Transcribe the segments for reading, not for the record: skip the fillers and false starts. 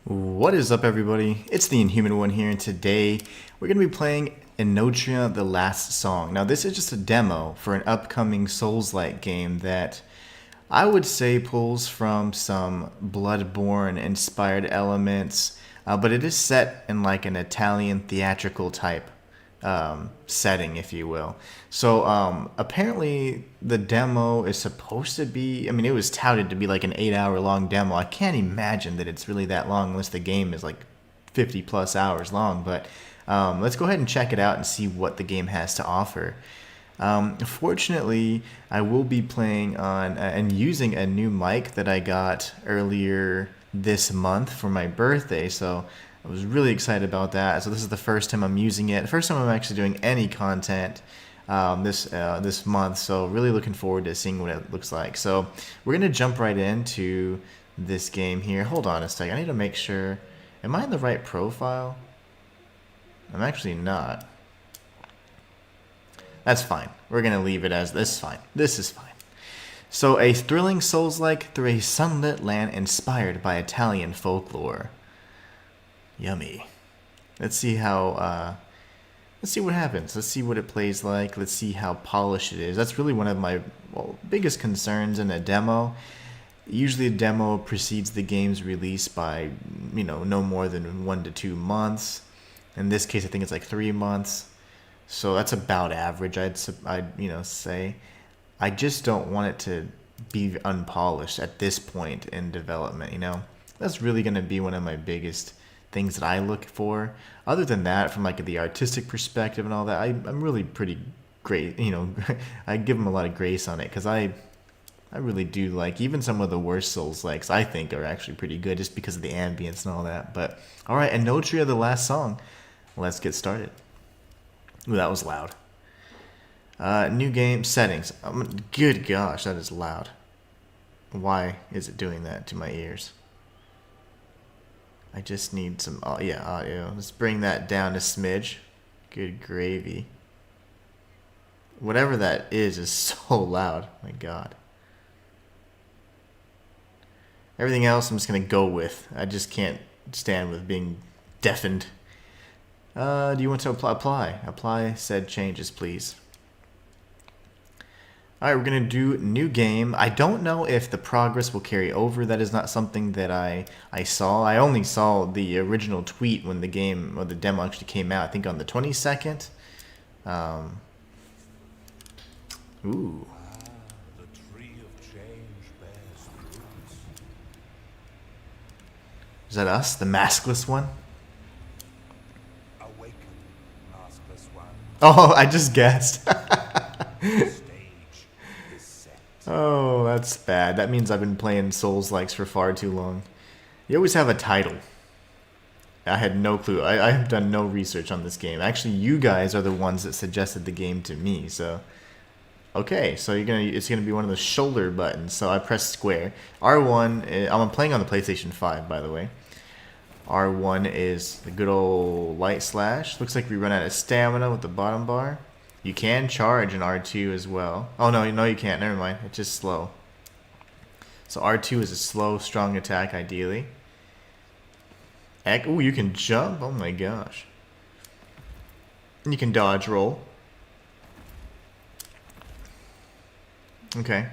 What is up, everybody? It's the Inhuman one here, and today we're going to be playing Enotria: The Last Song. Now, this is just a demo for an upcoming Souls-like game that I would say pulls from some Bloodborne-inspired elements, but it is set in like an Italian theatrical type setting, if you will. So apparently the demo is supposed to be, I mean, it was touted to be like an 8-hour long demo. I can't imagine that it's really that long unless the game is like 50 plus hours long, but let's go ahead and check it out and see what the game has to offer. Fortunately, I will be playing on and using a new mic that I got earlier this month for my birthday, so I was really excited about that. So this is the first time I'm using it. First time I'm actually doing any content this month. So really looking forward to seeing what it looks like. So we're gonna jump right into this game here. Hold on a second. I need to make sure. Am I in the right profile? I'm actually not. That's fine. We're gonna leave it as this. Fine. This is fine. So a thrilling Souls-like through a sunlit land inspired by Italian folklore. Yummy. Let's see how, let's see what happens. Let's see what it plays like. Let's see how polished it is. That's really one of my biggest concerns in a demo. Usually a demo precedes the game's release by, no more than 1 to 2 months. In this case, I think it's like 3 months. So that's about average, I'd say. I just don't want it to be unpolished at this point in development, That's really going to be one of my biggest things that I look for. Other than that, from like the artistic perspective and all that, I'm really pretty great. I give them a lot of grace on it because I really do like even some of the worst Souls-likes. I think are actually pretty good just because of the ambience and all that. But all right, Enotria: The Last Song. Let's get started. Ooh, that was loud. New game settings. Good gosh, that is loud. Why is it doing that to my ears? I just need some, audio. Let's bring that down a smidge. Good gravy. Whatever that is so loud. My God. Everything else I'm just going to go with. I just can't stand with being deafened. Do you want to apply? Apply said changes, please. Alright, we're going to do new game. I don't know if the progress will carry over. That is not something that I saw. I only saw the original tweet when the game, or the demo actually came out, I think on the 22nd. Ooh. Is that us? The maskless one? Awaken, maskless one. Oh, I just guessed. Oh, that's bad. That means I've been playing Souls-likes for far too long. You always have a title. I had no clue. I have done no research on this game. Actually, you guys are the ones that suggested the game to me. So, okay. So it's gonna be one of the shoulder buttons. So I press square. R1. I'm playing on the PlayStation 5, by the way. R1 is the good old light slash. Looks like we run out of stamina with the bottom bar. You can charge in R2 as well. Oh, no, you can't. Never mind. It's just slow. So R2 is a slow, strong attack, ideally. Ooh, you can jump. Oh, my gosh. You can dodge roll. Okay.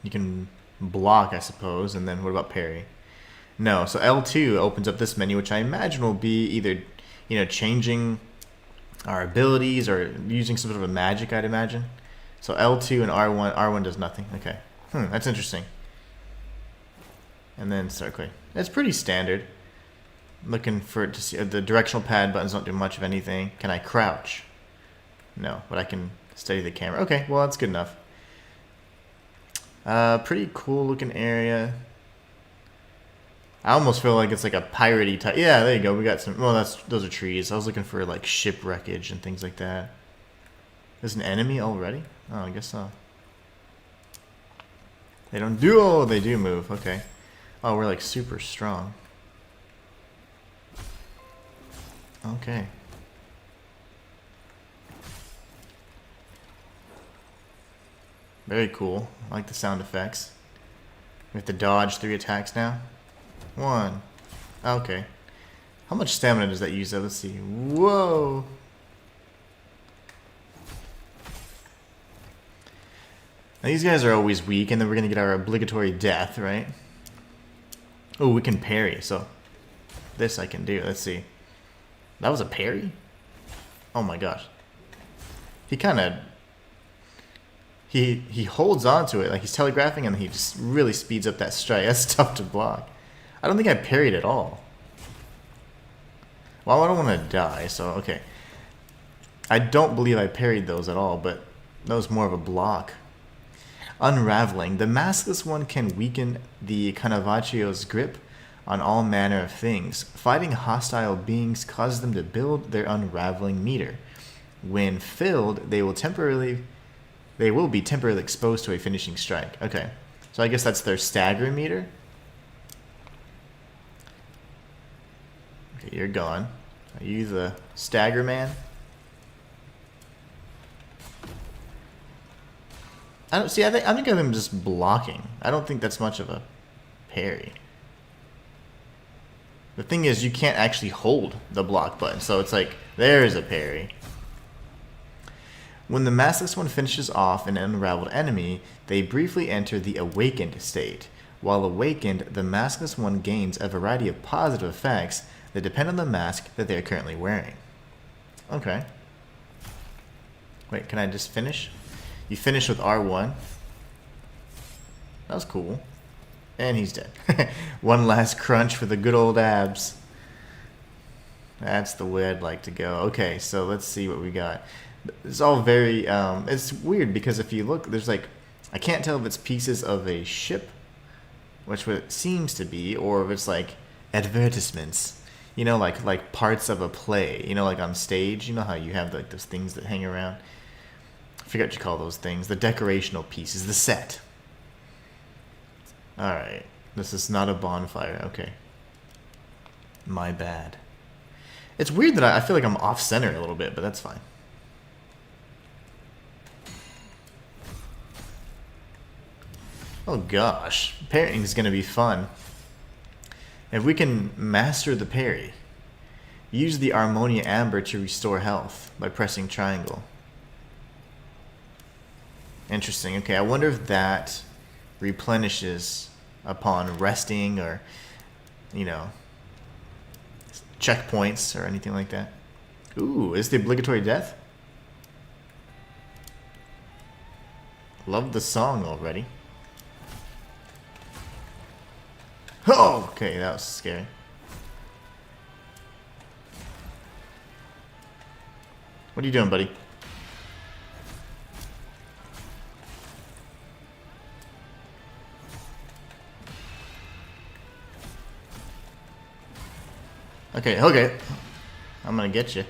You can block, I suppose. And then what about parry? No. So L2 opens up this menu, which I imagine will be either, changing our abilities or using some sort of a magic, I'd imagine. So L2 and R1 does nothing. Okay. That's interesting. And then circle. It's pretty standard. Looking for it to see the directional pad buttons don't do much of anything. Can I crouch? No, but I can steady the camera. Okay, well that's good enough. Pretty cool looking area. I almost feel like it's like a piratey type. Yeah, there you go. We got some. Well, those are trees. I was looking for like shipwreckage and things like that. There's an enemy already? Oh, I guess so. They don't do. Oh, they do move. Okay. Oh, we're like super strong. Okay. Very cool. I like the sound effects. We have to dodge 3 attacks now. 1, Okay. How much stamina does that use? Let's see. Whoa. Now these guys are always weak, and then we're going to get our obligatory death, right? Oh, we can parry, so this I can do. Let's see. That was a parry? Oh my gosh. He kind of... He holds on to it, like he's telegraphing, and he just really speeds up that strike. That's tough to block. I don't think I parried at all. Well, I don't want to die, so okay. I don't believe I parried those at all, but that was more of a block. Unraveling. The maskless one can weaken the Carnavacio's grip on all manner of things. Fighting hostile beings causes them to build their unraveling meter. When filled, they will be temporarily exposed to a finishing strike. Okay, so I guess that's their stagger meter. Okay, you're gone. Are you the stagger man? I don't see. I think of him just blocking. I don't think that's much of a parry. The thing is, you can't actually hold the block button, so it's like there's a parry. When the maskless one finishes off an unraveled enemy, they briefly enter the awakened state. While awakened, the maskless one gains a variety of positive effects that depend on the mask that they are currently wearing. Okay. Wait, can I just finish? You finish with R1. That was cool. And he's dead. One last crunch for the good old abs. That's the way I'd like to go. Okay, so let's see what we got. It's all very... it's weird because if you look, there's like... I can't tell if it's pieces of a ship, which what it seems to be, or if it's like advertisements. You know, like parts of a play. You know, like on stage. You know how you have like those things that hang around? I forget what you call those things. The decorational pieces. The set. Alright. This is not a bonfire. Okay. My bad. It's weird that I feel like I'm off-center a little bit, but that's fine. Oh gosh. Parrying is going to be fun. If we can master the parry, use the Armonia Amber to restore health by pressing triangle. Interesting. Okay, I wonder if that replenishes upon resting or, you know, checkpoints or anything like that. Ooh, is the obligatory death? Love the song already. Oh, okay, that was scary. What are you doing, buddy? Okay, okay. I'm gonna get you.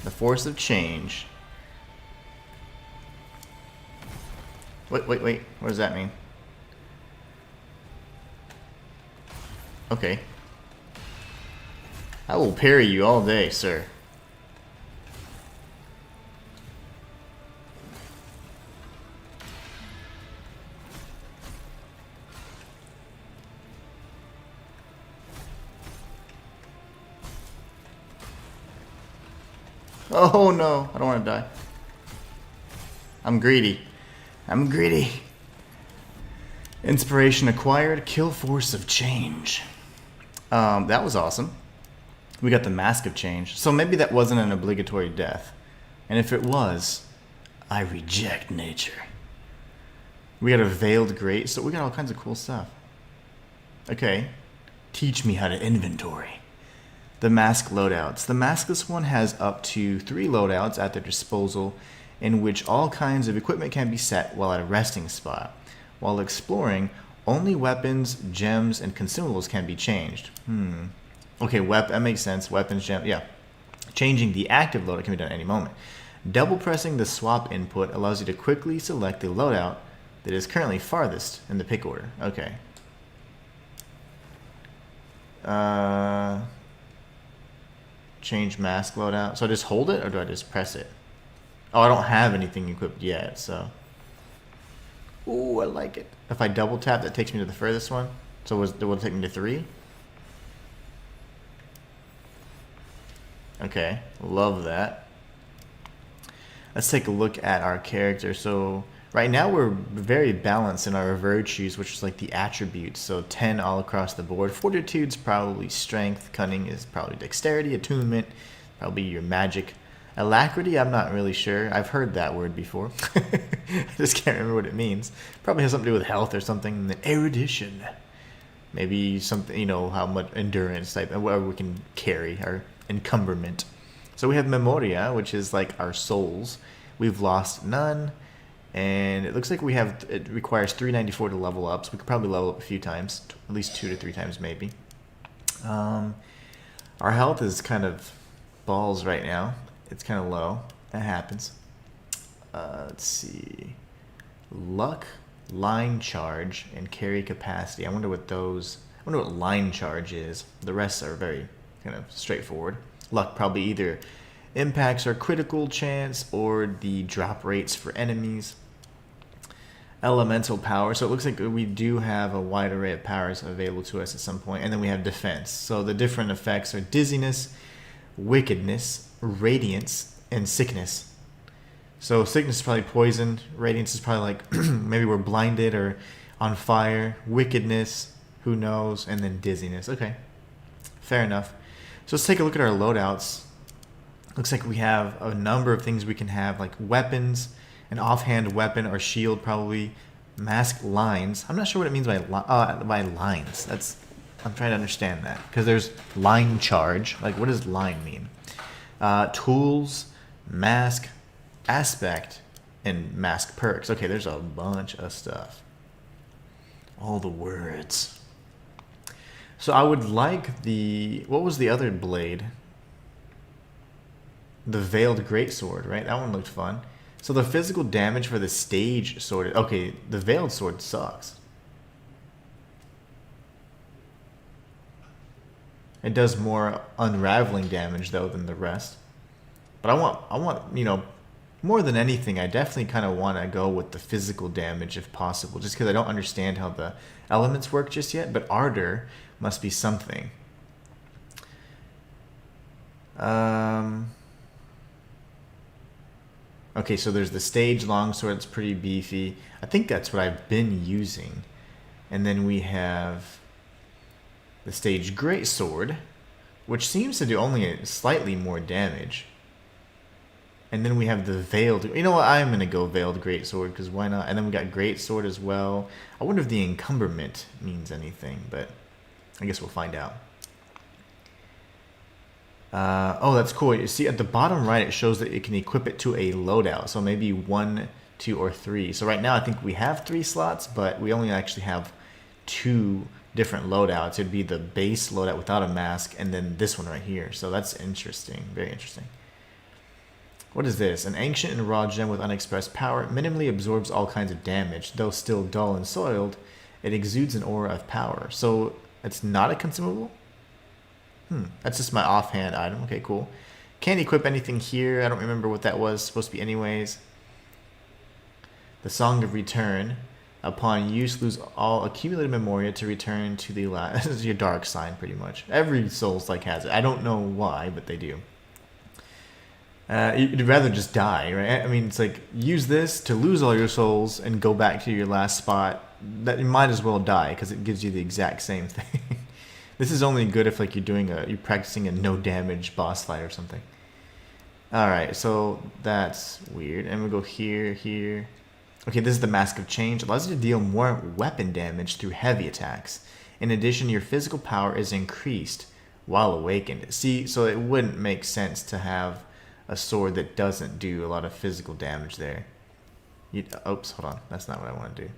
The force of change. Wait. What does that mean? Okay. I will parry you all day, sir. Oh no, I don't want to die. I'm greedy. I'm greedy. Inspiration acquired, kill force of change. That was awesome. We got the Mask of Change. So maybe that wasn't an obligatory death. And if it was, I reject nature. We got a Veiled Great, so we got all kinds of cool stuff. Okay. Teach me how to inventory. The mask loadouts. The maskless one has up to 3 loadouts at their disposal in which all kinds of equipment can be set while at a resting spot. While exploring, only weapons, gems, and consumables can be changed. Okay, that makes sense. Weapons, gems, yeah. Changing the active loadout can be done at any moment. Double pressing the swap input allows you to quickly select the loadout that is currently farthest in the pick order. Okay. Change mask loadout. So I just hold it, or do I just press it? Oh, I don't have anything equipped yet, so... Ooh, I like it. If I double tap, that takes me to the furthest one. So will it take me to 3? Okay, love that. Let's take a look at our character. So right now we're very balanced in our virtues, which is like the attributes. So 10 all across the board. Fortitude's probably strength. Cunning is probably dexterity. Attunement, probably your magic. Alacrity, I'm not really sure. I've heard that word before. I just can't remember what it means. Probably has something to do with health or something. And then erudition. Maybe something, you know, how much endurance type, and whatever we can carry, our encumberment. So we have Memoria, which is like our souls. We've lost none. And it looks like it requires 394 to level up. So we could probably level up a few times, at least 2 to 3 times maybe. Our health is kind of balls right now. It's kind of low. That happens. Let's see. Luck, line charge, and carry capacity. I wonder what line charge is. The rest are very kind of straightforward. Luck probably either impacts our critical chance or the drop rates for enemies. Elemental power. So it looks like we do have a wide array of powers available to us at some point. And then we have defense. So the different effects are dizziness, wickedness, radiance, and sickness. So sickness is probably poison. Radiance is probably like maybe we're blinded or on fire. Wickedness, who knows? And then dizziness. Okay, fair enough. So let's take a look at our loadouts. Looks like we have a number of things we can have, like weapons, an offhand weapon or shield probably, mask lines. I'm not sure what it means by lines. I'm trying to understand that because there's line charge. Like, what does line mean? Tools, mask, aspect, and mask perks. Okay, there's a bunch of stuff. All the words. So I would like what was the other blade? The Veiled Greatsword, right? That one looked fun. So the physical damage for the stage sword. Okay, the Veiled Sword sucks. It does more unraveling damage though than the rest. But I want, you know, more than anything, I definitely kind of want to go with the physical damage if possible, just because I don't understand how the elements work just yet. But Ardor must be something. Okay, so there's the stage longsword. It's pretty beefy. I think that's what I've been using. And then we have the stage greatsword, which seems to do only slightly more damage. And then we have the veiled. You know what? I'm gonna go veiled greatsword because why not? And then we got greatsword as well. I wonder if the encumberment means anything, but I guess we'll find out. Oh, that's cool. You see at the bottom right, it shows that it can equip it to a loadout. So maybe 1, 2, or 3. So right now I think we have 3 slots, but we only actually have 2 different loadouts. It'd be the base loadout without a mask, and then this one right here. So that's interesting. Very interesting. What is this? An ancient and raw gem with unexpressed power. It minimally absorbs all kinds of damage. Though still dull and soiled, it exudes an aura of power. So it's not a consumable? That's just my offhand item. Okay, cool. Can't equip anything here. I don't remember what that was supposed to be anyways. The Song of Return. Upon use, lose all accumulated memoria to return to the last. This is your dark sign, pretty much. Every Souls-like has it. I don't know why, but they do. You'd rather just die, right? I mean, it's like, use this to lose all your souls and go back to your last spot. That you might as well die, because it gives you the exact same thing. This is only good if like you're practicing a no damage boss fight or something. Alright, so that's weird. And we'll go here, here. Okay, this is the Mask of Change. It allows you to deal more weapon damage through heavy attacks. In addition, your physical power is increased while awakened. See, so it wouldn't make sense to have a sword that doesn't do a lot of physical damage there. Oops, hold on. That's not what I want to do.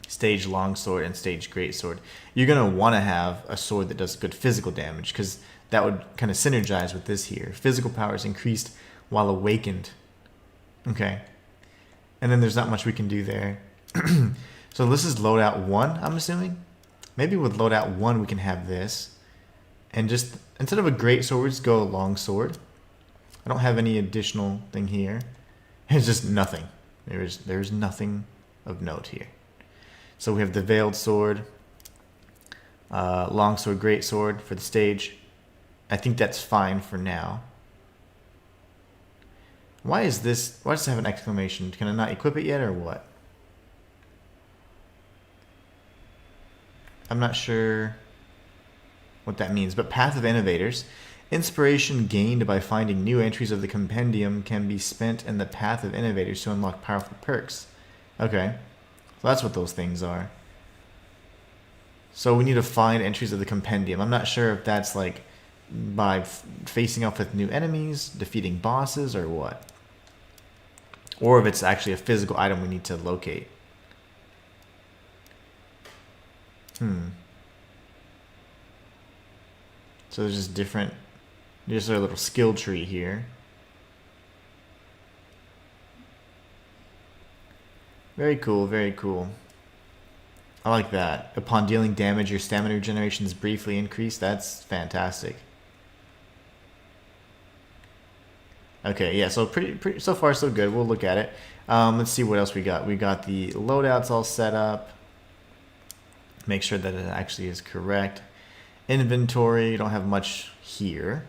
Stage longsword and stage greatsword. You're going to want to have a sword that does good physical damage because that would kind of synergize with this here. Physical power is increased while awakened. Okay. And then there's not much we can do there. So this is loadout 1, I'm assuming. Maybe with loadout 1 we can have this. And just, instead of a greatsword, we just go a longsword. I don't have any additional thing here. It's just nothing. There's nothing of note here. So we have the Veiled Sword, Longsword, Greatsword for the stage. I think that's fine for now. Why is this? Why does it have an exclamation? Can I not equip it yet or what? I'm not sure what that means, but Path of Innovators. Inspiration gained by finding new entries of the compendium can be spent in the Path of Innovators to unlock powerful perks. Okay, so that's what those things are. So we need to find entries of the compendium. I'm not sure if that's like by facing off with new enemies, defeating bosses, or what. Or if it's actually a physical item we need to locate. So there's just different, there's our little skill tree here. Very cool, very cool. I like that. Upon dealing damage, your stamina regeneration is briefly increased. That's fantastic. Okay, yeah, so pretty so far so good. We'll look at it. Let's see what else we got. We got the loadouts all set up. Make sure that it actually is correct. Inventory, you don't have much here.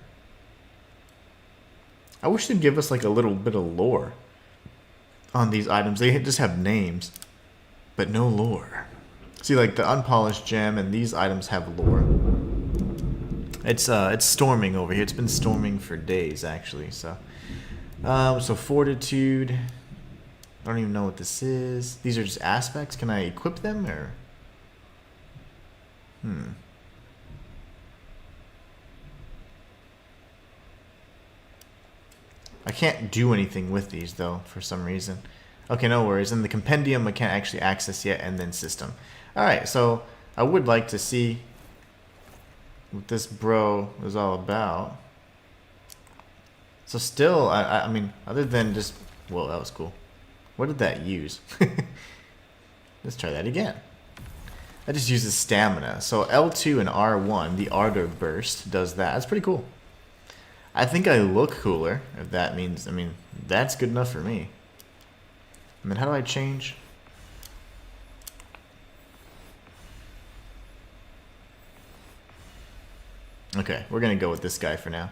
I wish they'd give us like a little bit of lore on these items. They just have names, but no lore. See, like the unpolished gem and these items have lore. It's storming over here. It's been storming for days actually. So fortitude. I don't even know what this is. These are just aspects. Can I equip them or? I can't do anything with these though for some reason. Okay, no worries. And the compendium I can't actually access yet, and then system. Alright, so I would like to see what this bro is all about. So still, I mean, other than just, whoa, that was cool. What did that use? Let's try that again. That just uses stamina. So L2 and R1, the Ardor Burst, does that. That's pretty cool. I think I look cooler, if that means, I mean, that's good enough for me. And then how do I change? Okay, we're gonna go with this guy for now.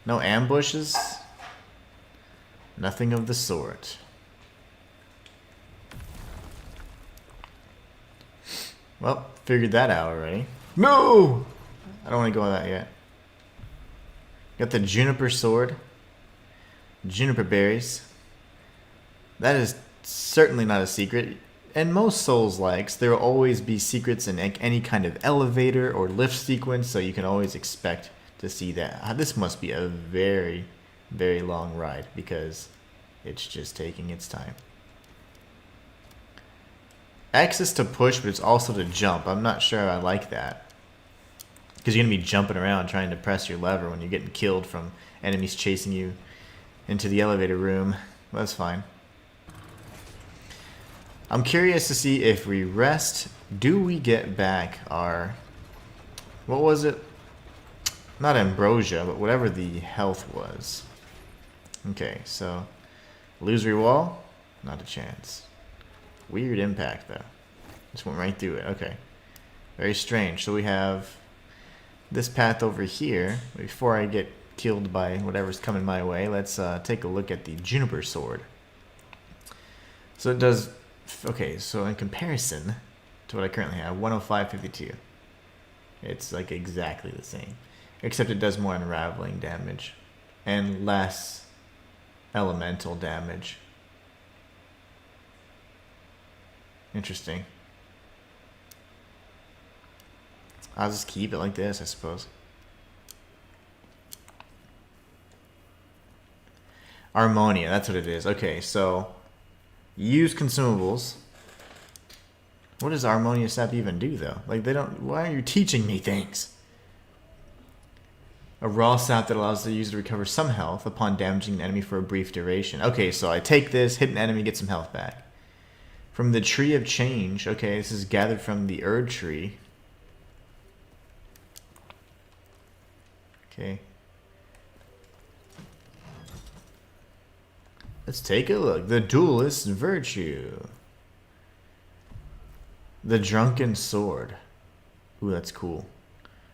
No ambushes. Nothing of the sort. Well, figured that out already. No! I don't want to go on that yet. Got the juniper sword. Juniper berries. That is certainly not a secret. In most Souls-likes, there will always be secrets in any kind of elevator or lift sequence, so you can always expect to see that. This must be a very, very long ride because it's just taking its time. X is to push, but it's also to jump. I'm not sure I like that. Because you're going to be jumping around trying to press your lever when you're getting killed from enemies chasing you into the elevator room. Well, that's fine. I'm curious to see if we rest, do we get back our... What was it? Not ambrosia, but whatever the health was. Okay, so... Illusory wall? Not a chance. Weird impact, though. Just went right through it. Okay. Very strange. So we have this path over here. Before I get killed by whatever's coming my way, let's take a look at the Juniper Sword. So it does... Okay, so in comparison to what I currently have, 105.52. It's like exactly the same. Except it does more unraveling damage. And less elemental damage. Interesting. I'll just keep it like this, I suppose. Harmonia, that's what it is. Okay, so use consumables. What does Harmonia sap even do, though? Like, they don't... Why are you teaching me things? A raw sap that allows the user to recover some health upon damaging an enemy for a brief duration. Okay, so I take this, hit an enemy, get some health back. From the Tree of Change. Okay, this is gathered from the Erd Tree. Okay. Let's take a look. The Duelist's Virtue. The Drunken Sword. Ooh, that's cool.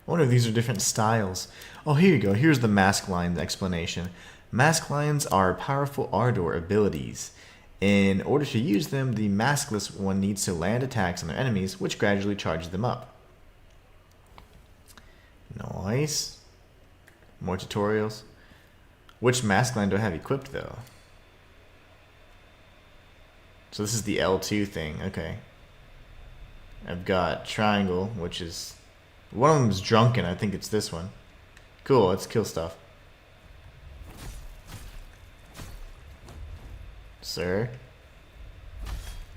I wonder if these are different styles. Oh, here you go. Here's the mask line explanation. Mask lines are powerful Ardor abilities. In order to use them, the maskless one needs to land attacks on their enemies, which gradually charges them up. Nice. More tutorials. Which mask line do I have equipped, though? So this is the L2 thing. Okay. I've got triangle, which is... one of them is drunken. I think it's this one. Cool, let's kill stuff. Sir?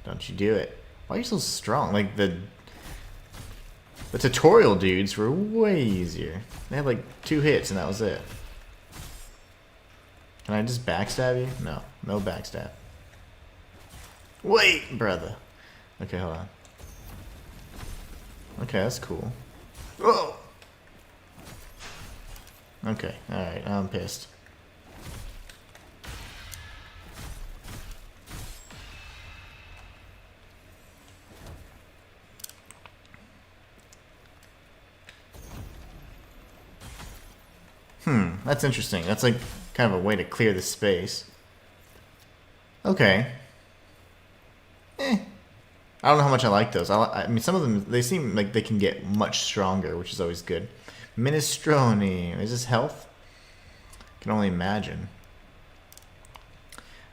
Don't you do it. Why are you so strong? Like, the tutorial dudes were way easier. They had like 2 hits and that was it. Can I just backstab you? No. No backstab. Wait, brother. Okay, hold on. Okay, that's cool. Whoa! Okay, alright, I'm pissed. That's interesting. That's like kind of a way to clear the space. Okay. I don't know how much I like those. I mean, some of them, they seem like they can get much stronger, which is always good. Minestrone. Is this health? Can only imagine.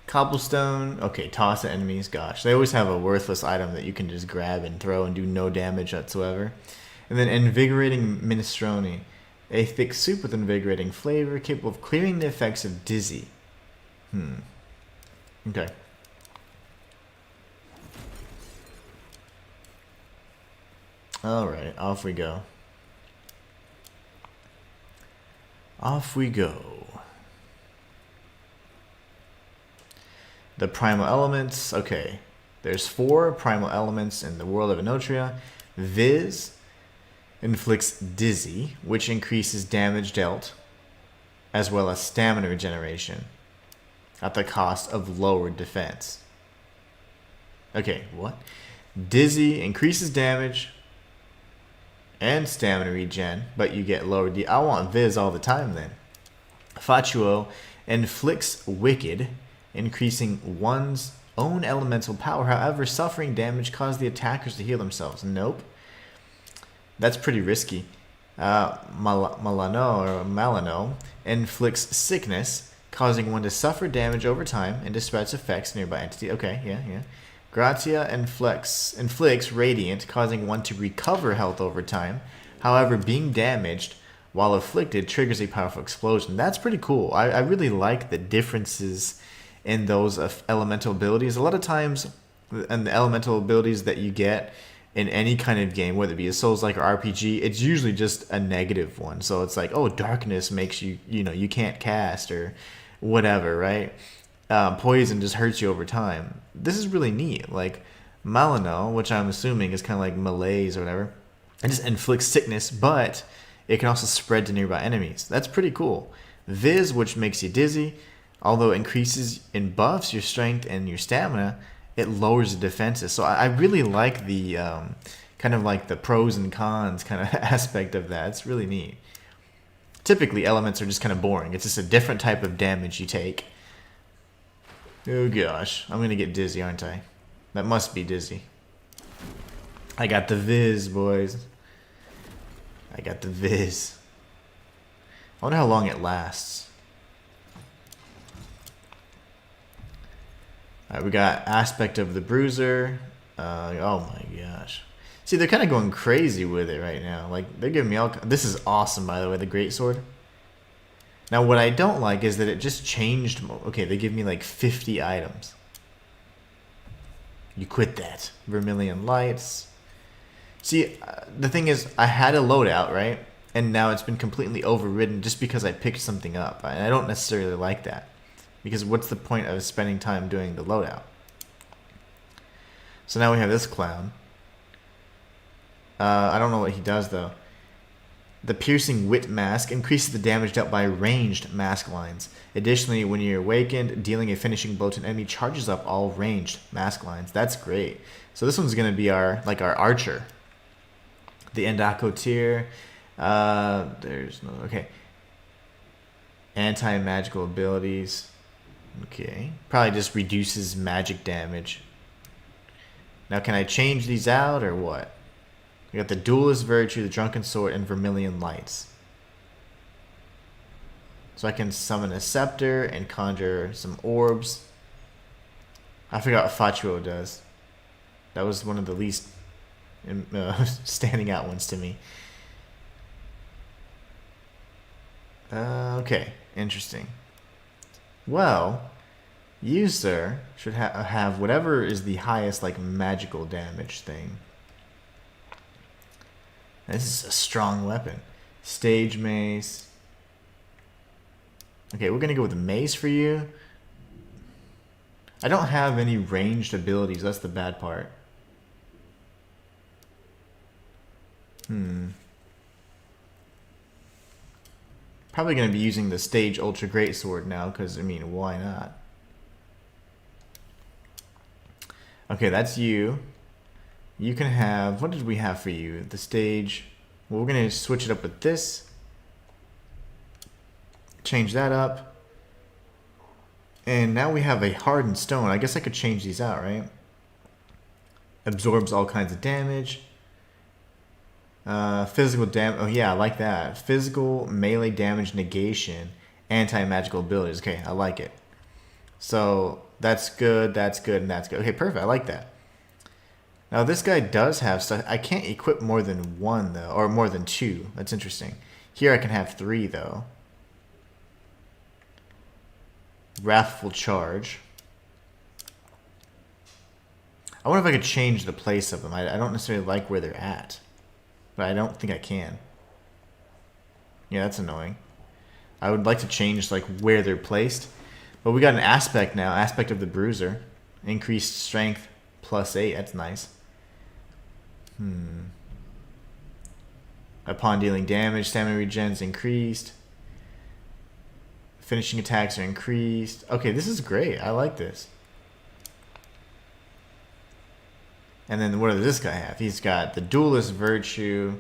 Cobblestone. Okay, toss at enemies. Gosh, they always have a worthless item that you can just grab and throw and do no damage whatsoever. And then invigorating minestrone. A thick soup with invigorating flavor, capable of clearing the effects of dizzy. Okay. Alright, off we go. Off we go. The primal elements. Okay. There's 4 primal elements in the world of Enotria. Viz inflicts dizzy, which increases damage dealt, as well as stamina regeneration, at the cost of lowered defense. Okay, what? Dizzy increases damage and stamina regen, but you get lowered. I want Viz all the time then. Fatuo inflicts wicked, increasing one's own elemental power. However, suffering damage causes the attackers to heal themselves. Nope. That's pretty risky. Malano inflicts sickness, causing one to suffer damage over time and dispels effects nearby entity. Okay, yeah. Gratia inflicts radiant, causing one to recover health over time. However, being damaged while afflicted triggers a powerful explosion. That's pretty cool. I really like the differences in those elemental abilities. A lot of times, and the elemental abilities that you get in any kind of game, whether it be a Souls-like or RPG, it's usually just a negative one. So it's like, oh, darkness makes you, you can't cast or whatever, right? Poison just hurts you over time. This is really neat. Like Malano, which I'm assuming is kind of like malaise or whatever, it just inflicts sickness, but it can also spread to nearby enemies. That's pretty cool. Viz, which makes you dizzy, although it increases and buffs your strength and your stamina, it lowers the defenses. So I really like the kind of like the pros and cons kind of aspect of that. It's really neat. Typically, elements are just kind of boring. It's just a different type of damage you take. Oh gosh, I'm gonna get dizzy, aren't I? That must be dizzy. I got the Viz, boys. I got the Viz. I wonder how long it lasts. Alright, we got Aspect of the Bruiser. Oh my gosh. See, they're kind of going crazy with it right now. Like, they're giving me all... This is awesome, by the way, the Greatsword. Now, what I don't like is that it just changed... Okay, they give me like 50 items. You quit that. Vermilion Lights. See, the thing is, I had a loadout, right? And now it's been completely overridden just because I picked something up. And I don't necessarily like that. Because what's the point of spending time doing the loadout? So now we have this clown. I don't know what he does, though. The Piercing Wit Mask increases the damage dealt by ranged mask lines. Additionally, when you're awakened, dealing a finishing blow to an enemy charges up all ranged mask lines. That's great. So this one's going to be our archer. The Endako tier. There's no... Okay. Anti-magical abilities. Okay. Probably just reduces magic damage. Now, can I change these out or what? We got the Duelist Virtue, the Drunken Sword, and Vermilion Lights. So I can summon a Scepter and conjure some orbs. I forgot what Fatuo does. That was one of the least standing out ones to me. Okay, interesting. Well, user should have whatever is the highest like magical damage thing. This is a strong weapon. Stage mace. Okay, we're gonna go with the mace for you. I don't have any ranged abilities. That's the bad part. Probably going to be using the Stage Ultra Greatsword now, because, I mean, why not? Okay, that's you. You can have... What did we have for you? The Stage... Well, we're going to switch it up with this. Change that up. And now we have a Hardened Stone. I guess I could change these out, right? Absorbs all kinds of damage. Physical damage. Oh yeah, I like that. Physical melee damage negation, anti-magical abilities. Okay, I like it. So that's good, and that's good. Okay, perfect. I like that. Now this guy does have stuff. I can't equip more than one though, or more than two. That's interesting. Here I can have three though. Wrathful Charge. I wonder if I could change the place of them. I don't necessarily like where they're at. But I don't think I can. Yeah, that's annoying. I would like to change like where they're placed. But we got an aspect now. Aspect of the Bruiser. Increased strength +8. That's nice. Upon dealing damage, stamina regens increased. Finishing attacks are increased. Okay, this is great. I like this. And then what does this guy have? He's got the Duelist Virtue,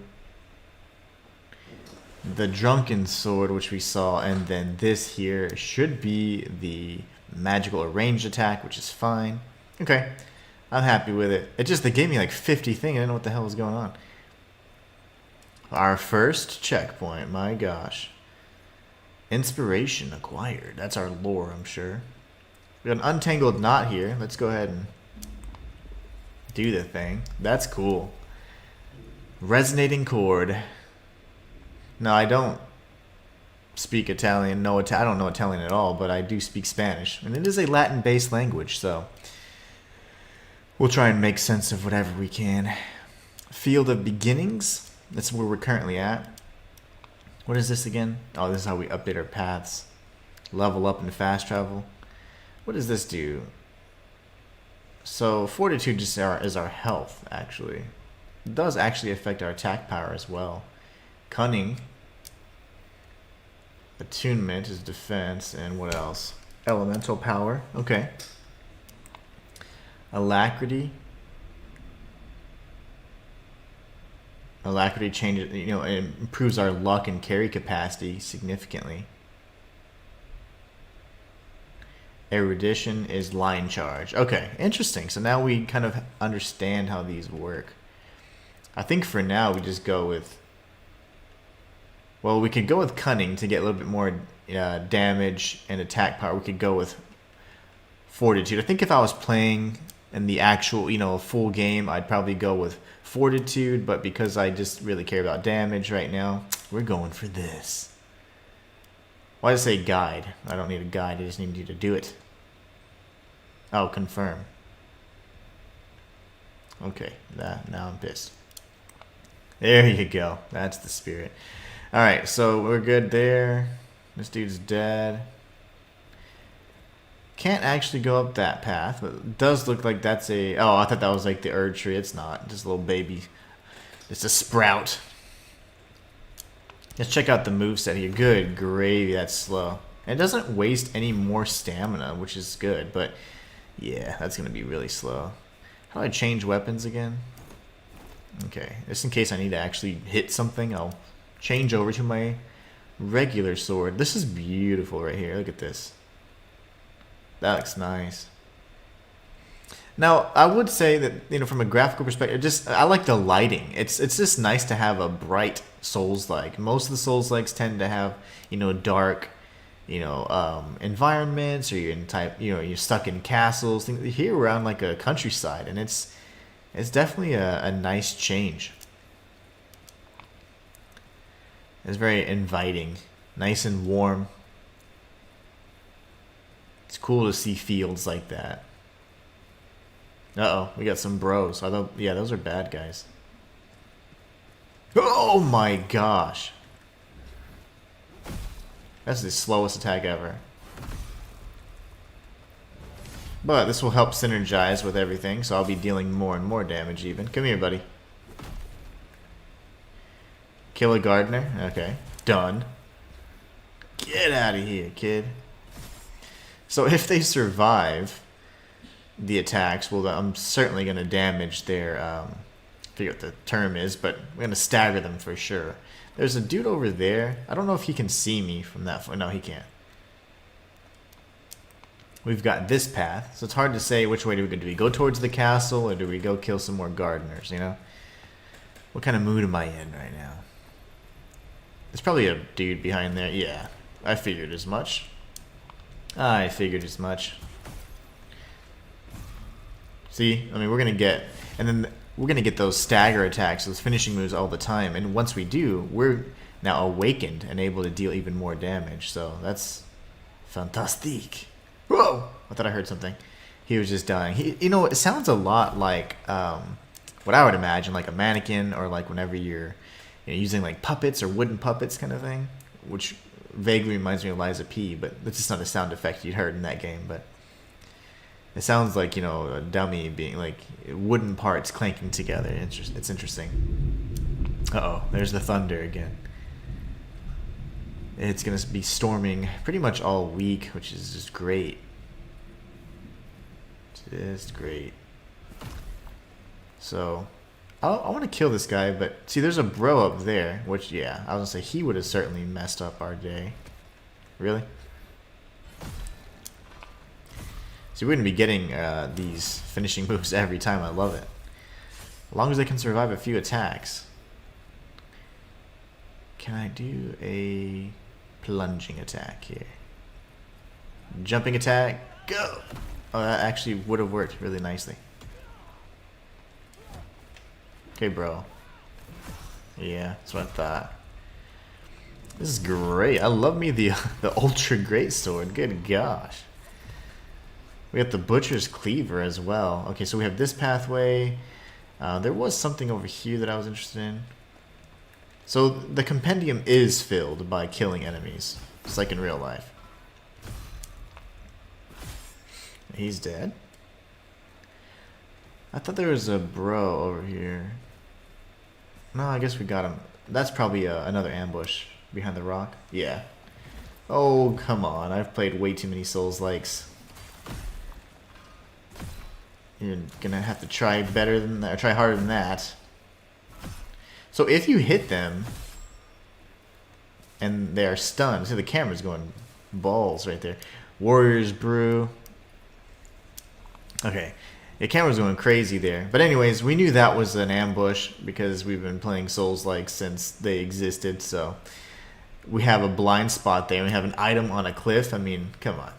the Drunken Sword, which we saw, and then this here should be the Magical Arranged Attack, which is fine. Okay, I'm happy with it. It just, they gave me like 50 things. I didn't know what the hell was going on. Our first checkpoint, my gosh. Inspiration acquired. That's our lore, I'm sure. We got an Untangled Knot here. Let's go ahead and do the thing. That's cool. Resonating Chord. No, I don't speak Italian. No, I don't know Italian at all, but I do speak Spanish. And it is a Latin-based language, so we'll try and make sense of whatever we can. Field of Beginnings. That's where we're currently at. What is this again? Oh, this is how we update our paths. Level up and fast travel. What does this do? So Fortitude just is our health, actually. It does actually affect our attack power as well. Cunning. Attunement is defense, and what else? Elemental power. Okay. Alacrity. Alacrity changes, it improves our luck and carry capacity significantly. Erudition is line charge. Okay, interesting. So now we kind of understand how these work. I think for now we just go with... Well, we could go with Cunning to get a little bit more damage and attack power. We could go with Fortitude. I think if I was playing in the actual, full game, I'd probably go with Fortitude. But because I just really care about damage right now, we're going for this. Why does it say guide? I don't need a guide. I just need you to do it. Oh, confirm. Okay, now I'm pissed. There you go. That's the spirit. Alright, so we're good there. This dude's dead. Can't actually go up that path, but it does look like that's a... Oh, I thought that was like the Erd Tree. It's not. Just a little baby. It's a sprout. Let's check out the moveset here. Good gravy. That's slow. And it doesn't waste any more stamina, which is good, but... Yeah, that's going to be really slow. How do I change weapons again? Okay, just in case I need to actually hit something, I'll change over to my regular sword. This is beautiful right here. Look at this. That looks nice. Now, I would say that, you know, from a graphical perspective, just I like the lighting. It's just nice to have a bright Souls-like. Most of the Souls-likes tend to have, you know, dark, you know, environments, or you're stuck in castles. Here we're on like a countryside, and it's definitely a nice change. It's very inviting, nice and warm. It's cool to see fields like that. Uh-oh, we got some bros. Yeah, those are bad guys. Oh my gosh. That's the slowest attack ever. But this will help synergize with everything, so I'll be dealing more and more damage even. Come here, buddy. Kill a gardener? Okay. Done. Get out of here, kid. So if they survive the attacks, well, I'm certainly going to damage their, I forget what the term is, but I'm going to stagger them for sure. There's a dude over there. I don't know if he can see me from that far. No, he can't. We've got this path, so it's hard to say which way do we go. Do we go towards the castle, or do we go kill some more gardeners, you know? What kind of mood am I in right now? There's probably a dude behind there. Yeah, I figured as much. I figured as much. See, I mean, we're gonna get, and then we're gonna get those stagger attacks, those finishing moves all the time. And once we do, we're now awakened and able to deal even more damage. So that's fantastic. Whoa! I thought I heard something. He was just dying. You know, it sounds a lot like what I would imagine, like a mannequin, or like whenever you're, you know, using like puppets or wooden puppets kind of thing, which vaguely reminds me of Liza P. But that's just not a sound effect you'd heard in that game. But it sounds like, you know, a dummy being like wooden parts clanking together. It's interesting. Uh-oh, there's the thunder again. It's going to be storming pretty much all week, which is just great. Just great. So, I want to kill this guy, but see, there's a bro up there, which, yeah, I was going to say he would have certainly messed up our day. Really? See, we're going to be getting these finishing moves every time. I love it. As long as they can survive a few attacks. Can I do a plunging attack here? Jumping attack, go! Oh, that actually would have worked really nicely. Okay, bro. Yeah, that's what I thought. This is great. I love me the ultra great sword. Good gosh. We got the Butcher's Cleaver as well. Okay, so we have this pathway. There was something over here that I was interested in. So the compendium is filled by killing enemies, just like in real life. He's dead. I thought there was a bro over here. No, I guess we got him. That's probably another ambush behind the rock. Yeah. Oh, come on. I've played way too many Souls-likes. You're gonna have to try better than that, or try harder than that. So if you hit them and they are stunned, see the camera's going balls right there. Warrior's Brew. Okay, the camera's going crazy there. But anyways, we knew that was an ambush because we've been playing Souls-like since they existed. So we have a blind spot there. We have an item on a cliff. I mean, come on.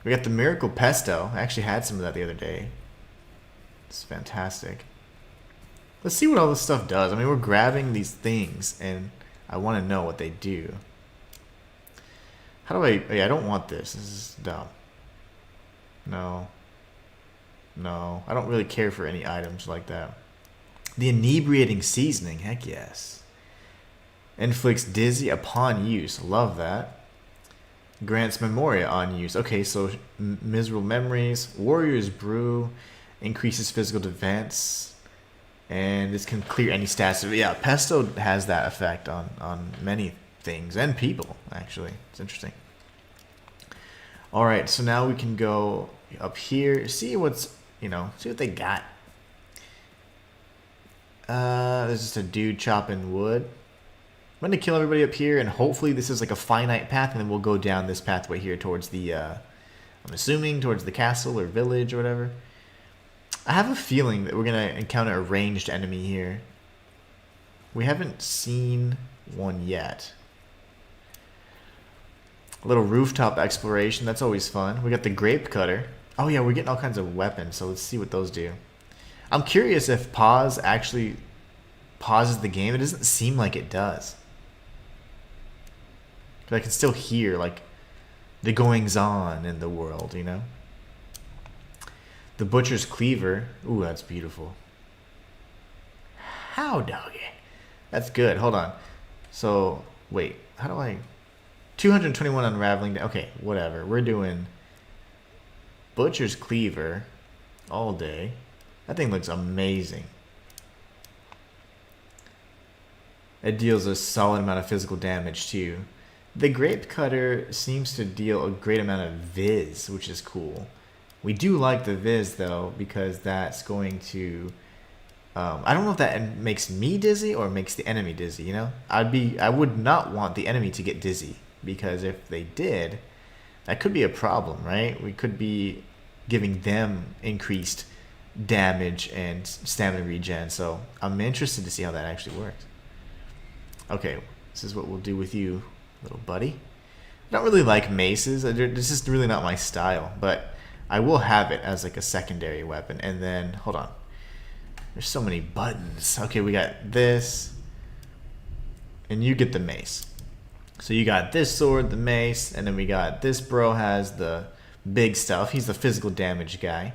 We got the Miracle Pesto. I actually had some of that the other day. It's fantastic. Let's see what all this stuff does. I mean, we're grabbing these things, and I want to know what they do. How do I... Yeah, I don't want this. This is dumb. No. No. I don't really care for any items like that. The Inebriating Seasoning. Heck yes. Inflicts dizzy upon use. Love that. Grants Memoria on use. Okay, so Miserable Memories. Warrior's Brew. Increases physical defense. And this can clear any stats. Yeah, Pesto has that effect on many things. And people, actually. It's interesting. Alright, so now we can go up here. See what's, you know, see what they got. There's just a dude chopping wood. I'm going to kill everybody up here, and hopefully this is like a finite path, and then we'll go down this pathway here towards the, I'm assuming, towards the castle or village or whatever. I have a feeling that we're going to encounter a ranged enemy here. We haven't seen one yet. A little rooftop exploration, that's always fun. We got the grape cutter. Oh yeah, we're getting all kinds of weapons, so let's see what those do. I'm curious if pause actually pauses the game. It doesn't seem like it does. But I can still hear, like, the goings-on in the world, you know? The butcher's cleaver. Ooh, that's beautiful. How, doggy? That's good. Hold on. So, wait. How do I... 221 unraveling. Okay, whatever. We're doing butcher's cleaver all day. That thing looks amazing. It deals a solid amount of physical damage, too. The grape cutter seems to deal a great amount of viz, which is cool. We do like the viz, though, because that's going to... I don't know if that makes me dizzy or makes the enemy dizzy, you know? I would not want the enemy to get dizzy, because if they did, that could be a problem, right? We could be giving them increased damage and stamina regen, so I'm interested to see how that actually works. Okay, this is what we'll do with you, little buddy. I don't really like maces. This is really not my style, but I will have it as like a secondary weapon. And then, hold on. There's so many buttons. Okay, we got this. And you get the mace. So you got this sword, the mace, and then we got this bro has the big stuff. He's the physical damage guy.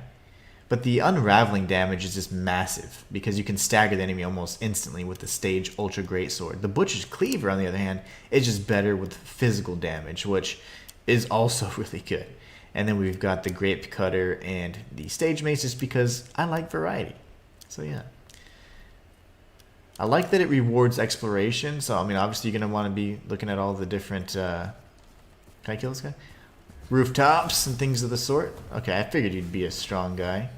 But the unraveling damage is just massive because you can stagger the enemy almost instantly with the stage ultra greatsword. The butcher's cleaver, on the other hand, is just better with physical damage, which is also really good. And then we've got the grape cutter and the stage mace just because I like variety. So yeah. I like that it rewards exploration. So I mean, obviously you're going to want to be looking at all the different... Can I kill this guy? Rooftops and things of the sort. Okay, I figured you'd be a strong guy.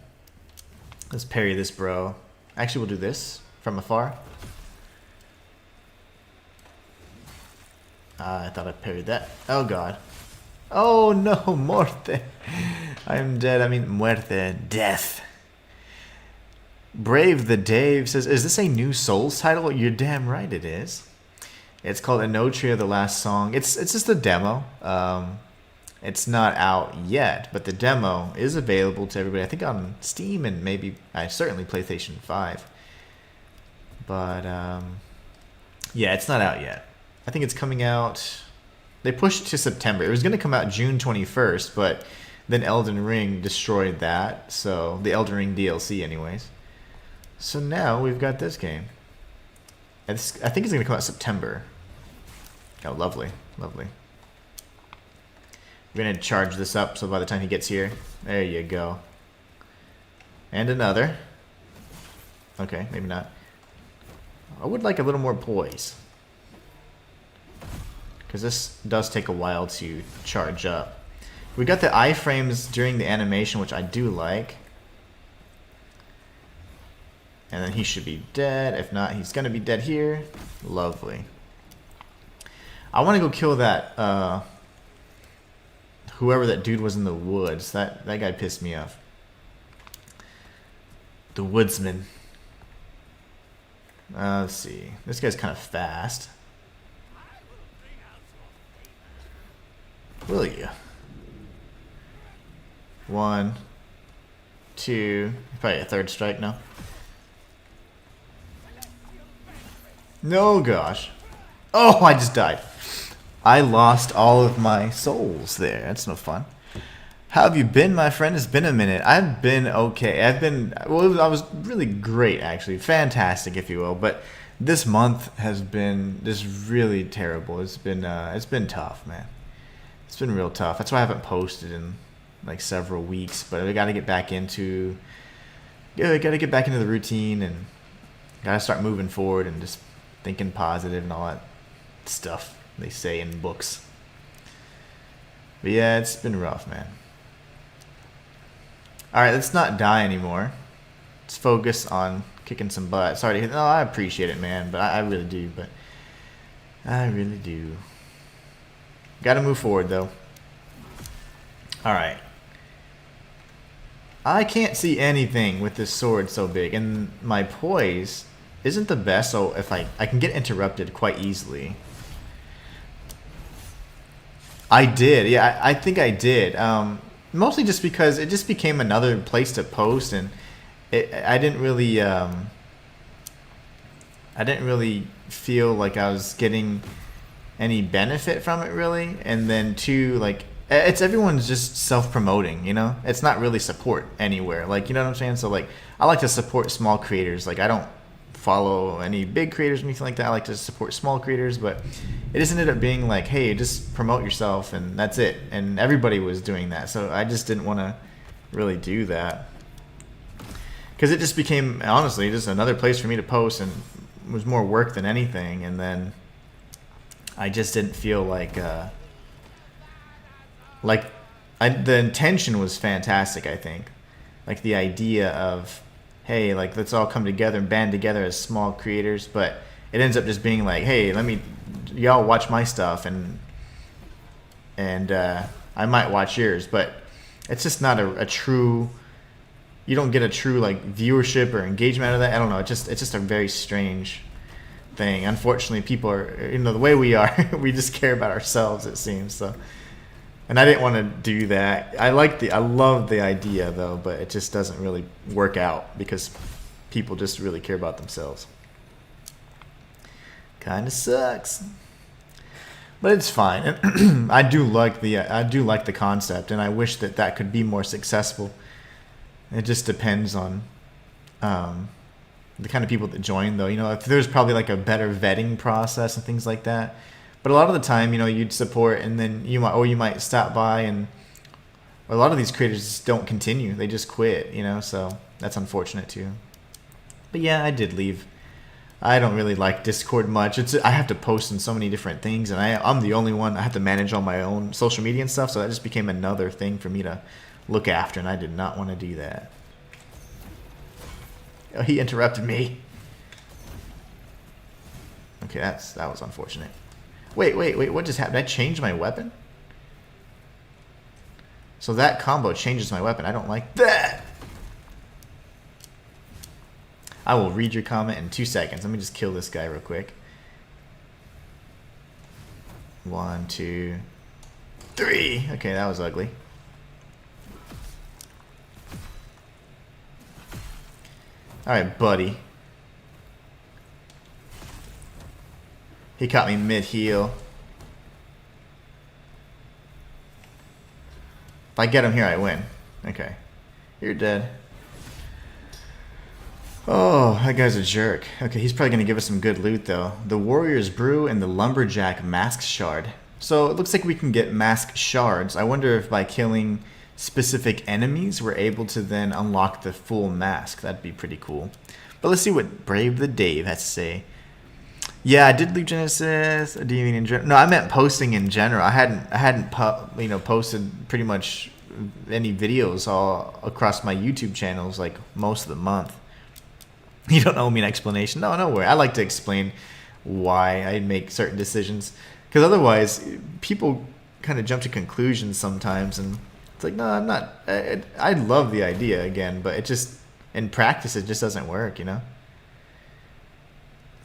Let's parry this bro. Actually, we'll do this from afar. I thought I parried that. Oh god. Oh no, muerte. I'm dead. I mean, muerte. Death. Brave the Dave says, is this a new Souls title? You're damn right it is. It's called Enotria, the Last Song. It's just a demo. It's not out yet, but the demo is available to everybody. I think on Steam and maybe, certainly PlayStation 5. But, yeah, it's not out yet. I think it's coming out... They pushed it to September. It was going to come out June 21st, but then Elden Ring destroyed that. So, the Elden Ring DLC anyways. So now we've got this game. I think it's going to come out September. Oh, lovely. Lovely. We're going to charge this up so by the time he gets here... There you go. And another. Okay, maybe not. I would like a little more poise. Because this does take a while to charge up. We got the iframes during the animation, which I do like. And then he should be dead. If not, he's going to be dead here. Lovely. I want to go kill that... whoever that dude was in the woods. That guy pissed me off. The woodsman. Let's see. This guy's kind of fast. Will you? 1, 2. Probably a third strike now. No, gosh. Oh, I just died. I lost all of my souls there. That's no fun. How have you been, my friend? It's been a minute. I've been okay. Well, I was really great, actually. Fantastic, if you will. But this month has been just really terrible. It's been tough, man. It's been real tough. That's why I haven't posted in like several weeks. But I got to get back into... Yeah, I got to get back into the routine and got to start moving forward and just thinking positive and all that stuff they say in books. But yeah, it's been rough, man. Alright, let's not die anymore. Let's focus on kicking some butt. Sorry to hit... No, I appreciate it, man. But I really do. But I really do. Gotta move forward, though. Alright. I can't see anything with this sword so big, and my poise isn't the best, so if I can get interrupted quite easily. I did, yeah, I think I did. Mostly just because it just became another place to post, and I didn't really feel like I was getting any benefit from it, really. And then two, like, it's everyone's just self-promoting, you know? It's not really support anywhere, like, you know what I'm saying? So, like, I like to support small creators. Like, I don't follow any big creators or anything like that. I like to support small creators, but it just ended up being like, hey, just promote yourself, and that's it. And everybody was doing that, so I just didn't want to really do that, because it just became, honestly, just another place for me to post, and it was more work than anything. And then I just didn't feel like the intention was fantastic, I think. Like, the idea of, hey, like, let's all come together and band together as small creators, but it ends up just being like, hey, y'all watch my stuff, and I might watch yours, but it's just not a true, you don't get a true, like, viewership or engagement out of that. I don't know, it's just a very strange thing. Unfortunately, people are, you know, the way we are, we just care about ourselves, it seems. So, and I didn't want to do that. I love the idea, though, but it just doesn't really work out because people just really care about themselves. Kind of sucks, but it's fine. And I do like the concept, and I wish that could be more successful. It just depends on the kind of people that join, though. You know, if there's probably like a better vetting process and things like that. But a lot of the time, you know, you'd support, and then you might stop by, and a lot of these creators just don't continue. They just quit, you know, so that's unfortunate too. But yeah, I did leave. I don't really like Discord much. I have to post in so many different things, and I'm the only one. I have to manage all my own social media and stuff, so that just became another thing for me to look after, and I did not want to do that. Oh, he interrupted me. Okay, that was unfortunate. Wait, what just happened? Did I change my weapon? So that combo changes my weapon. I don't like that. I will read your comment in 2 seconds. Let me just kill this guy real quick. 1, 2, 3. Okay, that was ugly. Alright, buddy. He caught me mid-heal. If I get him here, I win. Okay. You're dead. Oh, that guy's a jerk. Okay, he's probably going to give us some good loot, though. The Warrior's Brew and the Lumberjack Mask Shard. So it looks like we can get mask shards. I wonder if by killing specific enemies, we're able to then unlock the full mask. That'd be pretty cool. But let's see what Brave the Dave has to say. Yeah, I did leave Genesis. Do you mean in general? No, I meant posting in general. I hadn't posted pretty much any videos all across my YouTube channels like most of the month. You don't owe me an explanation. No worry. I like to explain why I make certain decisions, because otherwise people kind of jump to conclusions sometimes, and it's like, no, I'm not. I love the idea again, but it just, in practice, it just doesn't work, you know?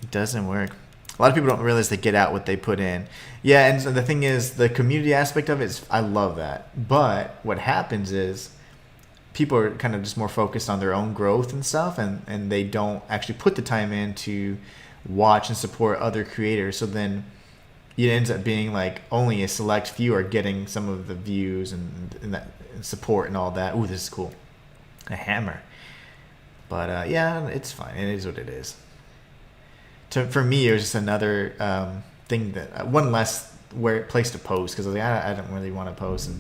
It doesn't work. A lot of people don't realize they get out what they put in. Yeah, and so the thing is, the community aspect of it is, I love that. But what happens is, people are kind of just more focused on their own growth and stuff, and they don't actually put the time in to watch and support other creators. So then it ends up being like only a select few are getting some of the views and support and all that. Ooh, this is cool. A hammer. But yeah, it's fine. It is what it is. For me, it was just another thing that one less place to post, because I don't really want to post.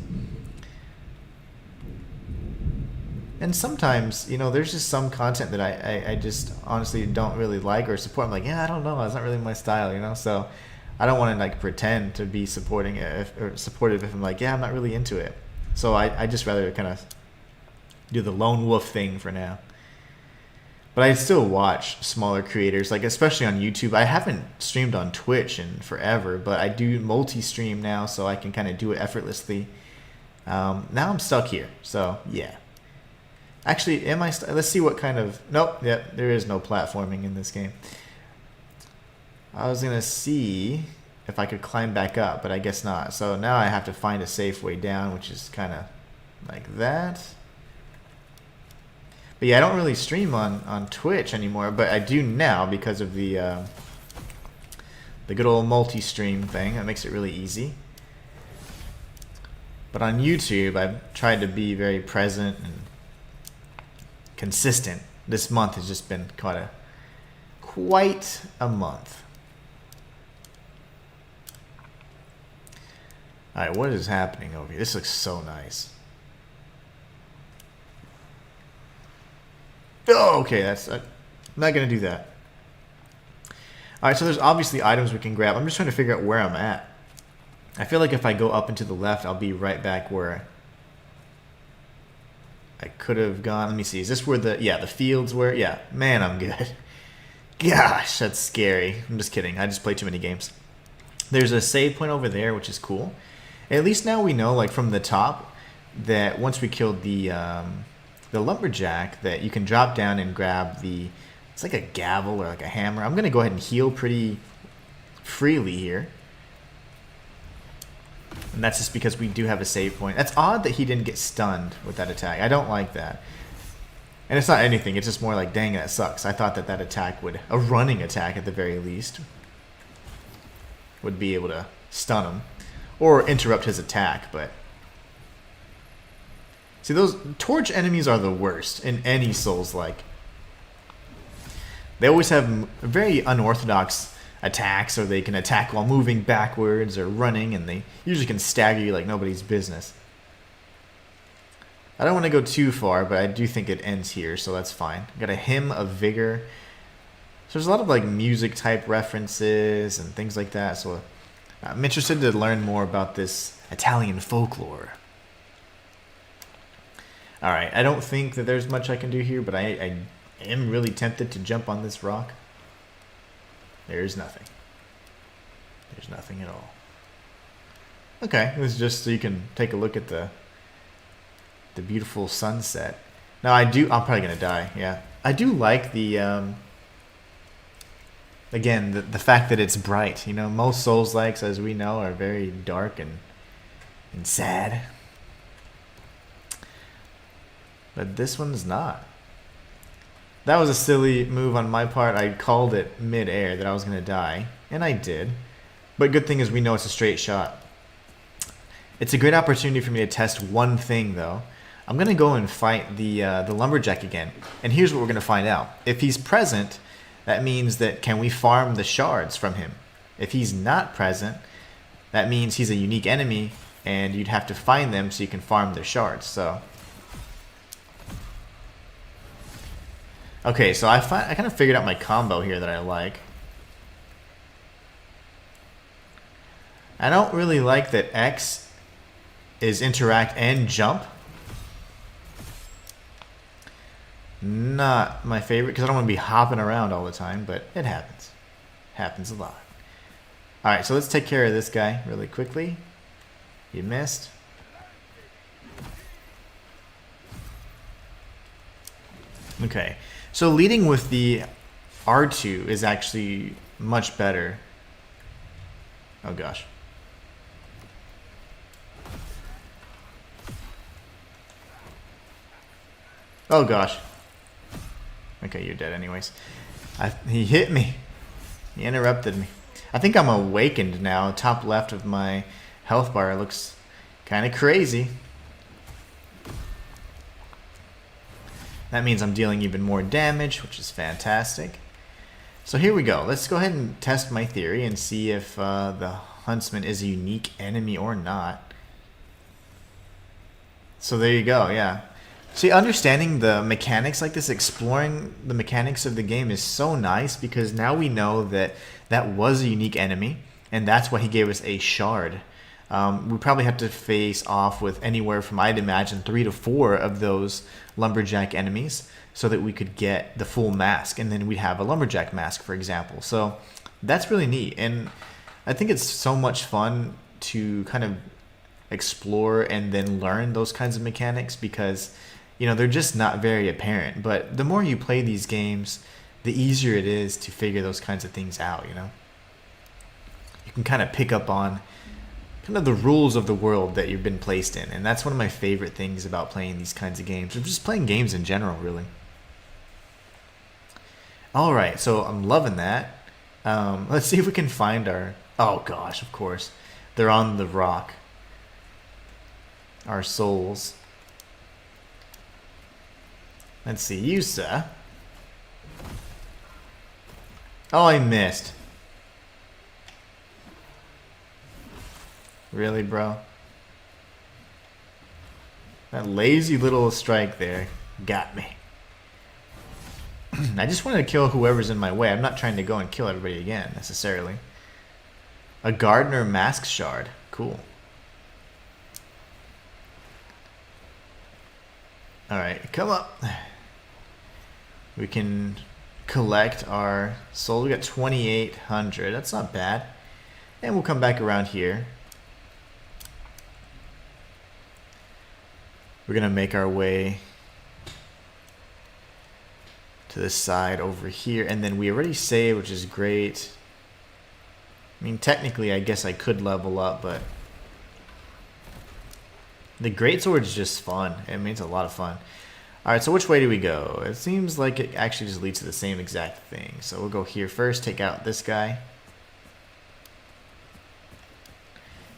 And sometimes, you know, there's just some content that I just honestly don't really like or support. I'm like, yeah, I don't know, it's not really my style, you know. So I don't want to like pretend to be supporting it or supportive if I'm like, yeah, I'm not really into it. So I just rather kind of do the lone wolf thing for now. But I still watch smaller creators, like especially on YouTube. I haven't streamed on Twitch in forever, but I do multi-stream now, so I can kind of do it effortlessly. Now I'm stuck here, so yeah. Actually, am I? Let's see what kind of. Nope. Yep. There is no platforming in this game. I was gonna see if I could climb back up, but I guess not. So now I have to find a safe way down, which is kind of like that. But yeah, I don't really stream on Twitch anymore, but I do now because of the good old multi-stream thing. That makes it really easy. But on YouTube, I've tried to be very present and consistent. This month has just been quite a month. Alright, what is happening over here? This looks so nice. Oh, okay, that's... I'm not going to do that. Alright, so there's obviously items we can grab. I'm just trying to figure out where I'm at. I feel like if I go up and to the left, I'll be right back where I could have gone. Let me see. Is this where the... Yeah, the fields were... Yeah, man, I'm good. Gosh, that's scary. I'm just kidding. I just play too many games. There's a save point over there, which is cool. At least now we know, like, from the top, that once we killed the lumberjack, that you can drop down and grab the... It's like a gavel or like a hammer. I'm going to go ahead and heal pretty freely here. And that's just because we do have a save point. That's odd that he didn't get stunned with that attack. I don't like that. And it's not anything. It's just more like, dang, that sucks. I thought that attack would... A running attack, at the very least, would be able to stun him. Or interrupt his attack, but... See, those torch enemies are the worst in any Souls-like. They always have very unorthodox attacks, or they can attack while moving backwards or running, and they usually can stagger you like nobody's business. I don't want to go too far, but I do think it ends here, so that's fine. Got a Hymn of Vigor. So there's a lot of like music type references and things like that, so I'm interested to learn more about this Italian folklore. Alright, I don't think that there's much I can do here, but I am really tempted to jump on this rock. There's nothing. There's nothing at all. Okay, it was just so you can take a look at the beautiful sunset. Now I'm probably gonna die, yeah. I do like the again, the fact that it's bright. You know, most Souls-likes, as we know, are very dark and sad. But this one's not. That was a silly move on my part. I called it mid-air that I was going to die, and I did. But good thing is we know it's a straight shot. It's a great opportunity for me to test one thing, though. I'm going to go and fight the lumberjack again. And here's what we're going to find out. If he's present, that means that can we farm the shards from him? If he's not present, that means he's a unique enemy, and you'd have to find them so you can farm their shards. So... Okay, so I kind of figured out my combo here that I like. I don't really like that X is interact and jump. Not my favorite, because I don't want to be hopping around all the time, but it happens. Happens a lot. Alright, so let's take care of this guy really quickly. You missed. Okay. So leading with the R2 is actually much better. Oh gosh. Oh gosh. Okay, you're dead anyways. He hit me. He interrupted me. I think I'm awakened now. Top left of my health bar looks kind of crazy. That means I'm dealing even more damage, which is fantastic. So here we go. Let's go ahead and test my theory and see if the huntsman is a unique enemy or not. So there you go, yeah. See, understanding the mechanics like this, exploring the mechanics of the game is so nice, because now we know that that was a unique enemy, and that's why he gave us a shard. We probably have to face off with anywhere from, I'd imagine, 3 to 4 of those lumberjack enemies so that we could get the full mask, and then we'd have a lumberjack mask, for example. So that's really neat, and I think it's so much fun to kind of explore and then learn those kinds of mechanics because, you know, they're just not very apparent. But the more you play these games, the easier it is to figure those kinds of things out, you know? You can kind of pick up on kind of the rules of the world that you've been placed in, and that's one of my favorite things about playing these kinds of games, or just playing games in general, really. Alright, so I'm loving that. Let's see if we can find our... Oh gosh, of course. They're on the rock. Our souls. Let's see, you, sir. Oh, I missed. Really, bro? That lazy little strike there got me. I just want to kill whoever's in my way. I'm not trying to go and kill everybody again, necessarily. A Gardener Mask Shard. Cool. Alright, come up. We can collect our souls. We got 2,800. That's not bad. And we'll come back around here. We're going to make our way to this side over here. And then we already saved, which is great. I mean, technically, I guess I could level up, but the greatsword is just fun. I mean, it's a lot of fun. Alright, so which way do we go? It seems like it actually just leads to the same exact thing. So we'll go here first, take out this guy.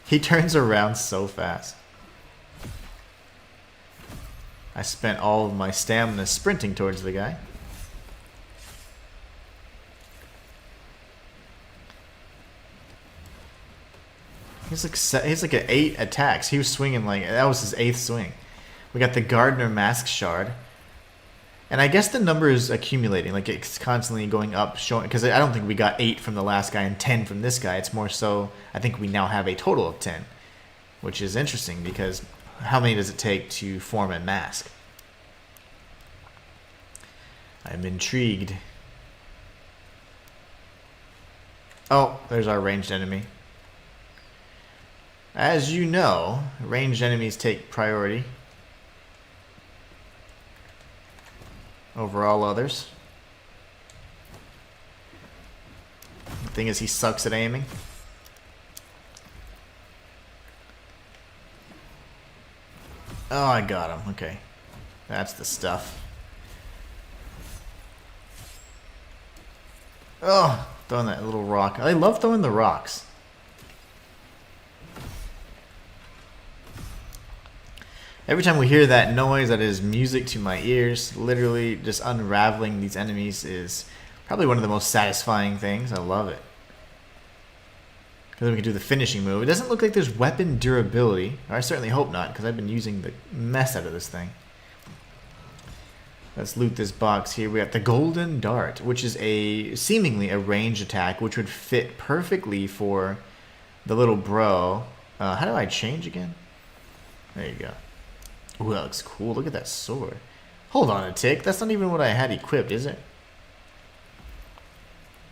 He turns around so fast. I spent all of my stamina sprinting towards the guy. He's like at 8 attacks. He was swinging like, that was his 8th swing. We got the Gardener Mask Shard. And I guess the number is accumulating. Like it's constantly going up, showing, because I don't think we got 8 from the last guy and 10 from this guy. It's more so, I think we now have a total of 10. Which is interesting because how many does it take to form a mask? I'm intrigued. Oh, there's our ranged enemy. As you know, ranged enemies take priority over all others. The thing is, he sucks at aiming. Oh, I got him. Okay. That's the stuff. Oh, throwing that little rock. I love throwing the rocks. Every time we hear that noise, that is music to my ears. Literally, just unraveling these enemies is probably one of the most satisfying things. I love it. Because then we can do the finishing move. It doesn't look like there's weapon durability. Or I certainly hope not, because I've been using the mess out of this thing. Let's loot this box here. We got the Golden Dart, which is seemingly a ranged attack, which would fit perfectly for the little bro. How do I change again? There you go. Ooh, that looks cool. Look at that sword. Hold on a tick. That's not even what I had equipped, is it?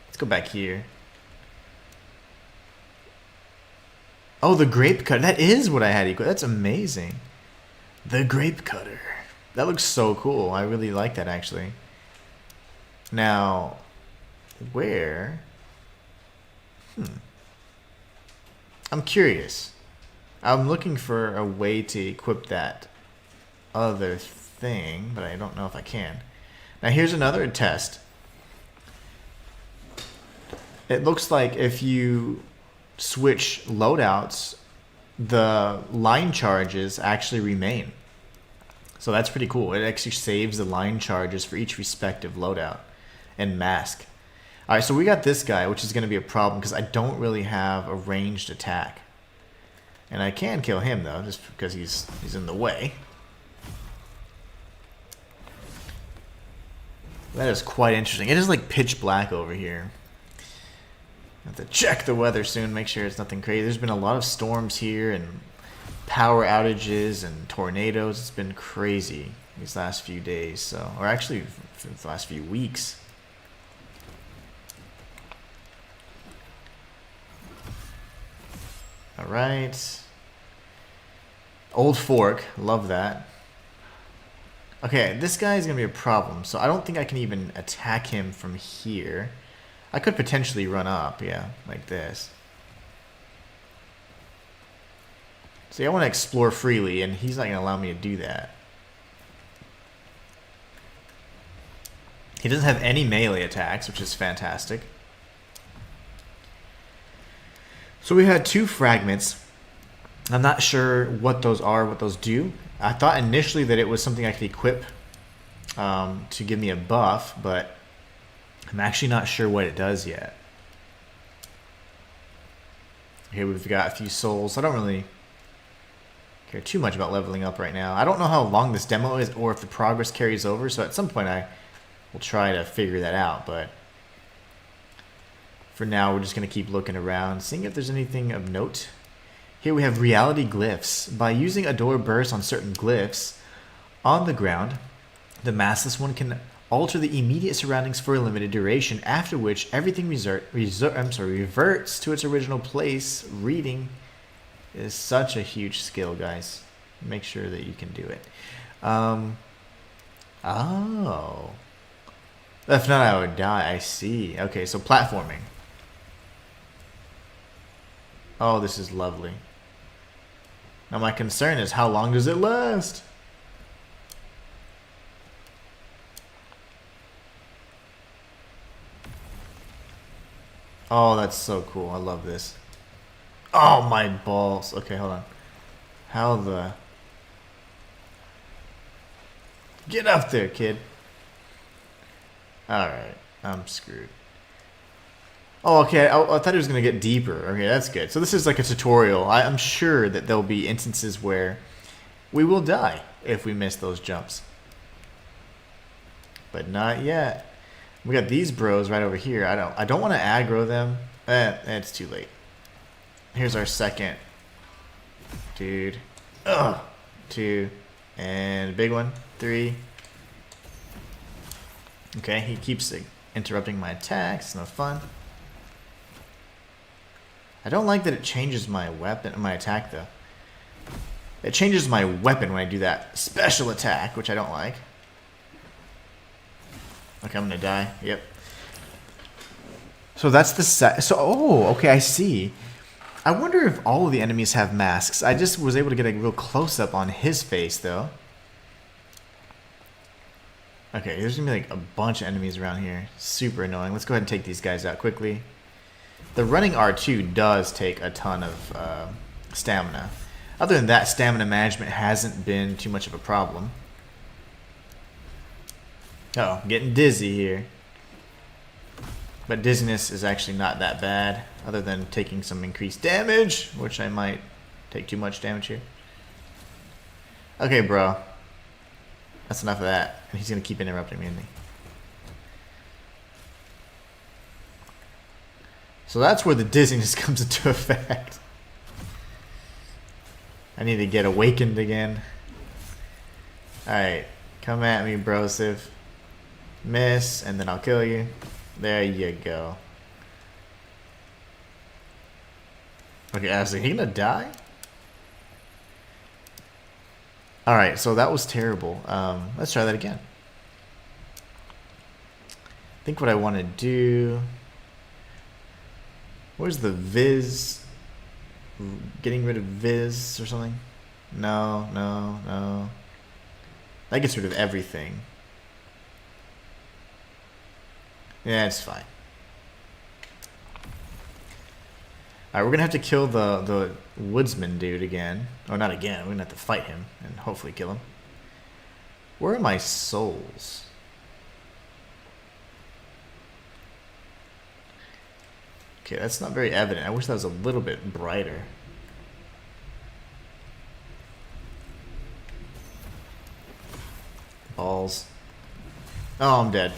Let's go back here. Oh, the Grape Cutter. That is what I had equipped. That's amazing. The Grape Cutter. That looks so cool. I really like that, actually. Now, where? I'm curious. I'm looking for a way to equip that other thing, but I don't know if I can. Now here's another test. It looks like if you switch loadouts, the line charges actually remain. So that's pretty cool. It actually saves the line charges for each respective loadout and mask. Alright, so we got this guy, which is going to be a problem because I don't really have a ranged attack. And I can kill him though, just because he's in the way. That is quite interesting. It is like pitch black over here. Have to check the weather soon, make sure it's nothing crazy. There's been a lot of storms here and power outages and tornadoes. It's been crazy these last few days, so, or actually for the last few weeks. All right. Old fork, love that. Okay, this guy is gonna be a problem, so I don't think I can even attack him from here. I could potentially run up, yeah, like this. See, I want to explore freely, and he's not going to allow me to do that. He doesn't have any melee attacks, which is fantastic. So we had 2 fragments. I'm not sure what those are, what those do. I thought initially that it was something I could equip to give me a buff, but I'm actually not sure what it does yet. Okay, we've got a few souls. I don't really care too much about leveling up right now. I don't know how long this demo is or if the progress carries over, so at some point I will try to figure that out, but for now we're just going to keep looking around, seeing if there's anything of note. Here we have reality glyphs. By using Adore Burst on certain glyphs on the ground, the massless one can alter the immediate surroundings for a limited duration, after which everything reverts to its original place. Reading is such a huge skill, guys. Make sure that you can do it. Oh. If not, I would die. I see. Okay, so platforming. Oh, this is lovely. Now my concern is, how long does it last? Oh, that's so cool. I love this. Oh, my balls. Okay, hold on. How the... Get up there, kid. Alright, I'm screwed. Oh, okay, I thought it was going to get deeper. Okay, that's good. So this is like a tutorial. I'm sure that there'll be instances where we will die if we miss those jumps. But not yet. We got these bros right over here. I don't want to aggro them. It's too late. Here's our second dude. Ugh. 2. And a big one. 3. Okay, he keeps interrupting my attacks. No fun. I don't like that it changes my weapon, my attack though. It changes my weapon when I do that special attack, which I don't like. Okay, I'm gonna die. Yep. So that's the set. So, oh, okay, I see. I wonder if all of the enemies have masks. I just was able to get a real close-up on his face, though. Okay, there's gonna be like a bunch of enemies around here. Super annoying. Let's go ahead and take these guys out quickly. The running R2 does take a ton of stamina. Other than that, stamina management hasn't been too much of a problem. Uh-oh, I'm getting dizzy here. But dizziness is actually not that bad, other than taking some increased damage, which I might take too much damage here. Okay, bro. That's enough of that. And he's going to keep interrupting me, isn't he? So that's where the dizziness comes into effect. I need to get awakened again. Alright, come at me, brosive. Miss, and then I'll kill you. There you go. Okay, I was like, he gonna die? Alright, so that was terrible. Let's try that again. I think what I want to do... Where's the Viz? Getting rid of Viz or something? No, no, no. That gets rid of everything. Yeah, it's fine. Alright, we're gonna have to kill the woodsman dude again. Oh, not again. We're gonna have to fight him and hopefully kill him. Where are my souls? Okay, that's not very evident. I wish that was a little bit brighter. Balls. Oh, I'm dead.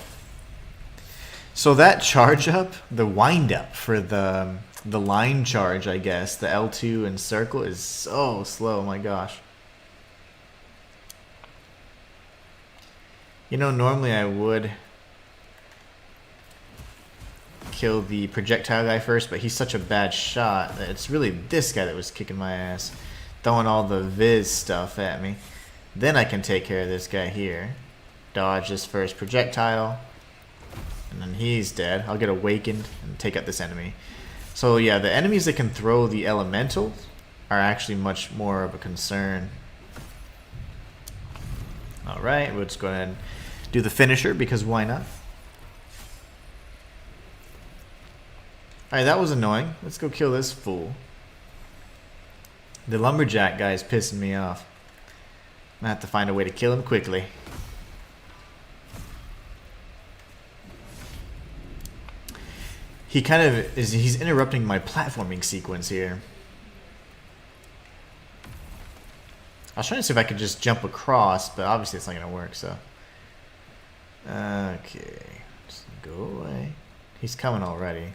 So that charge up, the wind up for the line charge, I guess, the L2 and circle is so slow. My gosh. You know, normally I would kill the projectile guy first, but he's such a bad shot that it's really this guy that was kicking my ass, throwing all the Viz stuff at me. Then I can take care of this guy here. Dodge this first projectile. And then he's dead. I'll get awakened and take out this enemy. So yeah, the enemies that can throw the elemental are actually much more of a concern. Alright, we'll just go ahead and do the finisher because why not? Alright, that was annoying. Let's go kill this fool. The lumberjack guy is pissing me off. I'm gonna have to find a way to kill him quickly. He kind of is, he's interrupting my platforming sequence here. I was trying to see if I could just jump across, but obviously it's not going to work, so. Okay. Just go away. He's coming already.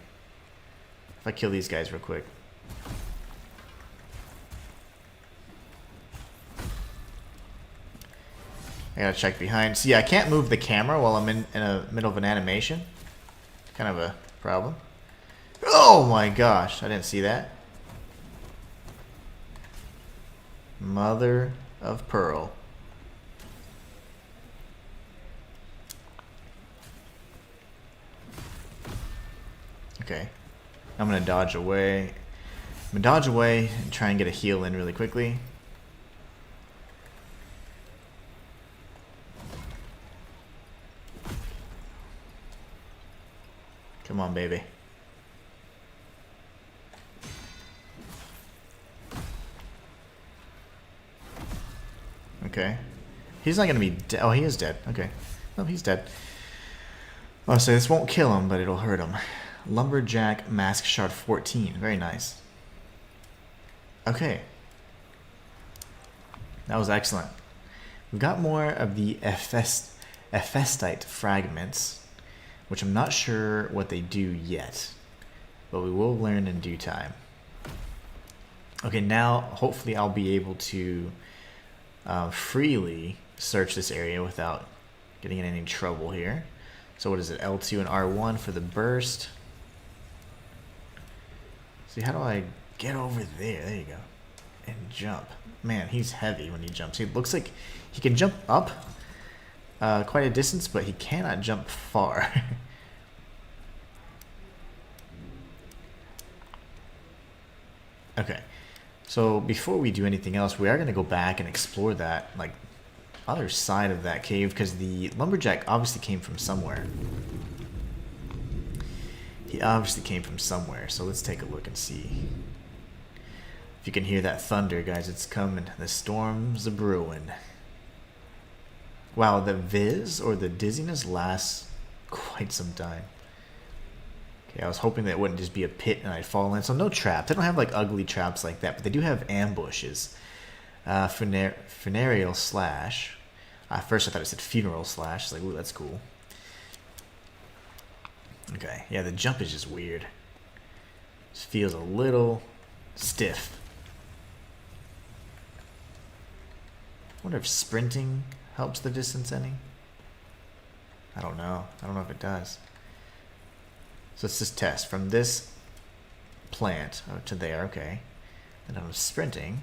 If I kill these guys real quick. I gotta check behind. See, I can't move the camera while I'm in the middle of an animation. Kind of a problem. Oh my gosh, I didn't see that. Mother of pearl. Okay. I'm gonna dodge away. I'm gonna dodge away and try and get a heal in really quickly. Come on, baby. Okay. He's not gonna be dead. Oh, he is dead. Okay. No, he's dead. Oh, so this won't kill him, but it'll hurt him. Lumberjack Mask Shard 14. Very nice. Okay. That was excellent. We've got more of the Ephestite fragments, which I'm not sure what they do yet, but we will learn in due time. Okay, now hopefully I'll be able to freely search this area without getting in any trouble here. So what is it, L2 and R1 for the burst. See, how do I get over there? There you go. And jump. Man, he's heavy when he jumps. He looks like he can jump up quite a distance, but he cannot jump far. Okay. So before we do anything else, we are going to go back and explore that, like, other side of that cave, because the lumberjack obviously came from somewhere. He obviously came from somewhere, so let's take a look and see. If you can hear that thunder, guys, it's coming. The storm's a-brewing. Wow, the viz or the dizziness lasts quite some time. Okay, I was hoping that it wouldn't just be a pit and I'd fall in. So no traps. They don't have like ugly traps like that, but they do have ambushes. Funereal slash. First I thought it said funeral slash. It's like, ooh, that's cool. Okay, yeah, the jump is just weird. Just feels a little stiff. I wonder if sprinting helps the distance any. I don't know. I don't know if it does. So let's just test from this plant to there. Okay. And I'm sprinting.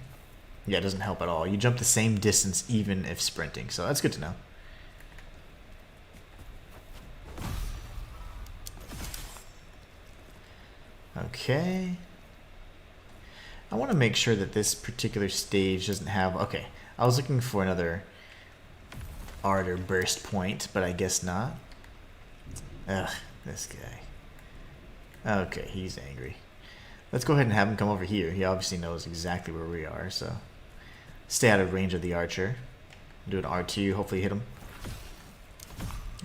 Yeah, it doesn't help at all. You jump the same distance even if sprinting. So that's good to know. Okay. I want to make sure that this particular stage doesn't have... Okay. I was looking for another ardor burst point, but I guess not. Ugh, this guy. Okay, he's angry. Let's go ahead and have him come over here. He obviously knows exactly where we are, so stay out of range of the archer. Do an R2, hopefully hit him.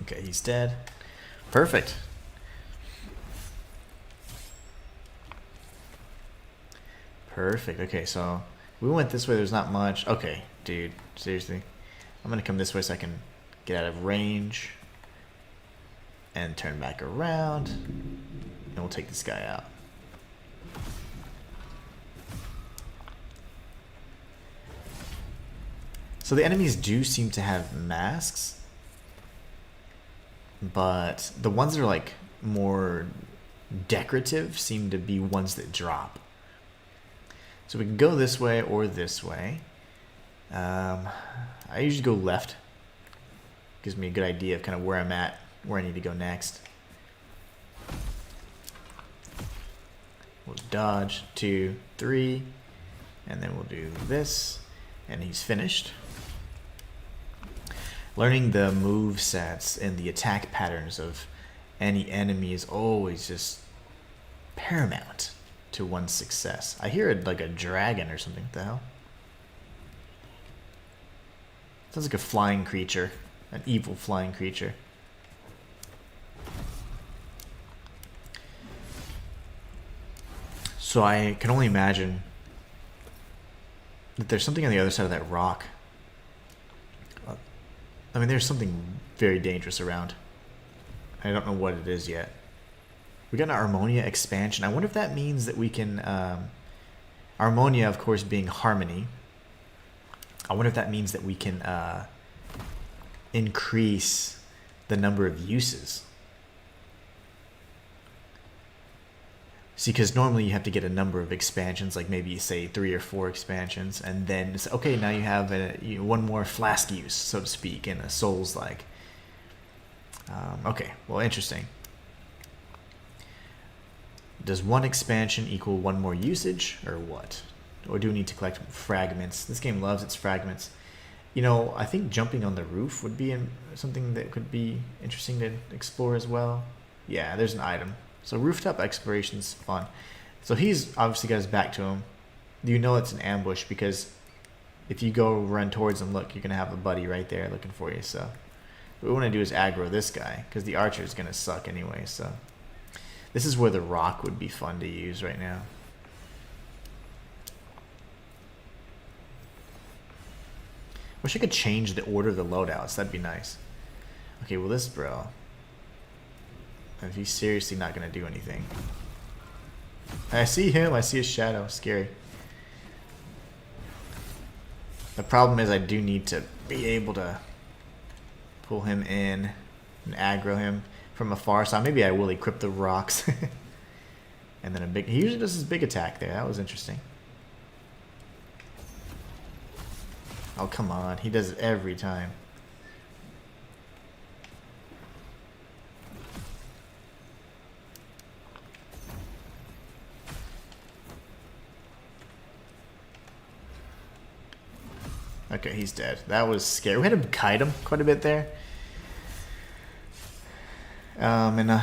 Okay, he's dead. Perfect. Perfect. Okay, so we went this way. There's not much. Okay, dude, seriously. I'm going to come this way so I can get out of range. and turn back around, and we'll take this guy out. So the enemies do seem to have masks, but the ones that are like more decorative seem to be ones that drop. So we can go this way or this way. I usually go left. Gives me a good idea of kind of where I'm at, where I need to go next. We'll dodge, 2, 3, and then we'll do this, and he's finished. Learning the move sets and the attack patterns of any enemy is always just paramount to one's success. I hear it like a dragon or something. What the hell? Sounds like a flying creature, an evil flying creature. So I can only imagine that there's something on the other side of that rock. I mean, there's something very dangerous around. I don't know what it is yet. We got an Harmonia expansion. I wonder if that means that we can... Harmonia, of course, being harmony. I wonder if that means that we can increase the number of uses. See, because normally you have to get a number of expansions, like maybe say 3 or 4 expansions, and then it's okay. Now you have one more flask use, so to speak, in a Souls-like. Okay, well, interesting. Does one expansion equal one more usage, or what? Or do we need to collect fragments? This game loves its fragments. You know, I think jumping on the roof would be something that could be interesting to explore as well. Yeah, there's an item. So rooftop exploration's fun. So he's obviously got his back to him. You know it's an ambush because if you go run towards him, look, you're going to have a buddy right there looking for you. So what we want to do is aggro this guy because the archer is going to suck anyway. So this is where the rock would be fun to use right now. Wish I could change the order of the loadouts. That'd be nice. Okay, well this bro... if he's seriously not going to do anything. I see him. I see his shadow. Scary. The problem is I do need to be able to pull him in and aggro him from afar. So maybe I will equip the rocks. And then a big... he usually does his big attack there. That was interesting. Oh, come on. He does it every time. Okay, he's dead. That was scary. We had to kite him quite a bit there. And I'm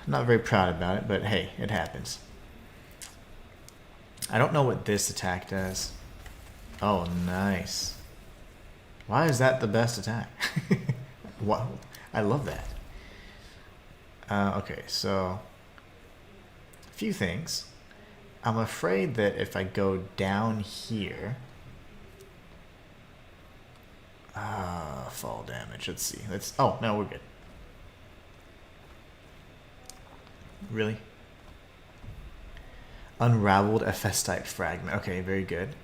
not very proud about it, but hey, it happens. I don't know what this attack does. Oh, nice. Why is that the best attack? Wow, I love that. Okay, so a few things. I'm afraid that if I go down here... fall damage. Let's see. Oh, no, we're good. Really? Unraveled Ephestite fragment. Okay, very good.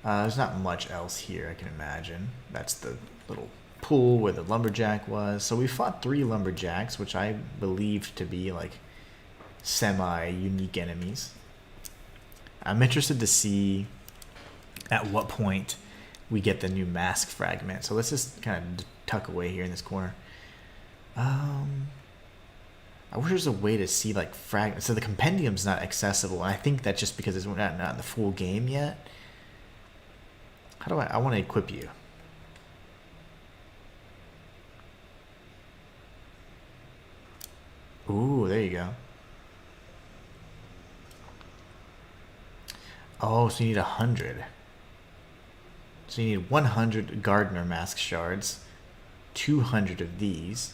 There's not much else here, I can imagine. That's the little pool where the lumberjack was. So we fought 3 lumberjacks, which I believed to be like semi-unique enemies. I'm interested to see at what point we get the new mask fragment. So let's just kind of tuck away here in this corner. I wish there's a way to see like fragments. So the compendium's not accessible, and I think that's just because it's not in the full game yet. How do I want to equip you? Ooh, there you go. Oh, so you need 100. So you need 100 gardener mask shards, 200 of these.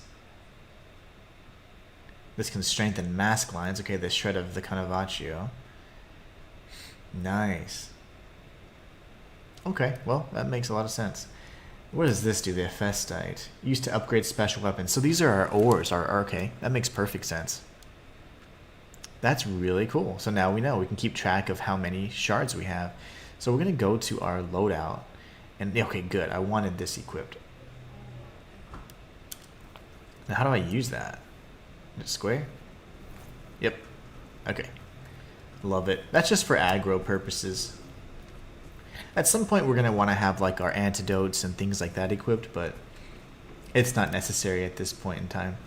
This can strengthen mask lines. Okay, the shred of the Canavaccio. Nice. Okay, well, that makes a lot of sense. What does this do? The Hephaestite. Used to upgrade special weapons. So these are our ores. Okay, that makes perfect sense. That's really cool. So now we know. We can keep track of how many shards we have. So we're going to go to our loadout. And okay, good. I wanted this equipped. Now how do I use that? Is it square? Yep. Okay. Love it. That's just for aggro purposes. At some point we're going to want to have like our antidotes and things like that equipped, but it's not necessary at this point in time.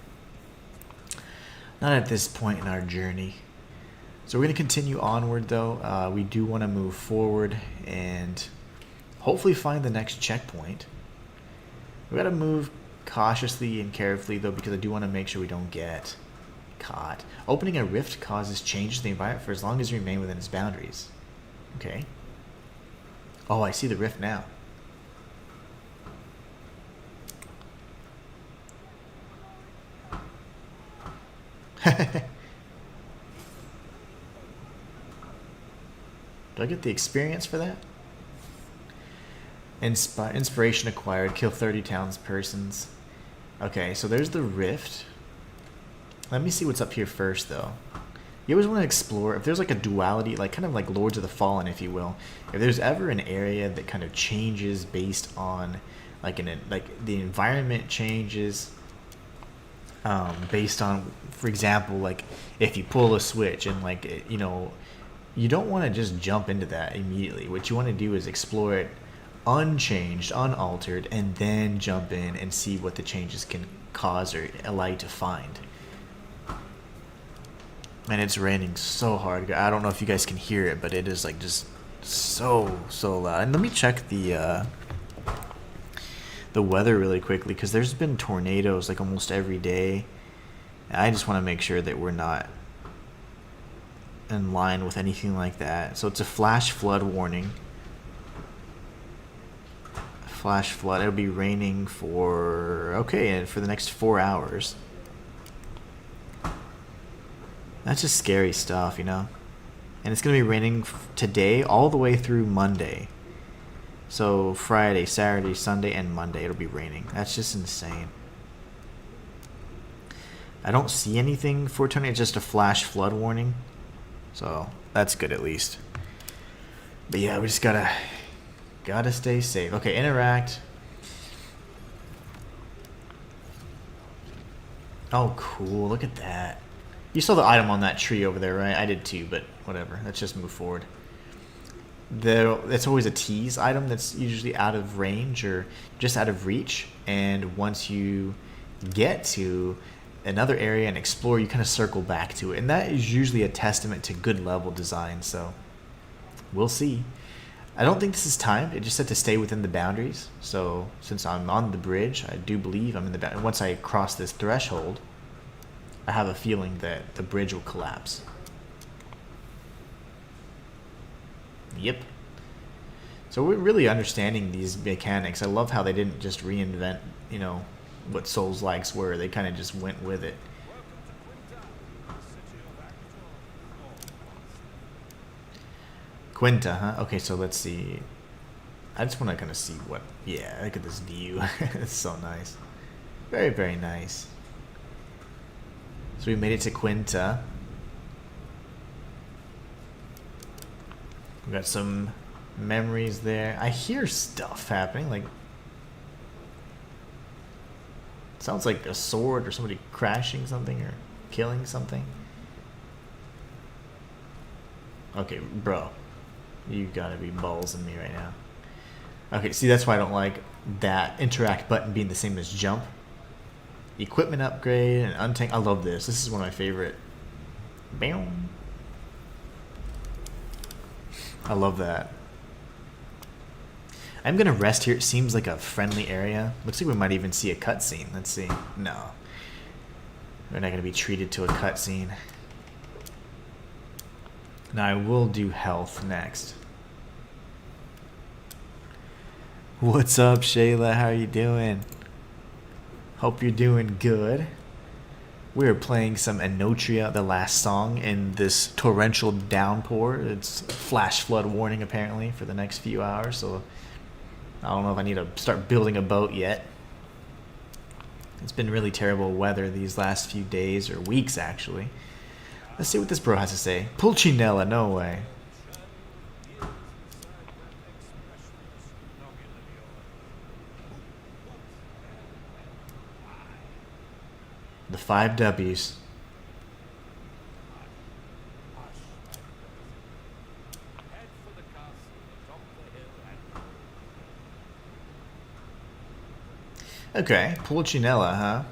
Not at this point in our journey. So we're going to continue onward though. We do want to move forward and hopefully find the next checkpoint. We got to move cautiously and carefully though, because I do want to make sure we don't get caught. Opening a rift causes change to the environment for as long as you remain within its boundaries. Okay. Oh, I see the rift now. Do I get the experience for that? Inspiration acquired. Kill 30 townspersons. Okay, so there's the rift. Let me see what's up here first, though. You always want to explore. If there's like a duality, like kind of like Lords of the Fallen, if you will. If there's ever an area that kind of changes based on, like the environment changes, based on, for example, like if you pull a switch and like you know, you don't want to just jump into that immediately. What you want to do is explore it unchanged, unaltered, and then jump in and see what the changes can cause or allow you to find. And it's raining so hard. I don't know if you guys can hear it, but it is like just so loud. And let me check the weather really quickly, because there's been tornadoes like almost every day. And I just want to make sure that we're not in line with anything like that. So it's a flash flood warning. Flash flood. It'll be raining for the next 4 hours. That's just scary stuff, you know. And it's gonna be raining today all the way through Monday. So Friday, Saturday, Sunday, and Monday it'll be raining. That's just insane. I don't see anything for tornado. It's just a flash flood warning. So that's good at least. But yeah, we just gotta stay safe. Okay, interact. Oh, cool. Look at that. You saw the item on that tree over there, right? I did too, but whatever. Let's just move forward. It's always a tease item that's usually out of range or just out of reach. And once you get to another area and explore, you kind of circle back to it. And that is usually a testament to good level design. So we'll see. I don't think this is timed. It just said to stay within the boundaries. So since I'm on the bridge, I do believe I'm in the boundary. Once I cross this threshold, I have a feeling that the bridge will collapse. Yep. So we're really understanding these mechanics. I love how they didn't just reinvent, you know, what Souls-likes were. They kind of just went with it. Quinta, huh? Okay, so let's see. I just want to kind of see what... Yeah, look at this view. It's so nice. Very, very nice. So we made it to Quinta. We got some memories there. I hear stuff happening, like... Sounds like a sword or somebody crashing something or killing something. Okay, bro. You gotta be ballsing me right now. Okay, see, that's why I don't like that interact button being the same as jump. Equipment upgrade and untank. I love this. This is one of my favorite. Bam. I love that. I'm gonna rest here. It seems like a friendly area. Looks like we might even see a cutscene. Let's see. No. We're not gonna be treated to a cutscene. Now I will do health next. What's up, Shayla? How are you doing? Hope you're doing good. We are playing some Enotria, the last song in this torrential downpour. It's flash flood warning apparently for the next few hours, so I don't know if I need to start building a boat yet. It's been really terrible weather these last few days, or weeks actually. Let's see what this bro has to say. Pulcinella, no way. The 5 W's. Okay, Pulcinella, huh?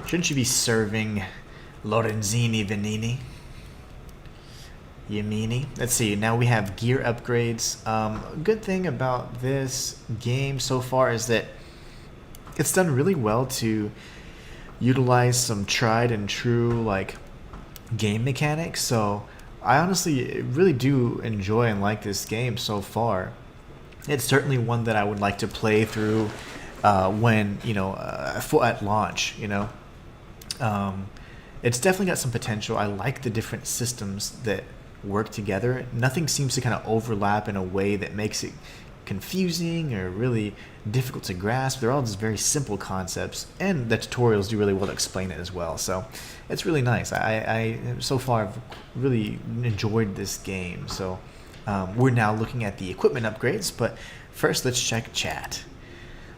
Shouldn't you be serving Lorenzini Venini? Yamini? Let's see, now we have gear upgrades. Good thing about this game so far is that it's done really well to utilize some tried and true like game mechanics. So I honestly really do enjoy and like this game so far. It's certainly one that I would like to play through when at launch. It's definitely got some potential. I like the different systems that work together. Nothing seems to kind of overlap in a way that makes it confusing or really difficult to grasp. They're all just very simple concepts, and the tutorials do really well to explain it as well. So it's really nice. I so far have really enjoyed this game. So we're now looking at the equipment upgrades, but first let's check chat.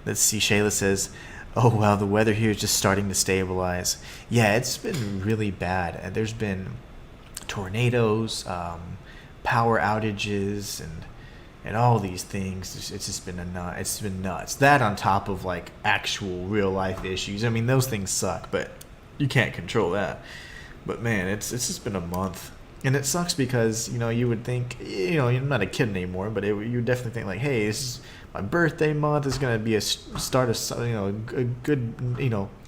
Let's see, Shayla says, oh wow, the weather here is just starting to stabilize. Yeah, it's been really bad. There's been tornadoes, power outages, and all these things. It's just been it's been nuts. That on top of like actual real life issues. I mean, those things suck, but you can't control that. But man, it's just been a month, and it sucks because you would think you're not a kid anymore, but you definitely think like, hey, this is my birthday month. Is gonna be a start of a good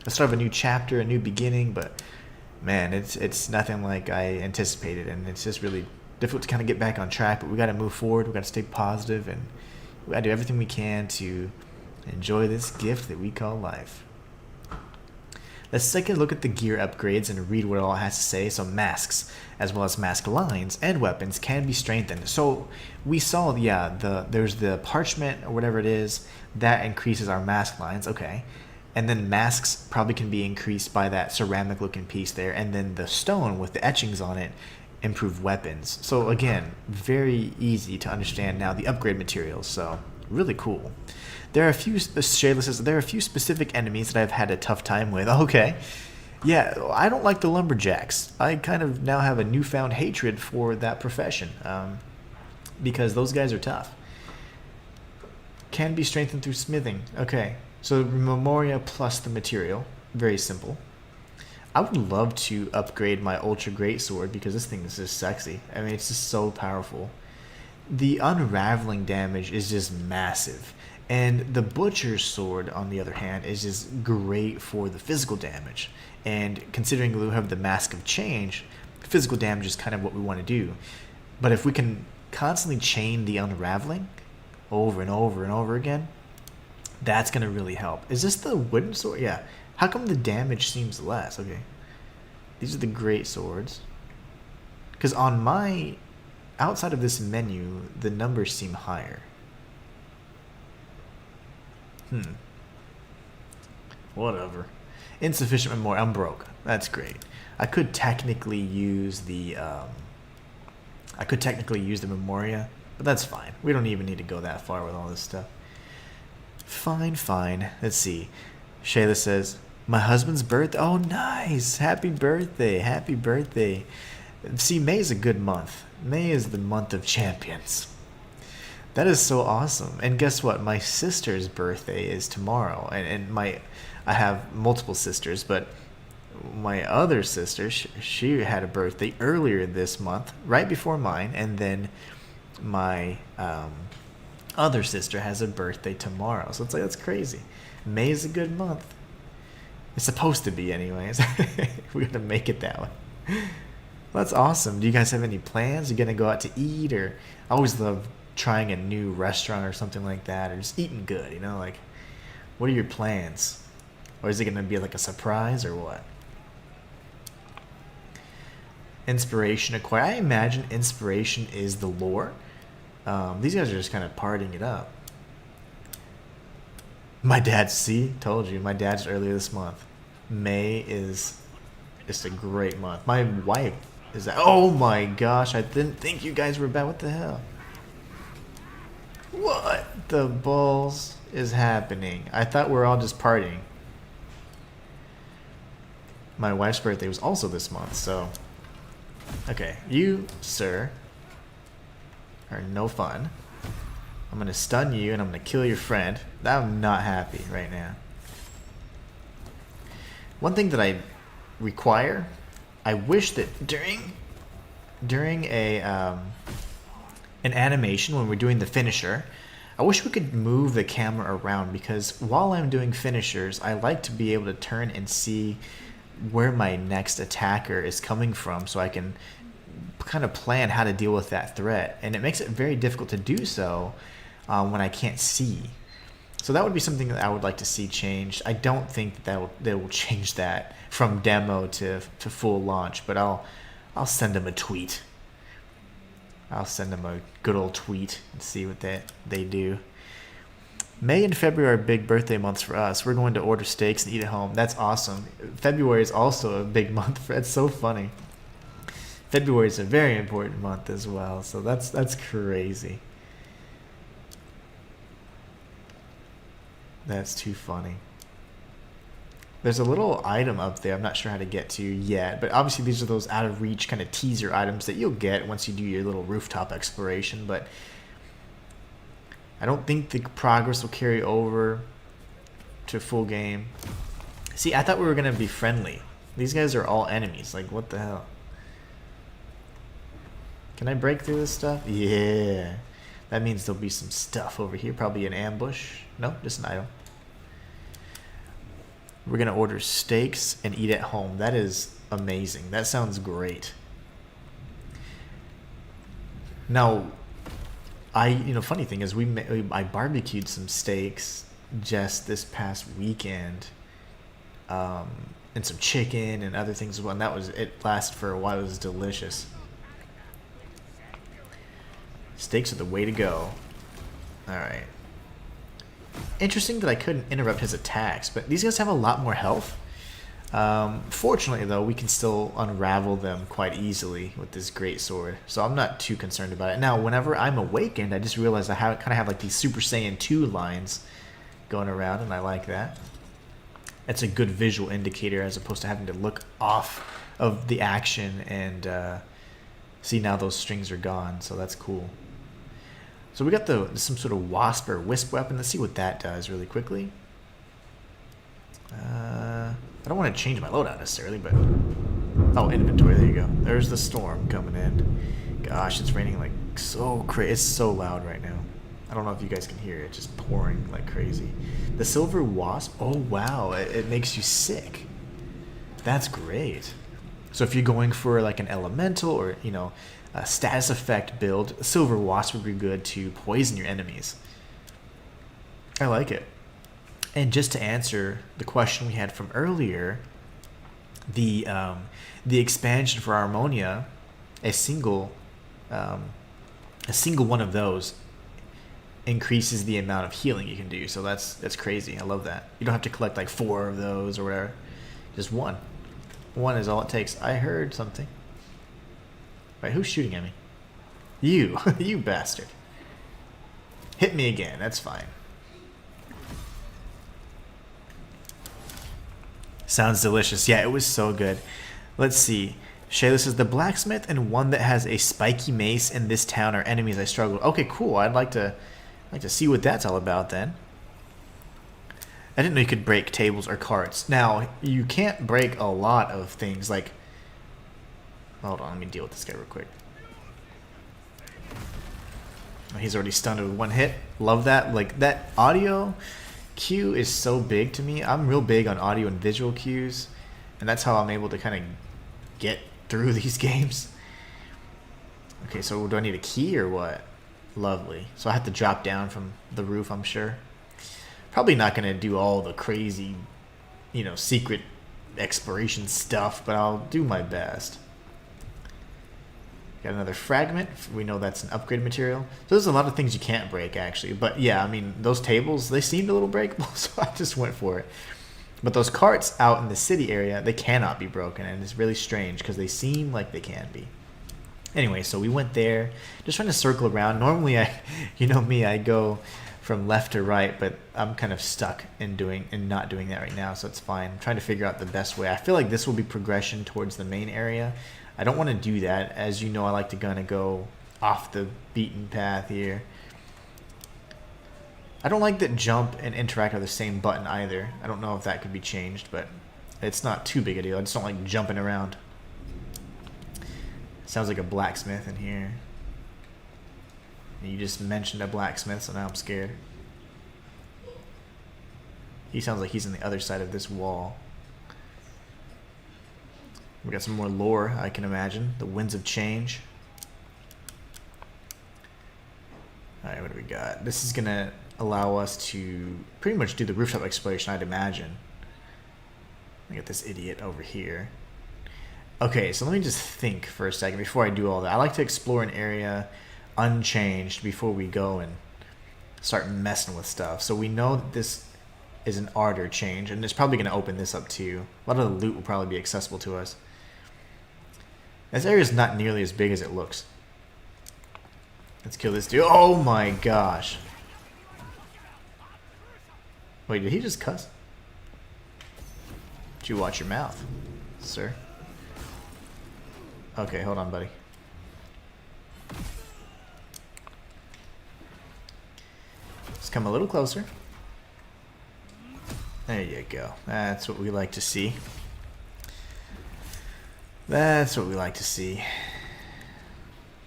a start of a new chapter, a new beginning. But man, it's nothing like I anticipated, and it's just really difficult to kind of get back on track. But we got to move forward. We got to stay positive, and we got to do everything we can to enjoy this gift that we call life. Let's take a look at the gear upgrades and read what it all has to say. So masks, as well as mask lines and weapons, can be strengthened. So we saw, there's the parchment or whatever it is that increases our mask lines. Okay. And then masks probably can be increased by that ceramic looking piece there. And then the stone with the etchings on it improve weapons. So again, very easy to understand now the upgrade materials. So really cool. There are a few, Shayla says, there are a few specific enemies that I've had a tough time with. Okay. Yeah, I don't like the lumberjacks. I kind of now have a newfound hatred for that profession because those guys are tough. Can be strengthened through smithing. Okay. So Memoria plus the material. Very simple. I would love to upgrade my Ultra Great Sword because this thing is just sexy. I mean, it's just so powerful. The unraveling damage is just massive. And the Butcher's Sword, on the other hand, is just great for the physical damage. And considering we have the Mask of Change, physical damage is kind of what we want to do. But if we can constantly chain the unraveling over and over and over again, that's going to really help. Is this the wooden sword? Yeah. How come the damage seems less? Okay. These are the great swords. Because on my... outside of this menu, the numbers seem higher. Whatever. Insufficient memory. I'm broke. That's great. I could technically use the... Memoria, but that's fine. We don't even need to go that far with all this stuff. Fine. Let's see. Shayla says, my husband's birthday. Oh, nice. Happy birthday. See, May is a good month. May is the month of champions. That is so awesome. And guess what? My sister's birthday is tomorrow. And I have multiple sisters, but my other sister, she had a birthday earlier this month, right before mine. And then my other sister has a birthday tomorrow. So it's like, that's crazy. May is a good month. It's supposed to be anyways. We're going to make it that way. Well, that's awesome. Do you guys have any plans? You going to go out to eat? Or I always love trying a new restaurant or something like that, or just eating good, like what are your plans? Or is it going to be like a surprise or what? Inspiration acquired. I imagine inspiration is the lore. These guys are just kind of partying it up. My dad's, see, told you, my dad's earlier this month. May is just a great month. My wife is, oh my gosh, I didn't think you guys were bad. What the hell? What the balls is happening? I thought we were all just partying. My wife's birthday was also this month, so. Okay, you, sir, are no fun. I'm gonna stun you and I'm gonna kill your friend. I'm not happy right now. One thing that I require, I wish that during a an animation when we're doing the finisher, I wish we could move the camera around, because while I'm doing finishers, I like to be able to turn and see where my next attacker is coming from, so I can kind of plan how to deal with that threat. And it makes it very difficult to do so when I can't see. So that would be something that I would like to see changed. I don't think that they will change that from demo to full launch, but I'll send them a tweet. I'll send them a good old tweet and see what they do. May and February are big birthday months for us. We're going to order steaks and eat at home. That's awesome. February is also a big month. That's so funny. February is a very important month as well. So that's crazy. That's too funny. There's a little item up there I'm not sure how to get to yet, but obviously these are those out of reach kind of teaser items that you'll get once you do your little rooftop exploration, but I don't think the progress will carry over to full game. See, I thought we were going to be friendly. These guys are all enemies. Like, what the hell? Can I break through this stuff? Yeah. That means there'll be some stuff over here. Probably an ambush. No, just an item. We're going to order steaks and eat at home. That is amazing. That sounds great. Now, funny thing is, I barbecued some steaks just this past weekend, and some chicken and other things as well. And it lasted for a while. It was delicious. Steaks are the way to go. All right. Interesting that I couldn't interrupt his attacks, but these guys have a lot more health. Fortunately, though, we can still unravel them quite easily with this great sword, so I'm not too concerned about it. Now, whenever I'm awakened, I just realized I kind of have like these Super Saiyan 2 lines going around, and I like that. It's a good visual indicator as opposed to having to look off of the action and see now those strings are gone, so that's cool. So we got some sort of wasp or wisp weapon. Let's see what that does really quickly. I don't want to change my loadout necessarily, but... Oh, inventory, there you go. There's the storm coming in. Gosh, it's raining like so crazy. It's so loud right now. I don't know if you guys can hear it. It's just pouring like crazy. The silver wasp, oh wow, it makes you sick. That's great. So if you're going for like an elemental or, a status effect build, a silver wasp would be good to poison your enemies. I like it. And just to answer the question we had from earlier, the expansion for Harmonia, a single one of those increases the amount of healing you can do. So that's crazy. I love that. You don't have to collect like 4 of those or whatever. Just one. One is all it takes. I heard something. Wait, who's shooting at me? You. You bastard. Hit me again. That's fine. Sounds delicious. Yeah, it was so good. Let's see. Shayla says, the blacksmith and one that has a spiky mace in this town are enemies I struggle with. Okay, cool. I'd like to see what that's all about then. I didn't know you could break tables or carts. Now, you can't break a lot of things like... Hold on, let me deal with this guy real quick. He's already stunned with 1 hit. Love that. Like, that audio cue is so big to me. I'm real big on audio and visual cues, and that's how I'm able to kind of get through these games. Okay, so do I need a key or what? Lovely. So I have to drop down from the roof, I'm sure. Probably not going to do all the crazy, secret exploration stuff, but I'll do my best. Got another fragment. We know that's an upgrade material. So there's a lot of things you can't break, actually. But yeah, I mean, those tables, they seemed a little breakable, so I just went for it. But those carts out in the city area, they cannot be broken, and it's really strange because they seem like they can be. Anyway, so we went there, just trying to circle around. Normally, you know me, I go from left to right, but I'm kind of stuck in not doing that right now, so it's fine. I'm trying to figure out the best way. I feel like this will be progression towards the main area. I don't want to do that. As you know, I like to kind of go off the beaten path here. I don't like that jump and interact are the same button either. I don't know if that could be changed, but it's not too big a deal. I just don't like jumping around. Sounds like a blacksmith in here. You just mentioned a blacksmith, so now I'm scared. He sounds like he's on the other side of this wall. We got some more lore, I can imagine. The Winds of Change. Alright, what do we got? This is going to allow us to pretty much do the rooftop exploration, I'd imagine. I got this idiot over here. Okay, so let me just think for a second before I do all that. I like to explore an area unchanged before we go and start messing with stuff. So we know that this is an Ardor change, and it's probably going to open this up too. A lot of the loot will probably be accessible to us. This area is not nearly as big as it looks. Let's kill this dude. Oh my gosh. Wait, did he just cuss? Did you watch your mouth, sir? Okay, hold on, buddy. Let's come a little closer. There you go. That's what we like to see. That's what we like to see.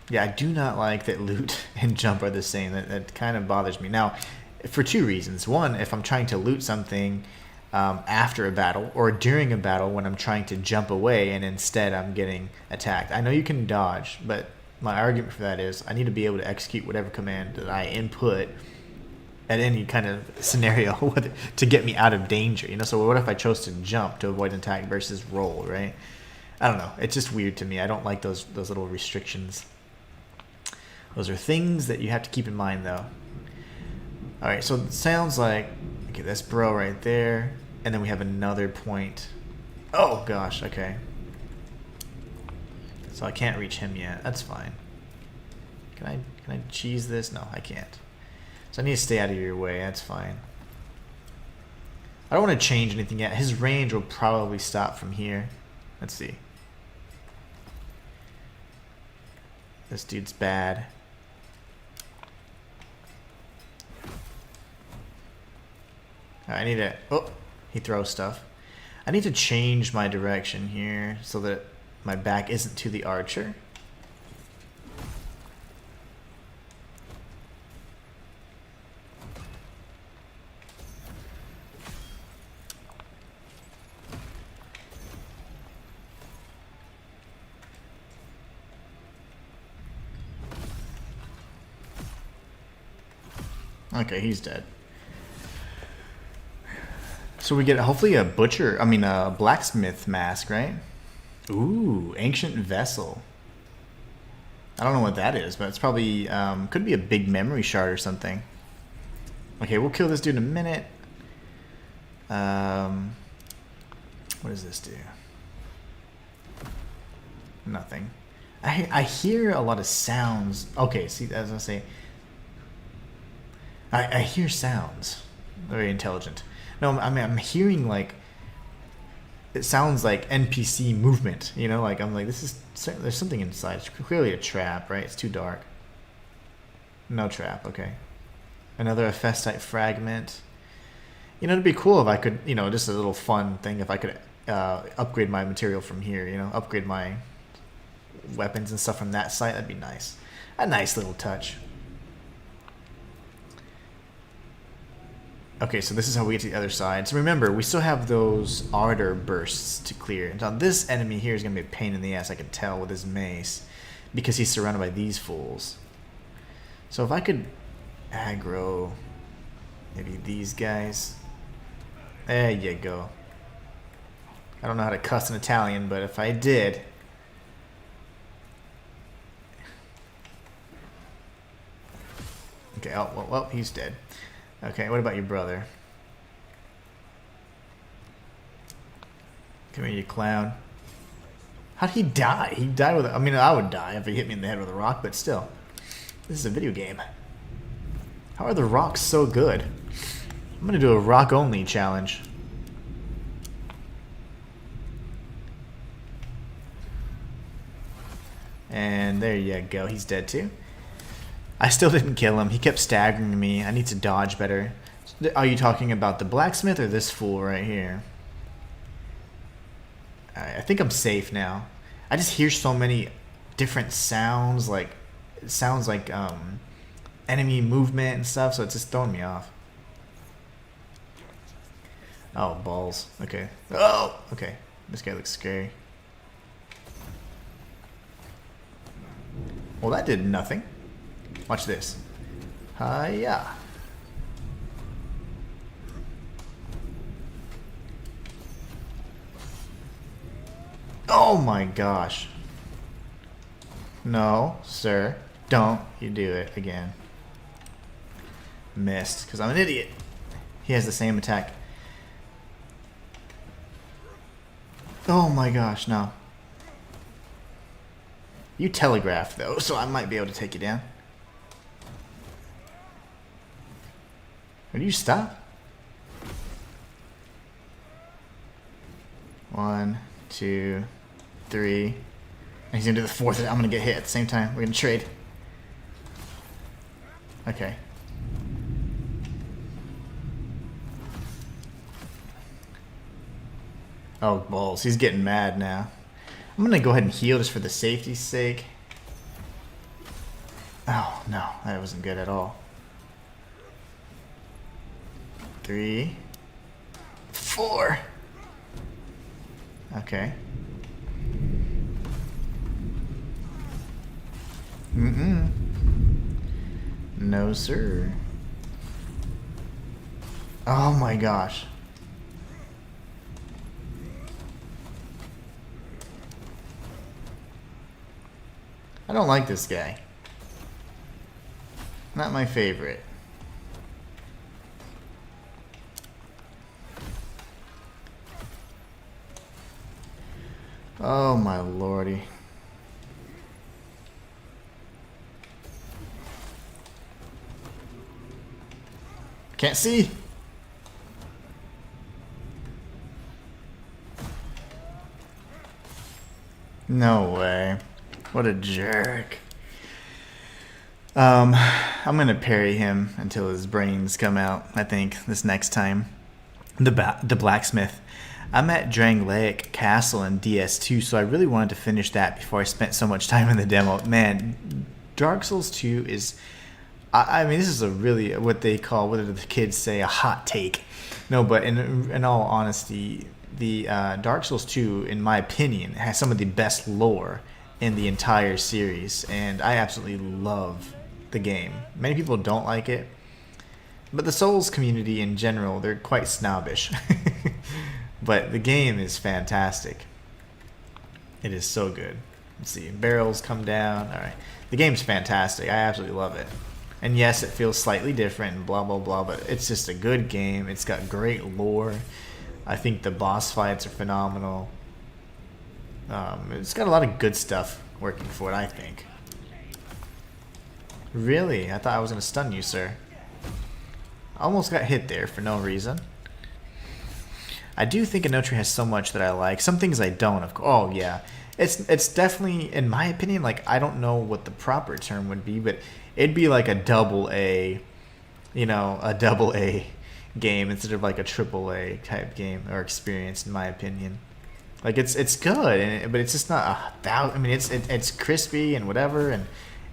Yeah, I do not like that loot and jump are the same. That kind of bothers me. Now, for two reasons. One, if I'm trying to loot something after a battle or during a battle when I'm trying to jump away and instead I'm getting attacked. I know you can dodge, but my argument for that is I need to be able to execute whatever command that I input at any kind of scenario to get me out of danger. You know, so what if I chose to jump to avoid an attack versus roll, right? I don't know. It's just weird to me. I don't like those little restrictions. Those are things that you have to keep in mind, though. All right, so it sounds like, okay, that's bro right there, and then we have another point. Oh gosh, okay. So I can't reach him yet. That's fine. Can I cheese this? No, I can't. So I need to stay out of your way. That's fine. I don't want to change anything yet. His range will probably stop from here. Let's see. This dude's bad. I need to... Oh, he throws stuff. I need to change my direction here so that my back isn't to the archer. Okay, he's dead. So we get hopefully a blacksmith mask, right? Ooh, ancient vessel. I don't know what that is, but it's probably could be a big memory shard or something. Okay, we'll kill this dude in a minute. What does this do? Nothing. I hear a lot of sounds. Okay, see, as I say, I hear sounds. Very intelligent. No, I mean, I'm hearing, like, it sounds like NPC movement, you know? Like, I'm like, there's something inside. It's clearly a trap, right? It's too dark. No trap, okay. Another Ephestite fragment. You know, it'd be cool if I could, you know, just a little fun thing, if I could upgrade my material from here, you know? Upgrade my weapons and stuff from that site. That'd be nice. A nice little touch. Okay, so this is how we get to the other side. So remember, we still have those Ardor bursts to clear. Now this enemy here is going to be a pain in the ass, I can tell, with his mace. Because he's surrounded by these fools. So if I could aggro maybe these guys. There you go. I don't know how to cuss in Italian, but if I did, Okay, oh, well, he's dead. Okay, what about your brother? Come here, you clown. How'd he die? He died with I mean, I would die if he hit me in the head with a rock, but still. This is a video game. How are the rocks so good? I'm gonna do a rock-only challenge. And there you go. He's dead too. I still didn't kill him. He kept staggering me. I need to dodge better. Are you talking about the blacksmith or this fool right here? I think I'm safe now. I just hear so many different sounds. Like, it sounds like enemy movement and stuff, so it's just throwing me off. Oh, balls. Okay. Oh, okay. This guy looks scary. Well, that did nothing. Watch this. Hiya. Oh my gosh. No, sir. Don't you do it again. Missed, because I'm an idiot. He has the same attack. Oh my gosh, no. You telegraph though, so I might be able to take you down. Will you stop? 1, 2, 3. And he's gonna do the 4th. I'm gonna get hit at the same time. We're gonna trade. Okay. Oh, balls. He's getting mad now. I'm gonna go ahead and heal just for the safety's sake. Oh, no. That wasn't good at all. 3, 4. Okay. No, sir. Oh my gosh. I don't like this guy. Not my favorite. Oh my lordy. Can't see. No way. What a jerk. I'm gonna parry him until his brains come out, I think, this next time. The blacksmith. I'm at Dranglaic Castle in DS2, so I really wanted to finish that before I spent so much time in the demo. Man, Dark Souls 2 is... I mean, this is a really, what they call, what do the kids say, a hot take. No, but in all honesty, the Dark Souls 2, in my opinion, has some of the best lore in the entire series, and I absolutely love the game. Many people don't like it, but the Souls community in general, they're quite snobbish. But the game is fantastic. It is so good. Let's see, barrels come down. All right, the game's fantastic. I absolutely love it. And yes, it feels slightly different and blah blah blah, but it's just a good game. It's got great lore. I think the boss fights are phenomenal. It's got a lot of good stuff working for it, I think. Really? I thought I was going to stun you, sir. I almost got hit there for no reason. I do think Enotria has so much that I like. Some things I don't, of course. Oh, yeah. It's definitely, in my opinion, like, I don't know what the proper term would be, but it'd be like a double A, you know, a double A game instead of like a triple A type game or experience, in my opinion. Like, it's good, but it's just not I mean, it's crispy and whatever, and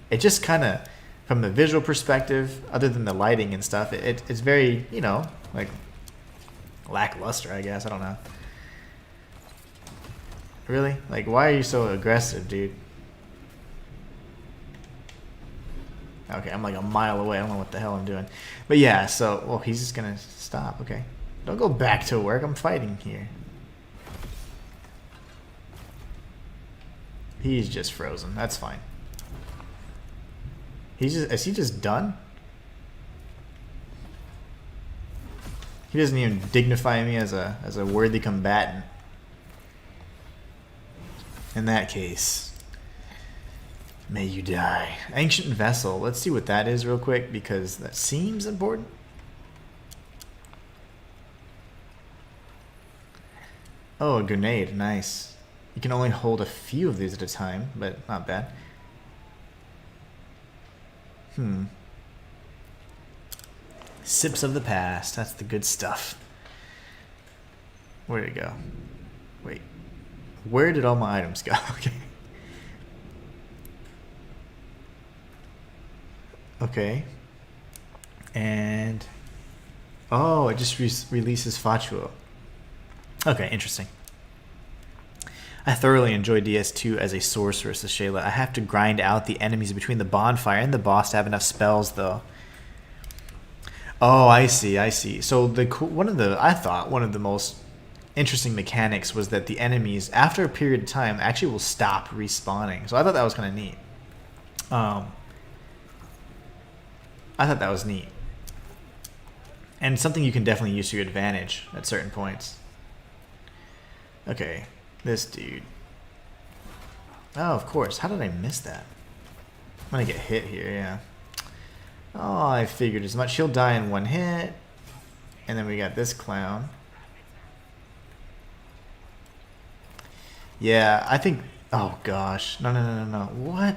it just kind of, from the visual perspective, other than the lighting and stuff, it's very, you know, like, lackluster, I guess. I don't know. Really? Like, why are you so aggressive, dude? Okay, I'm like a mile away. I don't know what the hell I'm doing. But yeah, so, well, he's just gonna stop. Okay. Don't go back to work. I'm fighting here. He's just frozen. That's fine. Is he just done? He doesn't even dignify me as a worthy combatant. In that case, may you die. Ancient Vessel. Let's see what that is real quick, because that seems important. Oh, a grenade. Nice. You can only hold a few of these at a time, but not bad. Sips of the past. That's the good stuff. Where'd it go? Wait. Where did all my items go? Okay. Okay. And... oh, it just releases Fatuo. Okay, interesting. I thoroughly enjoy DS2 as a sorcerer, says Shayla. I have to grind out the enemies between the bonfire and the boss to have enough spells, though. Oh, I see, I see. So I thought one of the most interesting mechanics was that the enemies, after a period of time, actually will stop respawning. So I thought that was kind of neat. I thought that was neat. And something you can definitely use to your advantage at certain points. Okay, this dude. Oh, of course. How did I miss that? I'm gonna get hit here, yeah. Oh, I figured as much. He'll die in one hit. And then we got this clown. Yeah, I think... oh, gosh. No, no, no, no, no. What?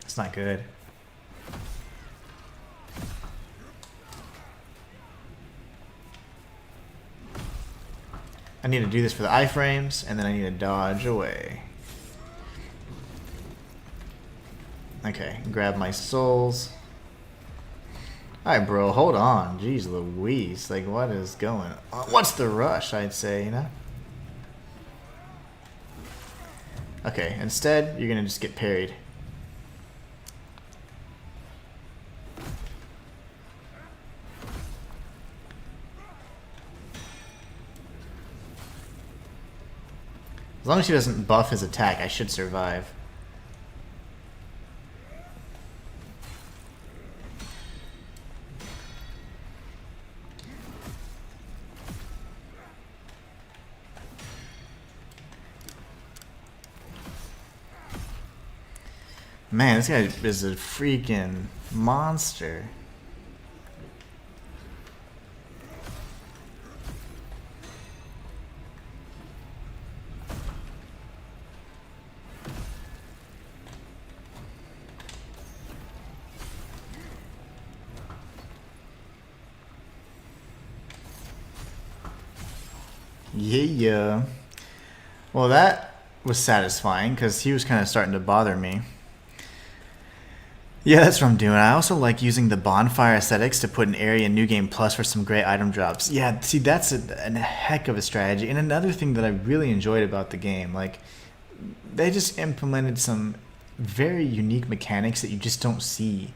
That's not good. I need to do this for the iframes, and then I need to dodge away. Okay, grab my souls. Alright, bro, hold on. Jeez Louise. Like, what is going on? What's the rush, I'd say, you know? Okay, instead, you're gonna just get parried. As long as she doesn't buff his attack, I should survive. Man, this guy is a freaking monster. Yeah. Well, that was satisfying because he was kind of starting to bother me. Yeah, that's what I'm doing. I also like using the bonfire aesthetics to put an area in New Game Plus for some great item drops. Yeah, see, that's a heck of a strategy. And another thing that I really enjoyed about the game, like, they just implemented some very unique mechanics that you just don't see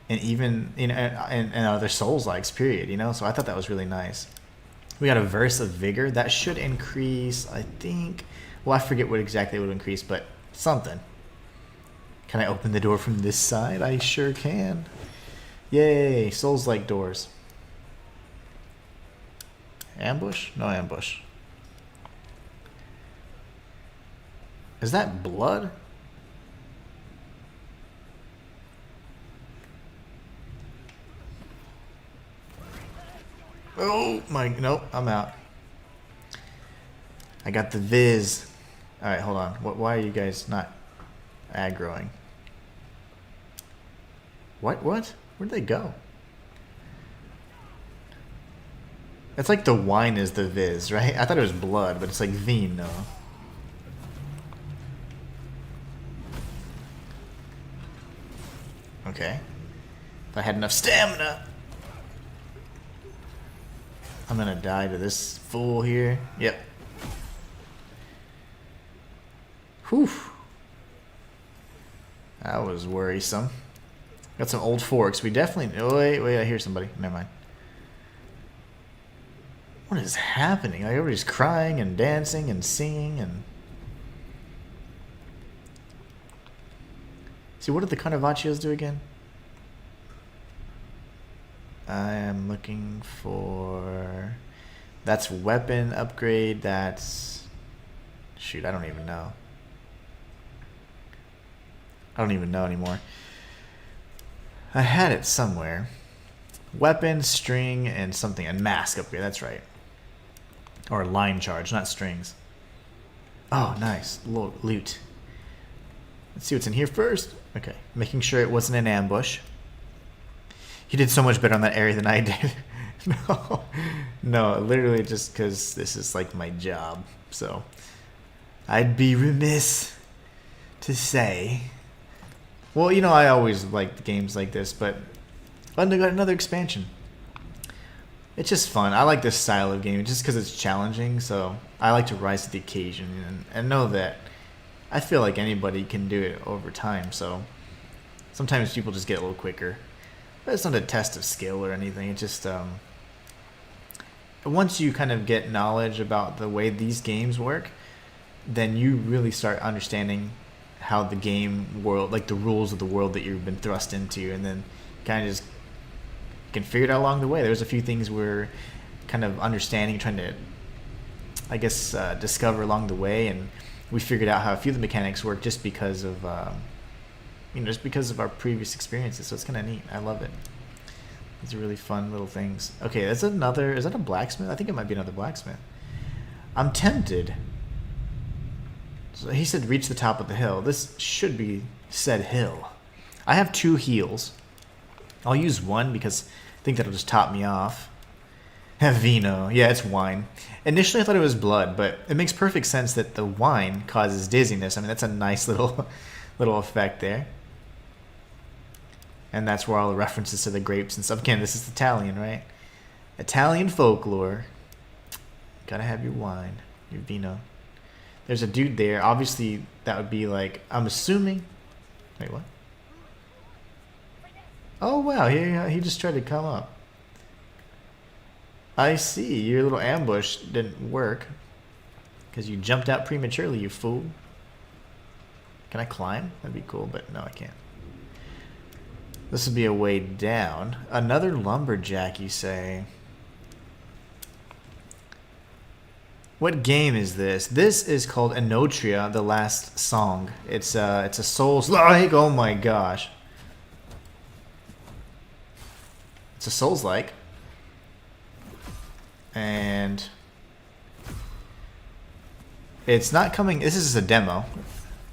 in even in other Souls-likes, period, you know? So I thought that was really nice. We got a Verse of Vigor. That should increase, I think... well, I forget what exactly it would increase, but something. Can I open the door from this side? I sure can. Yay, Souls-like doors. Ambush? No ambush. Is that blood? Oh my, nope, I'm out. I got the Viz. Alright, hold on. Why are you guys not aggroing? What? Where'd they go? It's like the wine is the Viz, right? I thought it was blood, but it's like vino. Okay. If I had enough stamina. I'm gonna die to this fool here. Yep. Whew. That was worrisome. Got some old forks. We definitely... oh, wait, I hear somebody. Never mind. What is happening? Like, everybody's crying and dancing and singing and... see, what did the Carnavaccios do again? I am looking for... That's weapon upgrade. That's... Shoot, I don't even know. I don't even know anymore. I had it somewhere. Weapon, string, and something. And mask upgrade, that's right. Or line charge, not strings. Oh, nice. Loot. Let's see what's in here first. Okay, making sure it wasn't an ambush. He did so much better on that area than I did. No, literally just because this is like my job. So, I'd be remiss to say. Well, you know, I always liked games like this, but I got another expansion. It's just fun. I like this style of game just because it's challenging, so I like to rise to the occasion and know that I feel like anybody can do it over time, so sometimes people just get a little quicker. But it's not a test of skill or anything. It's just once you kind of get knowledge about the way these games work, then you really start understanding how the game world, like the rules of the world that you've been thrust into, and then kind of just can figure it out along the way. There's a few things we're kind of understanding, trying to, I guess, discover along the way, and we figured out how a few of the mechanics work just because of, just because of our previous experiences. So it's kind of neat. I love it. These are really fun little things. Okay, that's another. Is that a blacksmith? I think it might be another blacksmith. I'm tempted. So he said reach the top of the hill. This should be said hill. I have 2 heals. I'll use one because I think that'll just top me off. Vino. Yeah, it's wine. Initially I thought it was blood, but it makes perfect sense that the wine causes dizziness. I mean, that's a nice little effect there. And that's where all the references to the grapes and stuff. Again, this is Italian, right? Italian folklore. Gotta have your wine, your vino. There's a dude there. Obviously, that would be like, I'm assuming... Wait, what? Oh, wow. He just tried to come up. I see. Your little ambush didn't work. Because you jumped out prematurely, you fool. Can I climb? That'd be cool, but no, I can't. This would be a way down. Another lumberjack, you say? What game is this? This is called Enotria, the last song. It's a Souls-like. Oh my gosh. It's a Souls-like. And it's not coming. This is a demo.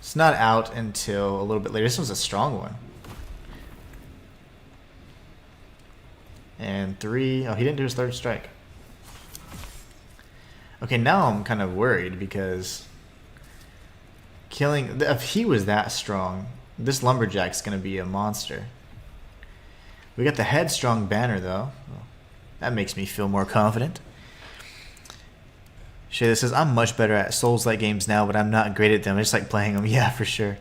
It's not out until a little bit later. This one's a strong one. And 3. Oh, he didn't do his 3rd strike. Okay, now I'm kind of worried because if he was that strong, this lumberjack's going to be a monster. We got the headstrong banner, though. Well, that makes me feel more confident. Shayla says, I'm much better at Souls-like games now, but I'm not great at them. I just like playing them. Yeah, for sure.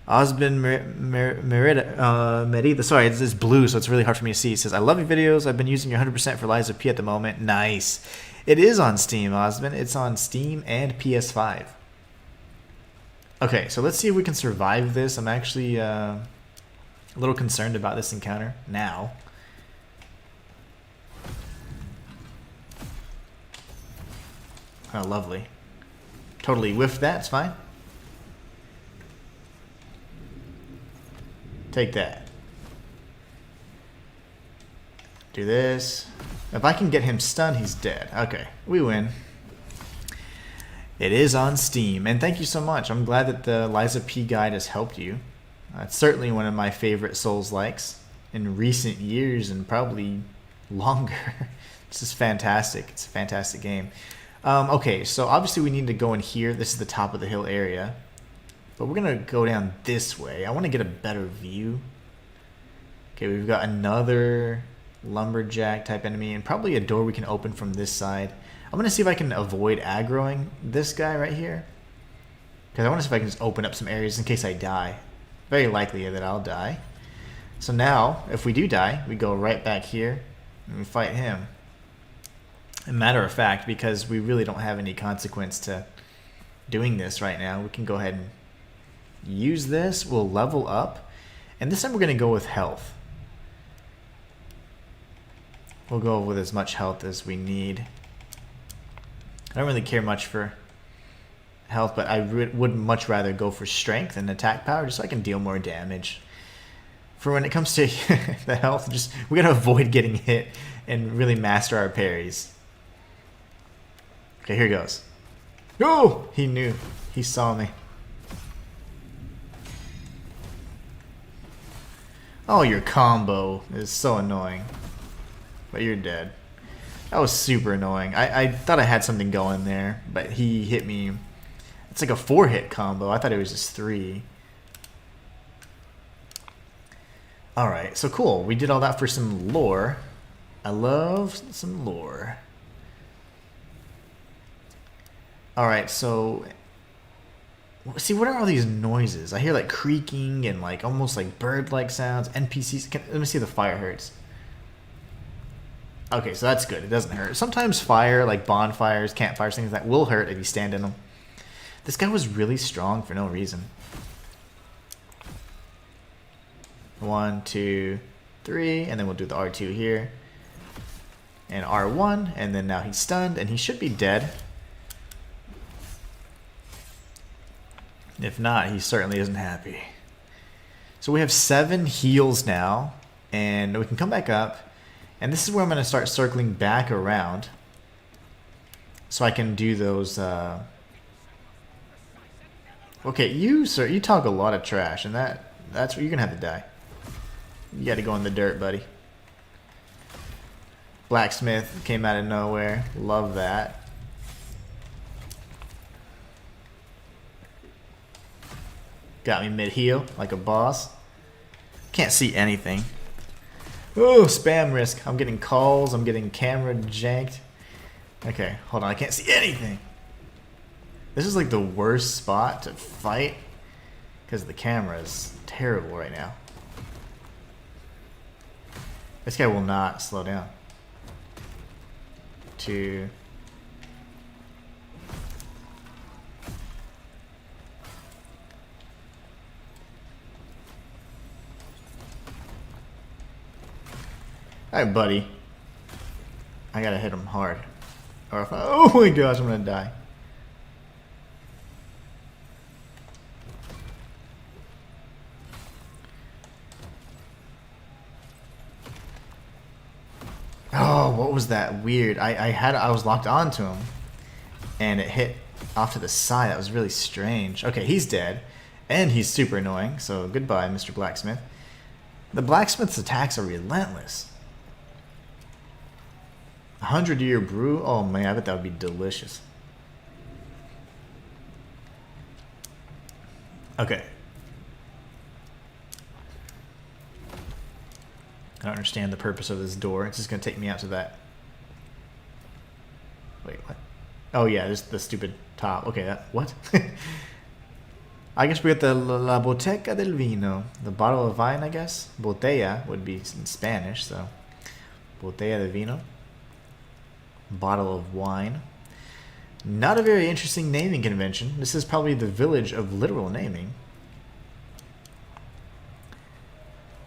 Osbin Merida. Sorry, it's blue, so it's really hard for me to see. He says, I love your videos. I've been using your 100% for Lies of P at the moment. Nice. It is on Steam, Osbin. It's on Steam and PS5. Okay, so let's see if we can survive this. I'm actually a little concerned about this encounter now. Oh, lovely. Totally whiffed that. It's fine. Take that. Do this. If I can get him stunned, he's dead. Okay, we win. It is on Steam, and thank you so much. I'm glad that the Lies of P guide has helped you. It's certainly one of my favorite Souls-likes in recent years and probably longer. This is fantastic. It's a fantastic game. Okay, so obviously we need to go in here. This is the top of the hill area. But we're going to go down this way. I want to get a better view. Okay, we've got another lumberjack type enemy and probably a door we can open from this side. I'm going to see if I can avoid aggroing this guy right here. Because I want to see if I can just open up some areas in case I die. Very likely that I'll die. So now, if we do die, we go right back here and we fight him. A matter of fact, because we really don't have any consequence to doing this right now, we can go ahead and use this. We'll level up. And this time we're going to go with health. We'll go with as much health as we need. I don't really care much for health, but I would much rather go for strength and attack power just so I can deal more damage. For when it comes to the health, just we gotta avoid getting hit and really master our parries. Okay, here goes. Oh! He knew. He saw me. Oh, your combo is so annoying. But you're dead. That was super annoying. I thought I had something going there, but he hit me. It's like a 4-hit combo. I thought it was just 3. Alright, so cool. We did all that for some lore. I love some lore. Alright, so... See, what are all these noises? I hear like creaking and like almost like bird-like sounds. NPCs. Let me see if the fire hurts. Okay, so that's good. It doesn't hurt. Sometimes fire, like bonfires, campfires, things like that will hurt if you stand in them. This guy was really strong for no reason. 1, 2, 3, and then we'll do the R2 here. And R1, and then now he's stunned, and he should be dead. If not, he certainly isn't happy. So we have 7 heals now, and we can come back up. And this is where I'm going to start circling back around. So I can do those... Okay, you, sir, you talk a lot of trash, and that's where you're going to have to die. You got to go in the dirt, buddy. Blacksmith came out of nowhere. Love that. Got me mid-heal, like a boss. Can't see anything. Oh, spam risk. I'm getting calls. I'm getting camera janked. Okay, hold on. I can't see anything. This is like the worst spot to fight because the camera is terrible right now. This guy will not slow down. 2. Alright, buddy. I gotta hit him hard. Or if oh my gosh, I'm gonna die. Oh, what was that weird? I was locked onto him. And it hit off to the side. That was really strange. Okay, he's dead. And he's super annoying. So goodbye, Mr. Blacksmith. The blacksmith's attacks are relentless. 100-year brew? Oh man, I bet that would be delicious. Okay. I don't understand the purpose of this door. It's just going to take me out to that. Wait, what? Oh yeah, there's the stupid top. Okay, that... What? I guess we got the La Boteca del Vino. The bottle of wine, I guess. Botella would be in Spanish, so... Botella de Vino. Bottle of wine. Not a very interesting naming convention. This is probably the village of literal naming.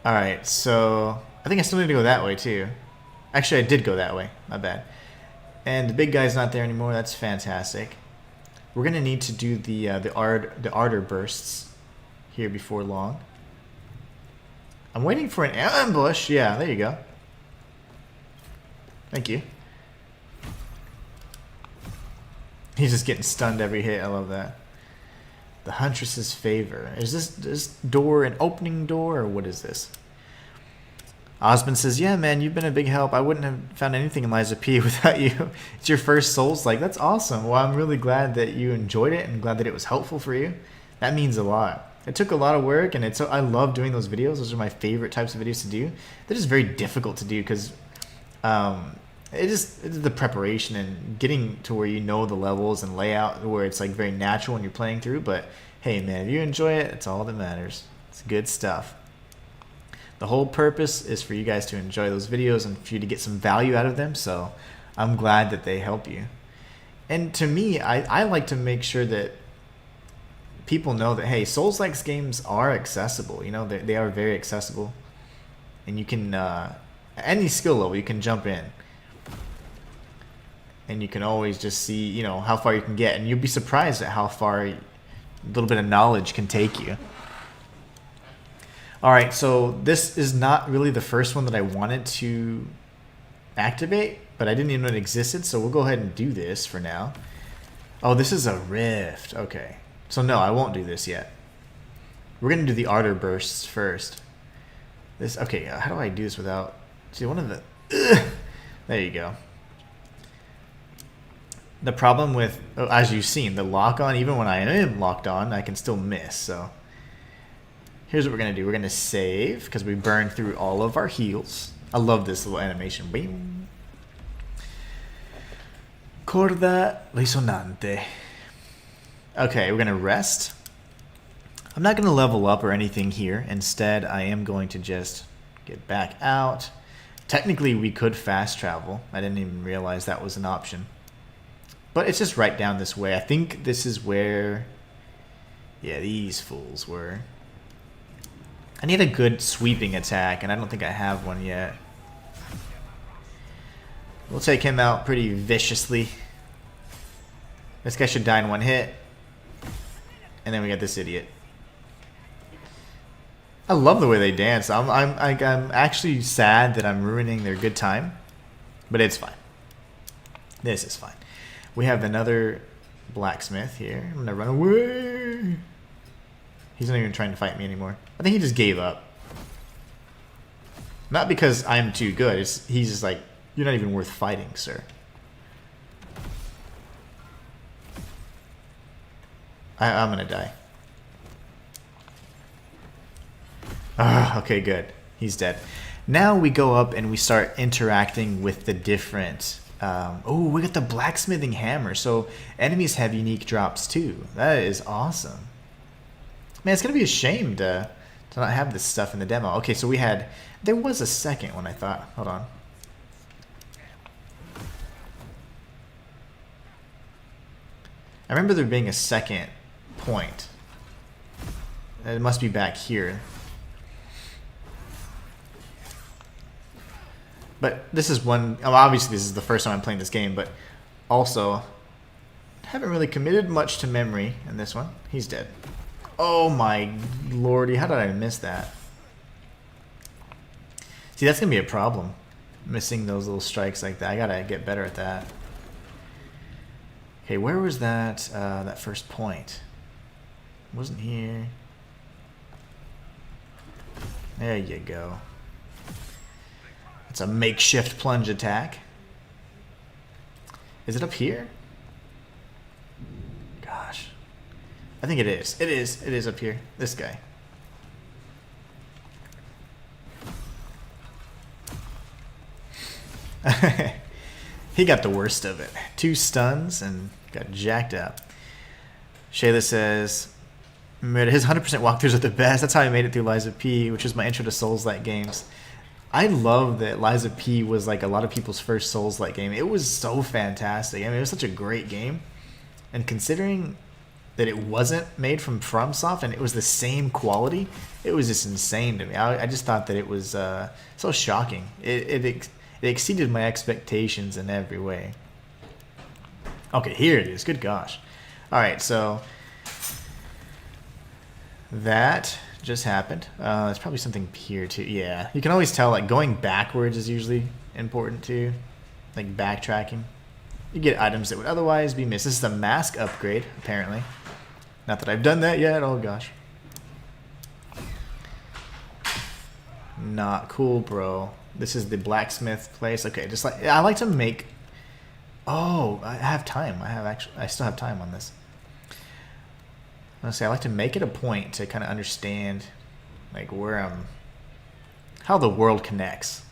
Alright, so... I think I still need to go that way, too. Actually, I did go that way. My bad. And the big guy's not there anymore. That's fantastic. We're going to need to do the ardor bursts here before long. I'm waiting for an ambush. Yeah, there you go. Thank you. He's just getting stunned every hit. I love that. The Huntress's favor. Is this door an opening door, or what is this? Osmond says, yeah, man, you've been a big help. I wouldn't have found anything in Liza P without you. It's your first Souls-like. That's awesome. Well, I'm really glad that you enjoyed it and glad that it was helpful for you. That means a lot. It took a lot of work, and I love doing those videos. Those are my favorite types of videos to do. They're just very difficult to do because it's the preparation and getting to where you know the levels and layout where it's like very natural when you're playing through. But hey, man, if you enjoy it, it's all that matters. It's good stuff. The whole purpose is for you guys to enjoy those videos and for you to get some value out of them, so I'm glad that they help you. And to me, I like to make sure that people know that, hey, Souls-like games are accessible. You know, they are very accessible. And you can any skill level, you can jump in. And you can always just see, you know, how far you can get. And you'll be surprised at how far a little bit of knowledge can take you. Alright, so this is not really the first one that I wanted to activate, but I didn't even know it existed, so we'll go ahead and do this for now. Oh, this is a rift. Okay. So no, I won't do this yet. We're going to do the ardor bursts first. This, okay, how do I do this without... See, one of the... There you go. The problem with, as you've seen, the lock-on, even when I am locked on, I can still miss, so... Here's what we're going to do. We're going to save, because we burned through all of our heals. I love this little animation. Bing. Corda risonante. Okay, we're going to rest. I'm not going to level up or anything here. Instead, I am going to just get back out. Technically, we could fast travel. I didn't even realize that was an option. But it's just right down this way. I think this is where... Yeah, these fools were. I need a good sweeping attack, and I don't think I have one yet. We'll take him out pretty viciously. This guy should die in one hit. And then we got this idiot. I love the way they dance. I'm actually sad that I'm ruining their good time. But it's fine. This is fine. We have another blacksmith here. I'm gonna run away. He's not even trying to fight me anymore. I think he just gave up. Not because I'm too good. He's just like, you're not even worth fighting, sir. I'm gonna die. Okay, good. He's dead. Now we go up and we start interacting with the different... oh, we got the blacksmithing hammer. So enemies have unique drops too. That is awesome. Man, it's going to be a shame to not have this stuff in the demo. Okay, so we had... There was a second one, I thought. Hold on. I remember there being a second point. It must be back here. But this is one... Oh, obviously, this is the first time I'm playing this game, but also... haven't really committed much to memory in this one. He's dead. Oh my lordy, how did I miss that? See, that's going to be a problem. Missing those little strikes like that. I got to get better at that. Okay, where was that that first point? It wasn't here. There you go. It's a makeshift plunge attack. Is it up here? Gosh. I think it is. It is. It is up here. This guy. He got the worst of it. 2 stuns and got jacked up. Shayla says, his 100% walkthroughs are the best. That's how I made it through Liza P, which was my intro to Souls-like games. I love that Liza P was like a lot of people's first Souls-like game. It was so fantastic. I mean, it was such a great game. And considering that it wasn't made from FromSoft and it was the same quality, it was just insane to me. I just thought that it was so shocking. It exceeded my expectations in every way. Okay, here it is. Good gosh. All right, so that just happened. It's probably something here too. Yeah, you can always tell like going backwards is usually important too, like backtracking. You get items that would otherwise be missed. This is the mask upgrade, apparently. Not that I've done that yet. Oh gosh. Not cool, bro. This is the blacksmith place. Okay, just like I like to make. Oh, I have time. I still have time on this. Honestly, I like to make it a point to kind of understand, like where how the world connects.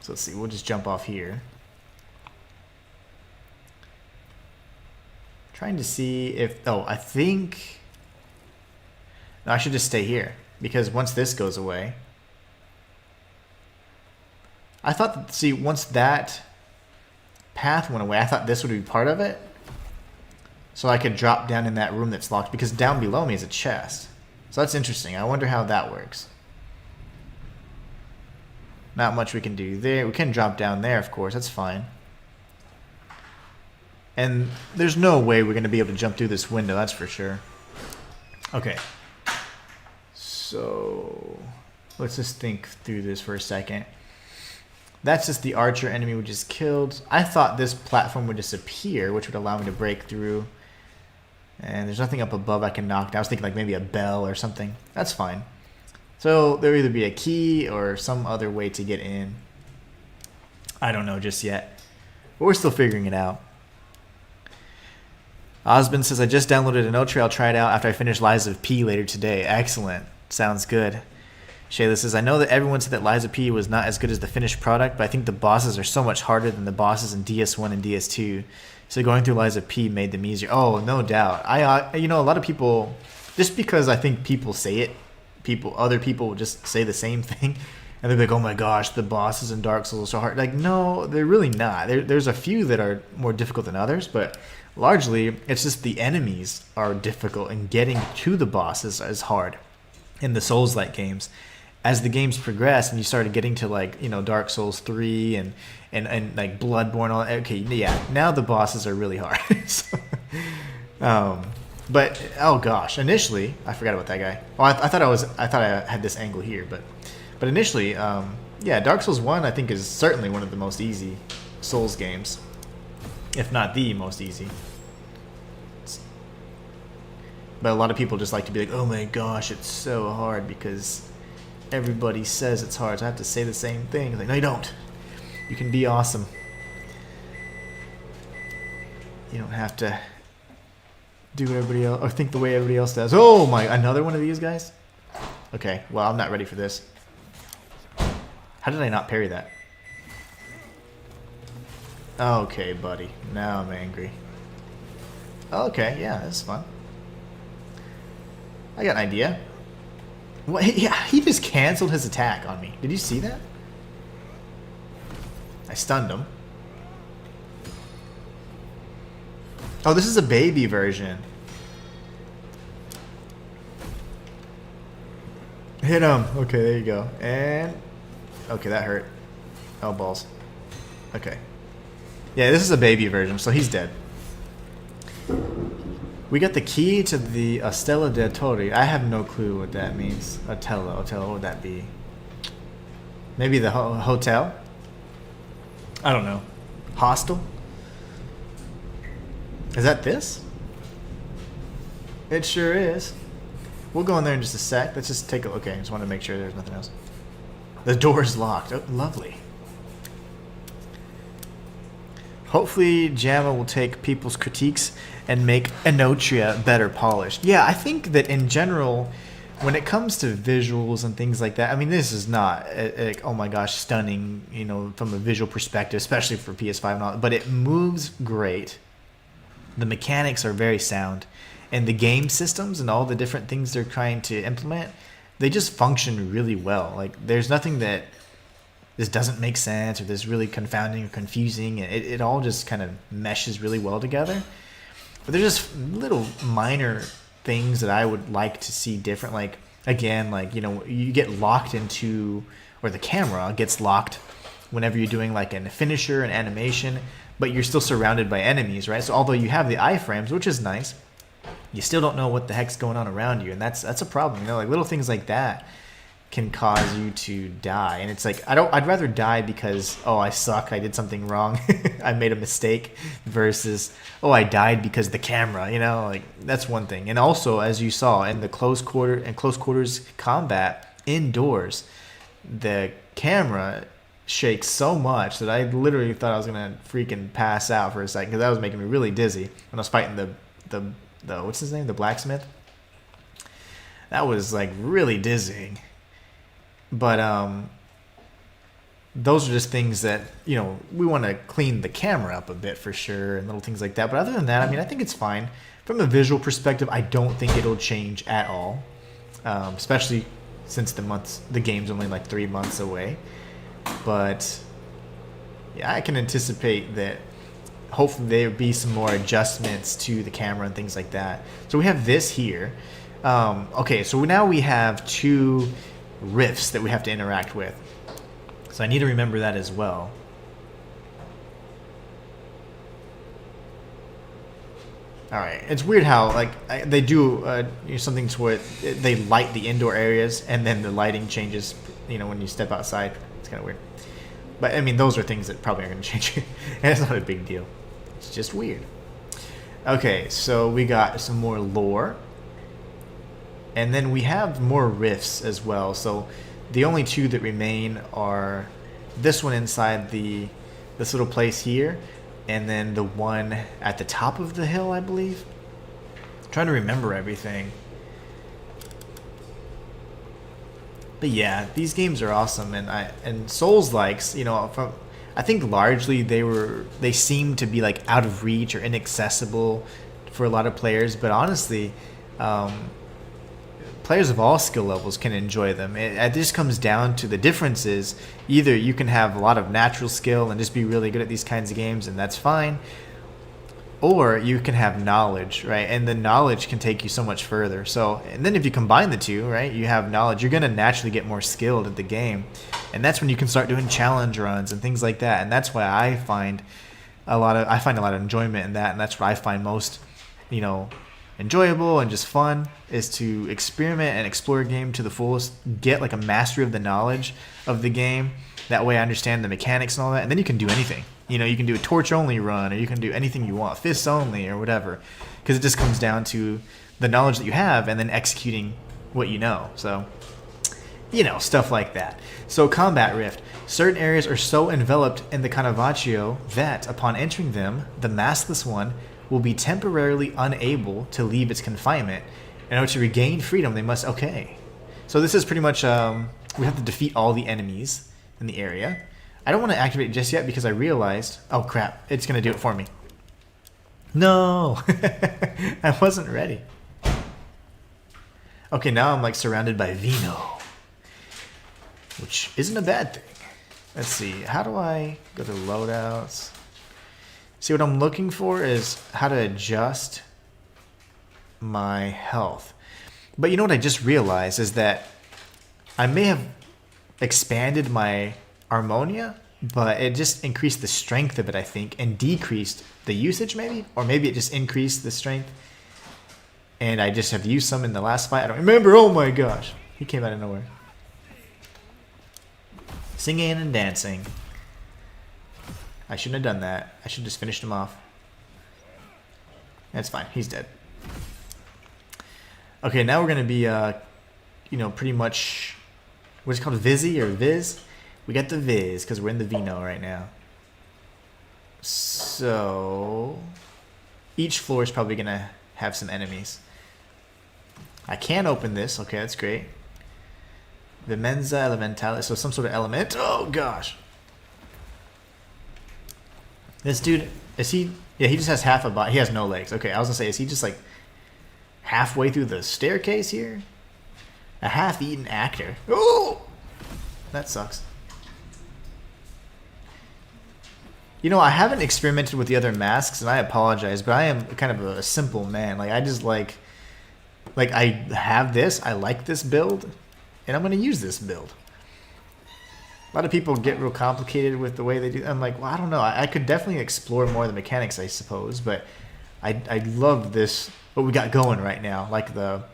So let's see. We'll just jump off here. Trying to see if... Oh, I think... No, I should just stay here. Because once this goes away... I thought that... See, once that path went away, I thought this would be part of it. So I could drop down in that room that's locked. Because down below me is a chest. So that's interesting. I wonder how that works. Not much we can do there. We can drop down there, of course. That's fine. And there's no way we're going to be able to jump through this window. That's for sure. Okay. So let's just think through this for a second. That's just the archer enemy we just killed. I thought this platform would disappear, which would allow me to break through. And there's nothing up above I can knock down. I was thinking like maybe a bell or something. That's fine. So there'll either be a key or some other way to get in. I don't know just yet. But we're still figuring it out. Osmond says, I just downloaded Enotria. I'll try it out after I finish Lies of P later today. Excellent. Sounds good. Shayla says, I know that everyone said that Lies of P was not as good as the finished product, but I think the bosses are so much harder than the bosses in DS1 and DS2. So going through Lies of P made them easier. Oh, no doubt. You know, a lot of people, just because I think people say it, other people will just say the same thing. And they're like, oh my gosh, the bosses in Dark Souls are so hard. Like, no, they're really not. There's a few that are more difficult than others, but largely, it's just the enemies are difficult, and getting to the bosses is hard in the Souls-like games. As the games progress and you started getting to, like, you know, Dark Souls 3 and like Bloodborne, all, okay, yeah, now the bosses are really hard. So, but oh gosh, initially I forgot about that guy. Oh, I thought I had this angle here, but initially, yeah, Dark Souls 1 I think is certainly one of the most easy Souls games, if not the most easy. But a lot of people just like to be like, oh my gosh, it's so hard because everybody says it's hard, so I have to say the same thing. Like, no, you don't. You can be awesome. You don't have to do what everybody else, or think the way everybody else does. Oh my, another one of these guys? Okay, well, I'm not ready for this. How did I not parry that? Okay, buddy. Now I'm angry. Okay, yeah, that's fun. I got an idea. What? Yeah, he just canceled his attack on me. Did you see that? I stunned him. Oh, this is a baby version. Hit him. Okay, there you go. And... okay, that hurt. Oh, balls. Okay. Yeah, this is a baby version, so he's dead. We got the key to the Stella de Torri. I have no clue what that means. Otello, what would that be? Maybe the hotel? I don't know. Hostel? Is that this? It sure is. We'll go in there in just a sec. Let's just take a look. Okay, I just want to make sure there's nothing else. The door's locked. Oh, lovely. Hopefully JAMA will take people's critiques and make Enotria better polished. Yeah, I think that in general, when it comes to visuals and things like that, I mean, this is not, like, oh my gosh, stunning, you know, from a visual perspective, especially for PS5 and all, but it moves great. The mechanics are very sound. And the game systems and all the different things they're trying to implement, they just function really well. Like, there's nothing that this doesn't make sense or this really confounding or confusing. It all just kind of meshes really well together. But there's just little minor things that I would like to see different. Like, again, like, you know, you get locked into, or the camera gets locked whenever you're doing like a finisher, an animation, but you're still surrounded by enemies, right? So although you have the iframes, which is nice, you still don't know what the heck's going on around you, and that's a problem. You know, like little things like that can cause you to die, and it's like I'd rather die because, oh, I suck, I did something wrong, I made a mistake, versus, oh, I died because the camera. You know, like that's one thing. And also, as you saw in the close quarters combat indoors, the camera shakes so much that I literally thought I was gonna freaking pass out for a second, because that was making me really dizzy when I was fighting the what's his name, the blacksmith. That was like really dizzying. But those are just things that, you know, we want to clean the camera up a bit for sure, and little things like that. But other than that, I mean, I think it's fine. From a visual perspective, I don't think it'll change at all, especially since the game's only like 3 months away. But yeah, I can anticipate that hopefully there will be some more adjustments to the camera and things like that. So we have this here. Okay, so now we have two rifts that we have to interact with. So I need to remember that as well. All right, it's weird how like they do something to where they light the indoor areas and then the lighting changes. You know, when you step outside, it's kind of weird. But I mean, those are things that probably are going to change. And it's not a big deal. It's just weird. Okay, so we got some more lore, and then we have more rifts as well. So the only two that remain are this one inside this little place here. And then the one at the top of the hill, I believe. I'm trying to remember everything. But yeah, these games are awesome, and Souls-likes, you know, I think largely they seem to be like out of reach or inaccessible for a lot of players. But honestly, players of all skill levels can enjoy them. It just comes down to the differences. Either you can have a lot of natural skill and just be really good at these kinds of games, and that's fine. Or you can have knowledge, right? And the knowledge can take you so much further. So, and then if you combine the two, right, you have knowledge, you're going to naturally get more skilled at the game. And that's when you can start doing challenge runs and things like that. And that's why I find a lot of enjoyment in that. And that's what I find most, you know, enjoyable and just fun, is to experiment and explore a game to the fullest, get like a mastery of the knowledge of the game. That way I understand the mechanics and all that, and then you can do anything. You know, you can do a torch only run, or you can do anything you want, fists only or whatever, because it just comes down to the knowledge that you have and then executing what you know. So, you know, stuff like that. So combat rift. Certain areas are so enveloped in the Caravaggio that upon entering them, the maskless one will be temporarily unable to leave its confinement. In order to regain freedom, they must... Okay. So this is pretty much... we have to defeat all the enemies in the area. I don't want to activate it just yet because I realized... Oh, crap. It's going to do it for me. No! I wasn't ready. Okay, now I'm like surrounded by vino. Which isn't a bad thing. Let's see. How do I go to loadouts? See, what I'm looking for is how to adjust my health. But you know what I just realized is that I may have expanded my Harmonia, but it just increased the strength of it, I think, and decreased the usage maybe? Or maybe it just increased the strength. And I just have used some in the last fight. I don't remember. Oh my gosh. He came out of nowhere. Singing and dancing. I shouldn't have done that. I should have just finished him off. That's fine. He's dead. Okay, now we're going to be, you know, pretty much... What's it called? Vizzy or Viz? We got the Viz because we're in the Vino right now. So... Each floor is probably going to have some enemies. I can open this. Okay, that's great. Vimenza Elementalis. So some sort of element. Oh, gosh. This dude, is he... Yeah, he just has half a body. He has no legs. Okay, I was going to say, is he just like halfway through the staircase here? A half-eaten actor. Oh! That sucks. You know, I haven't experimented with the other masks, and I apologize, but I am kind of a simple man. Like, I just like I have this, I like this build, and I'm going to use this build. A lot of people get real complicated with the way they do. I'm like, well, I don't know. I could definitely explore more of the mechanics, I suppose, but I love this, what we got going right now. Like a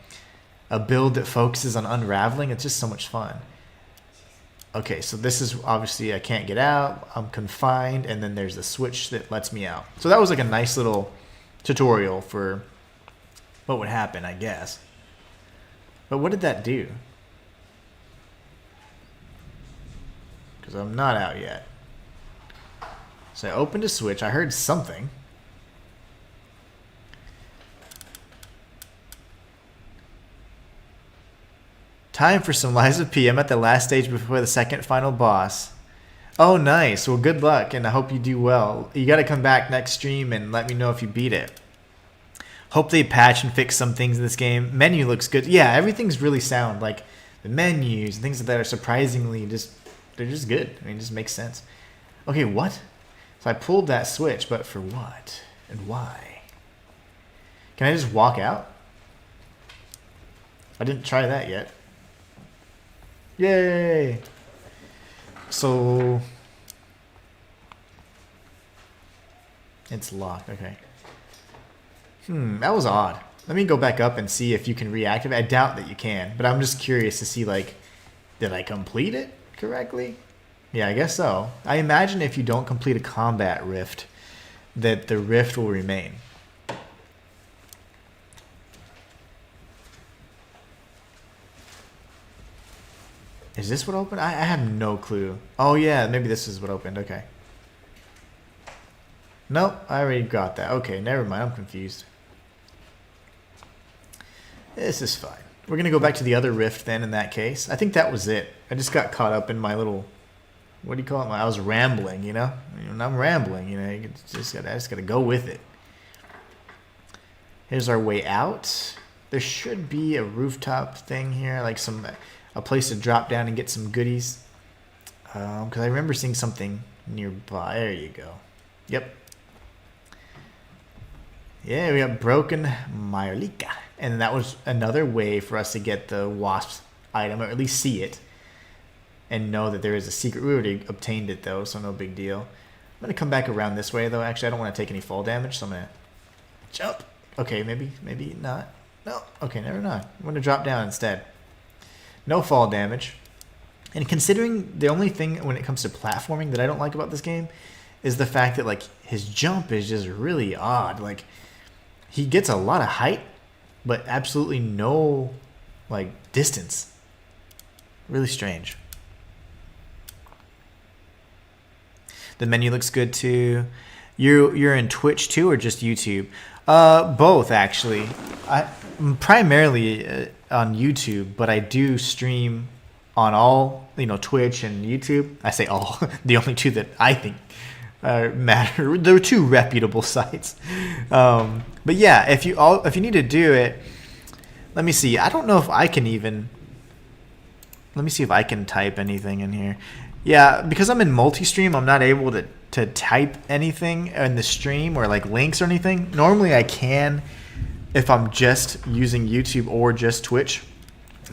build that focuses on unraveling. It's just so much fun. Okay, so this is obviously I can't get out. I'm confined, and then there's the switch that lets me out. So that was like a nice little tutorial for what would happen, I guess. But what did that do? Because I'm not out yet. So I opened a switch. I heard something. Time for some Lies of P. I'm at the last stage before the second final boss. Oh, nice. Well, good luck, and I hope you do well. You got to come back next stream and let me know if you beat it. Hope they patch and fix some things in this game. Menu looks good. Yeah, everything's really sound. Like, the menus and things like that are surprisingly just... They're just good. I mean, it just makes sense. Okay, what? So I pulled that switch, but for what? And why? Can I just walk out? I didn't try that yet. Yay! So it's locked. Okay. That was odd. Let me go back up and see if you can reactivate. I doubt that you can, but I'm just curious to see, like, did I complete it correctly? Yeah, I guess so. I imagine if you don't complete a combat rift, that the rift will remain. Is this what opened? I have no clue. Oh yeah, maybe this is what opened. Okay. Nope, I already got that. Okay, never mind. I'm confused. This is fine. We're going to go back to the other rift then in that case. I think that was it. I just got caught up in my little... What do you call it? I was rambling, you know? When I'm rambling, you know, I just got to go with it. Here's our way out. There should be a rooftop thing here, like a place to drop down and get some goodies. Because I remember seeing something nearby. There you go. Yep. Yeah, we got broken Myolika. And that was another way for us to get the wasp item, or at least see it. And know that there is a secret. We already obtained it though, so no big deal. I'm going to come back around this way though. Actually, I don't want to take any fall damage, so I'm going to jump. Okay, maybe not. No, okay, never mind. I'm going to drop down instead. No fall damage. And considering the only thing when it comes to platforming that I don't like about this game is the fact that, like, his jump is just really odd. Like, he gets a lot of height, but absolutely no, like, distance. Really strange. The menu looks good too. You're in Twitch too, or just YouTube? Both actually. I'm primarily on YouTube, but I do stream on all, Twitch and YouTube. I say all, the only two that I think matter. There are two reputable sites. But yeah, if you need to do it, let me see. I don't know if I can even. Let me see if I can type anything in here. Yeah, because I'm in multi-stream, I'm not able to type anything in the stream or like links or anything. Normally I can if I'm just using YouTube or just Twitch.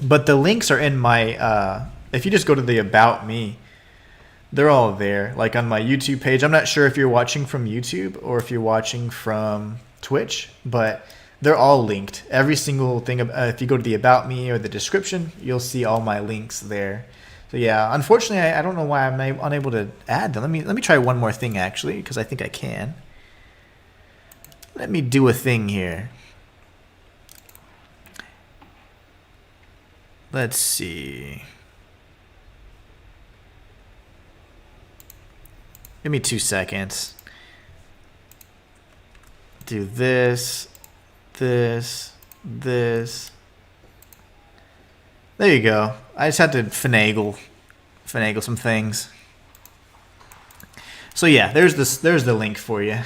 But the links are in my, if you just go to the About Me, they're all there. Like on my YouTube page. I'm not sure if you're watching from YouTube or if you're watching from Twitch, but they're all linked. Every single thing, if you go to the About Me or the description, you'll see all my links there. So yeah, unfortunately, I don't know why I'm unable to add them. Let me try one more thing actually, because I think I can. Let me do a thing here. Let's see. Give me 2 seconds. Do this, this. There you go. I just had to finagle some things. So yeah, there's the link for you.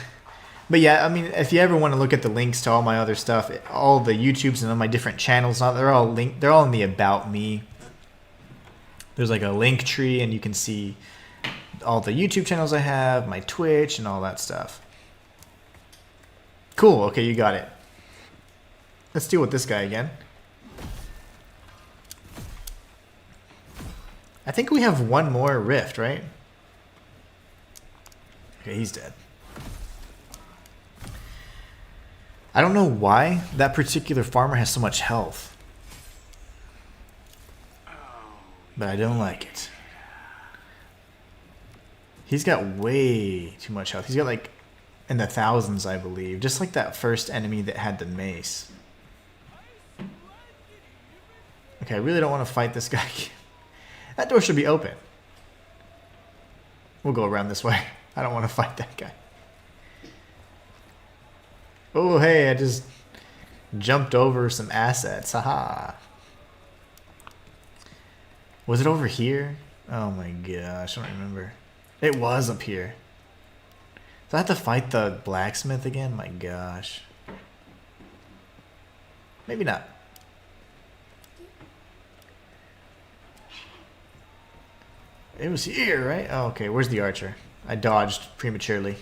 But yeah, I mean, if you ever want to look at the links to all my other stuff, all the YouTubes and all my different channels, they're all linked. They're all in the About Me. There's like a link tree, and you can see all the YouTube channels I have, my Twitch, and all that stuff. Cool. Okay, you got it. Let's deal with this guy again. I think we have one more rift, right? Okay, he's dead. I don't know why that particular farmer has so much health. But I don't like it. He's got way too much health. He's got like in the thousands, I believe. Just like that first enemy that had the mace. Okay, I really don't want to fight this guy. That door should be open. We'll go around this way. I don't want to fight that guy. Oh, hey, I just jumped over some assets. Haha. Was it over here? Oh my gosh, I don't remember. It was up here. Do I have to fight the blacksmith again? My gosh. Maybe not. It was here, right? Oh, okay. Where's the archer? I dodged prematurely.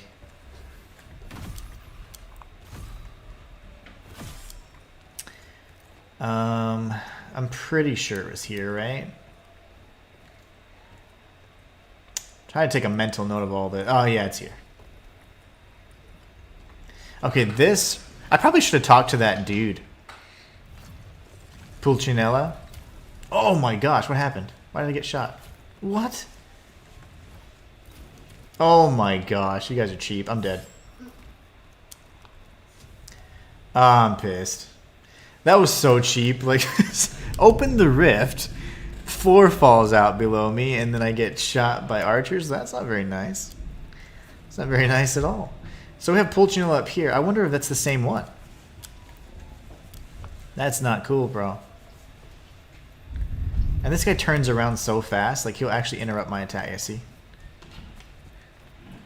I'm pretty sure it was here, right? Try to take a mental note of all this. Oh, yeah, it's here. Okay, this... I probably should have talked to that dude. Pulcinella. Oh my gosh, what happened? Why did I get shot? What? Oh my gosh, you guys are cheap. I'm dead. I'm pissed. That was so cheap. Like, open the rift, 4 falls out below me, and then I get shot by archers. That's not very nice. It's not very nice at all. So we have Pulcinella up here. I wonder if that's the same one. That's not cool, bro. And this guy turns around so fast, like he'll actually interrupt my attack, I see.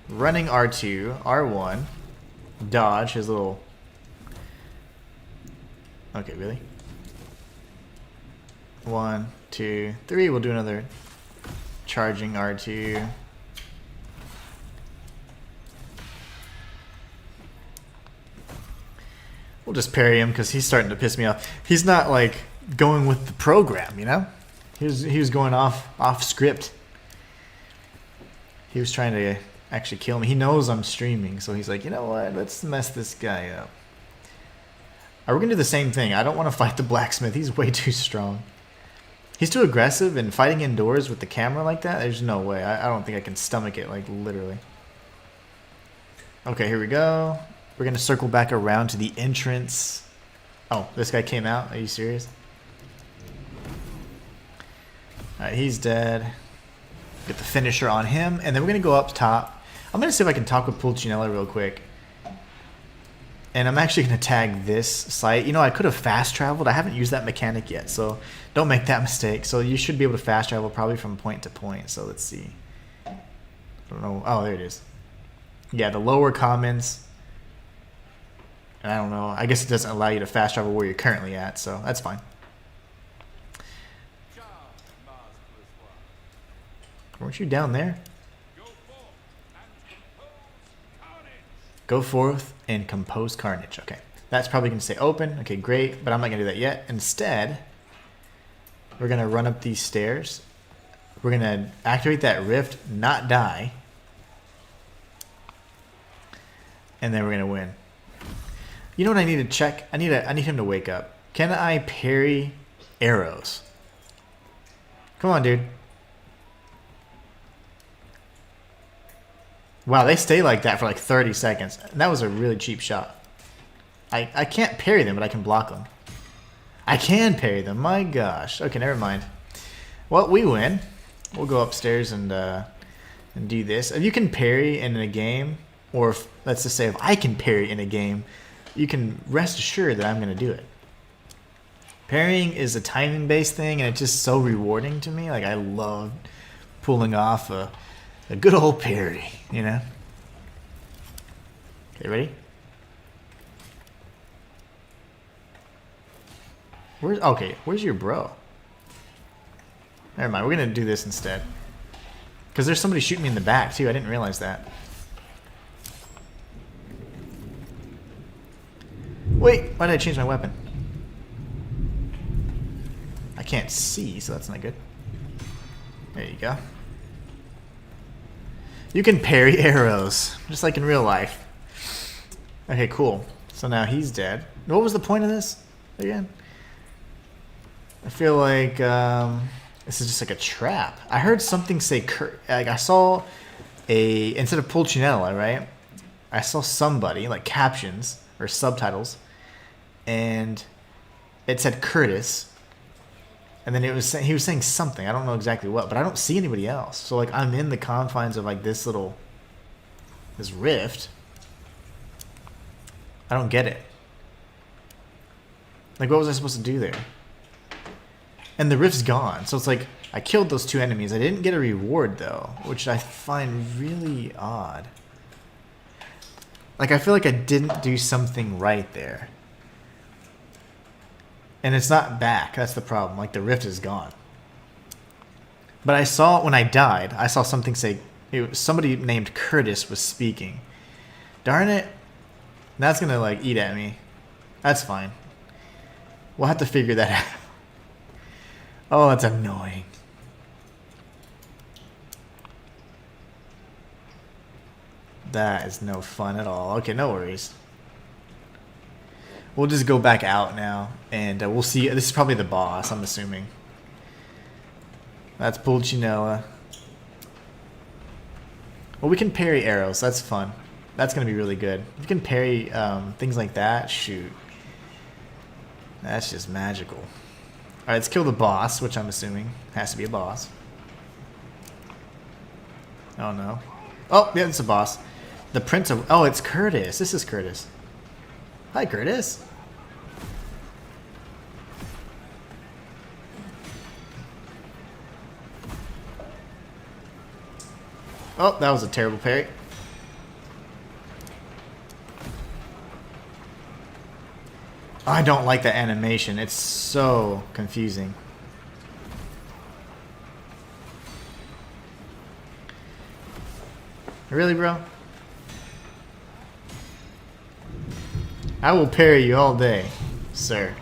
Running R2, R1, dodge, his little... Okay, really? 1, 2, 3, we'll do another charging R2. We'll just parry him because he's starting to piss me off. He's not like going with the program, you know? He was going off script. He was trying to actually kill me. He knows I'm streaming, so he's like, you know what? Let's mess this guy up. We're gonna do the same thing. I don't want to fight the blacksmith. He's way too strong. He's too aggressive, and fighting indoors with the camera like that, there's no way. I don't think I can stomach it, like literally. Okay, here we go. We're gonna circle back around to the entrance. Oh, this guy came out. Are you serious? Alright, he's dead. Get the finisher on him, and then we're gonna go up top. I'm gonna see if I can talk with Pulcinella real quick. And I'm actually gonna tag this site. You know, I could have fast traveled. I haven't used that mechanic yet, so don't make that mistake. So you should be able to fast travel probably from point to point. So let's see. I don't know. Oh, there it is. Yeah, the lower commons. And I don't know. I guess it doesn't allow you to fast travel where you're currently at, so that's fine. Weren't you down there? Go forth and compose carnage. Okay. That's probably going to say open. Okay, great. But I'm not going to do that yet. Instead, we're going to run up these stairs. We're going to activate that rift, not die. And then we're going to win. You know what I need to check? I need him to wake up. Can I parry arrows? Come on, dude. Wow, they stay like that for like 30 seconds. And that was a really cheap shot. I can't parry them, but I can block them. I can parry them. My gosh. Okay, never mind. Well, we win. We'll go upstairs and do this. If you can parry in a game, or if, let's just say if I can parry in a game, you can rest assured that I'm going to do it. Parrying is a timing-based thing, and it's just so rewarding to me. Like, I love pulling off a good old parry, you know? Okay, ready? Where's your bro? Never mind, we're going to do this instead. Because there's somebody shooting me in the back, too. I didn't realize that. Wait, why did I change my weapon? I can't see, so that's not good. There you go. You can parry arrows, just like in real life. Okay, cool. So now he's dead. What was the point of this again? I feel like this is just like a trap. I heard something say, like I saw instead of Pulcinella, right? I saw somebody, like captions or subtitles, and it said Curtis. And then he was saying something. I don't know exactly what, but I don't see anybody else. So like I'm in the confines of like this rift. I don't get it. Like what was I supposed to do there? And the rift's gone. So it's like I killed those 2 enemies. I didn't get a reward though, which I find really odd. Like I feel like I didn't do something right there. And it's not back. That's the problem. Like, the rift is gone. But I saw, when I died, I saw something say, somebody named Curtis was speaking. Darn it. That's going to, like, eat at me. That's fine. We'll have to figure that out. Oh, that's annoying. That is no fun at all. Okay, no worries. We'll just go back out now, and we'll see. This is probably the boss, I'm assuming. That's Pulcinoa. Well, we can parry arrows. That's fun. That's going to be really good. If you can parry things like that, shoot. That's just magical. Alright, let's kill the boss, which I'm assuming has to be a boss. Oh, no. Oh, yeah, it's a boss. The Prince of... Oh, it's Curtis. This is Curtis. Hi, Curtis. Oh, that was a terrible parry. I don't like that animation. It's so confusing. Really, bro? I will parry you all day, sir.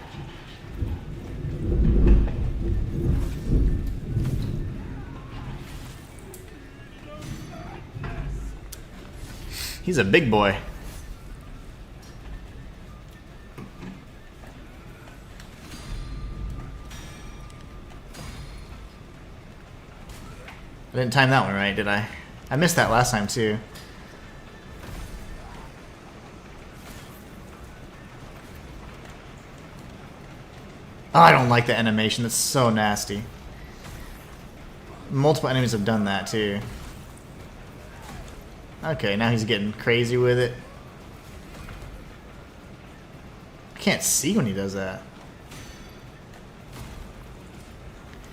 He's a big boy. I didn't time that one right, did I? I missed that last time too. Oh, I don't like the animation. That's so nasty. Multiple enemies have done that too. Okay, now he's getting crazy with it. I can't see when he does that.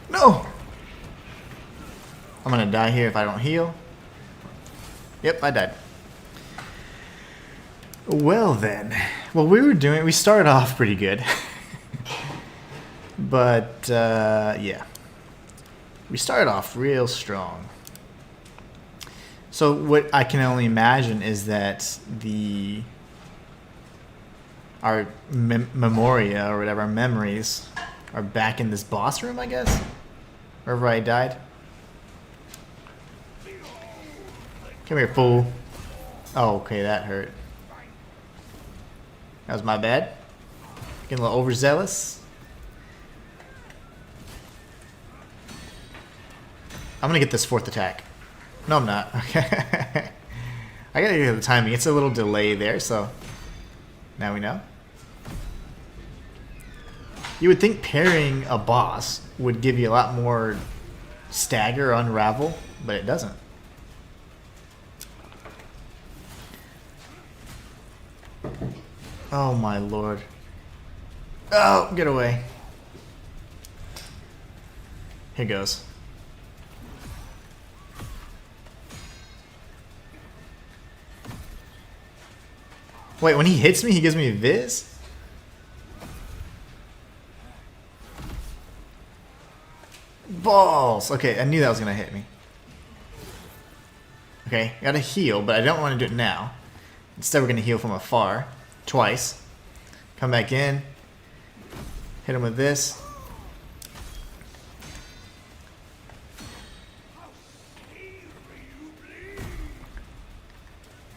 No! I'm gonna die here if I don't heal. Yep, I died. Well then. Well, we started off pretty good. But, yeah. We started off real strong. So what I can only imagine is that our memoria or whatever, our memories are back in this boss room, I guess? Wherever I died. Come here, fool. Oh, okay, that hurt. That was my bad. Getting a little overzealous. I'm gonna get this fourth attack. No, I'm not. Okay. I gotta get the timing. It's a little delay there, so now we know. You would think parrying a boss would give you a lot more stagger or unravel, but it doesn't. Oh my lord. Oh, get away. Here goes. Wait, when he hits me, he gives me a Viz? Balls! Okay, I knew that was gonna hit me. Okay, gotta heal, but I don't want to do it now. Instead, we're gonna heal from afar. Twice. Come back in. Hit him with this.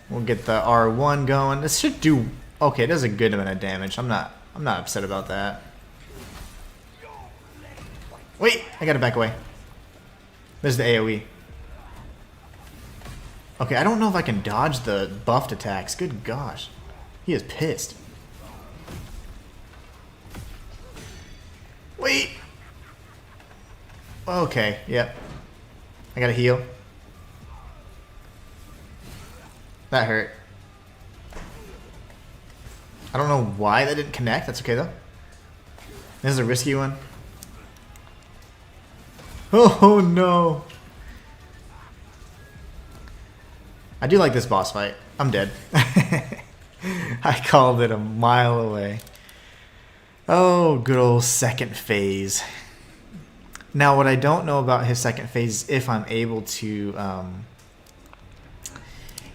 We'll get the R1 going. This should do... Okay, it does a good amount of damage. I'm not upset about that. Wait! I gotta back away. There's the AoE. Okay, I don't know if I can dodge the buffed attacks. Good gosh. He is pissed. Wait! Okay, yep. I gotta heal. That hurt. I don't know why that didn't connect. That's okay though. This is a risky one. Oh no! I do like this boss fight. I'm dead. I called it a mile away. Oh, good old second phase. Now, what I don't know about his second phase is if I'm able to...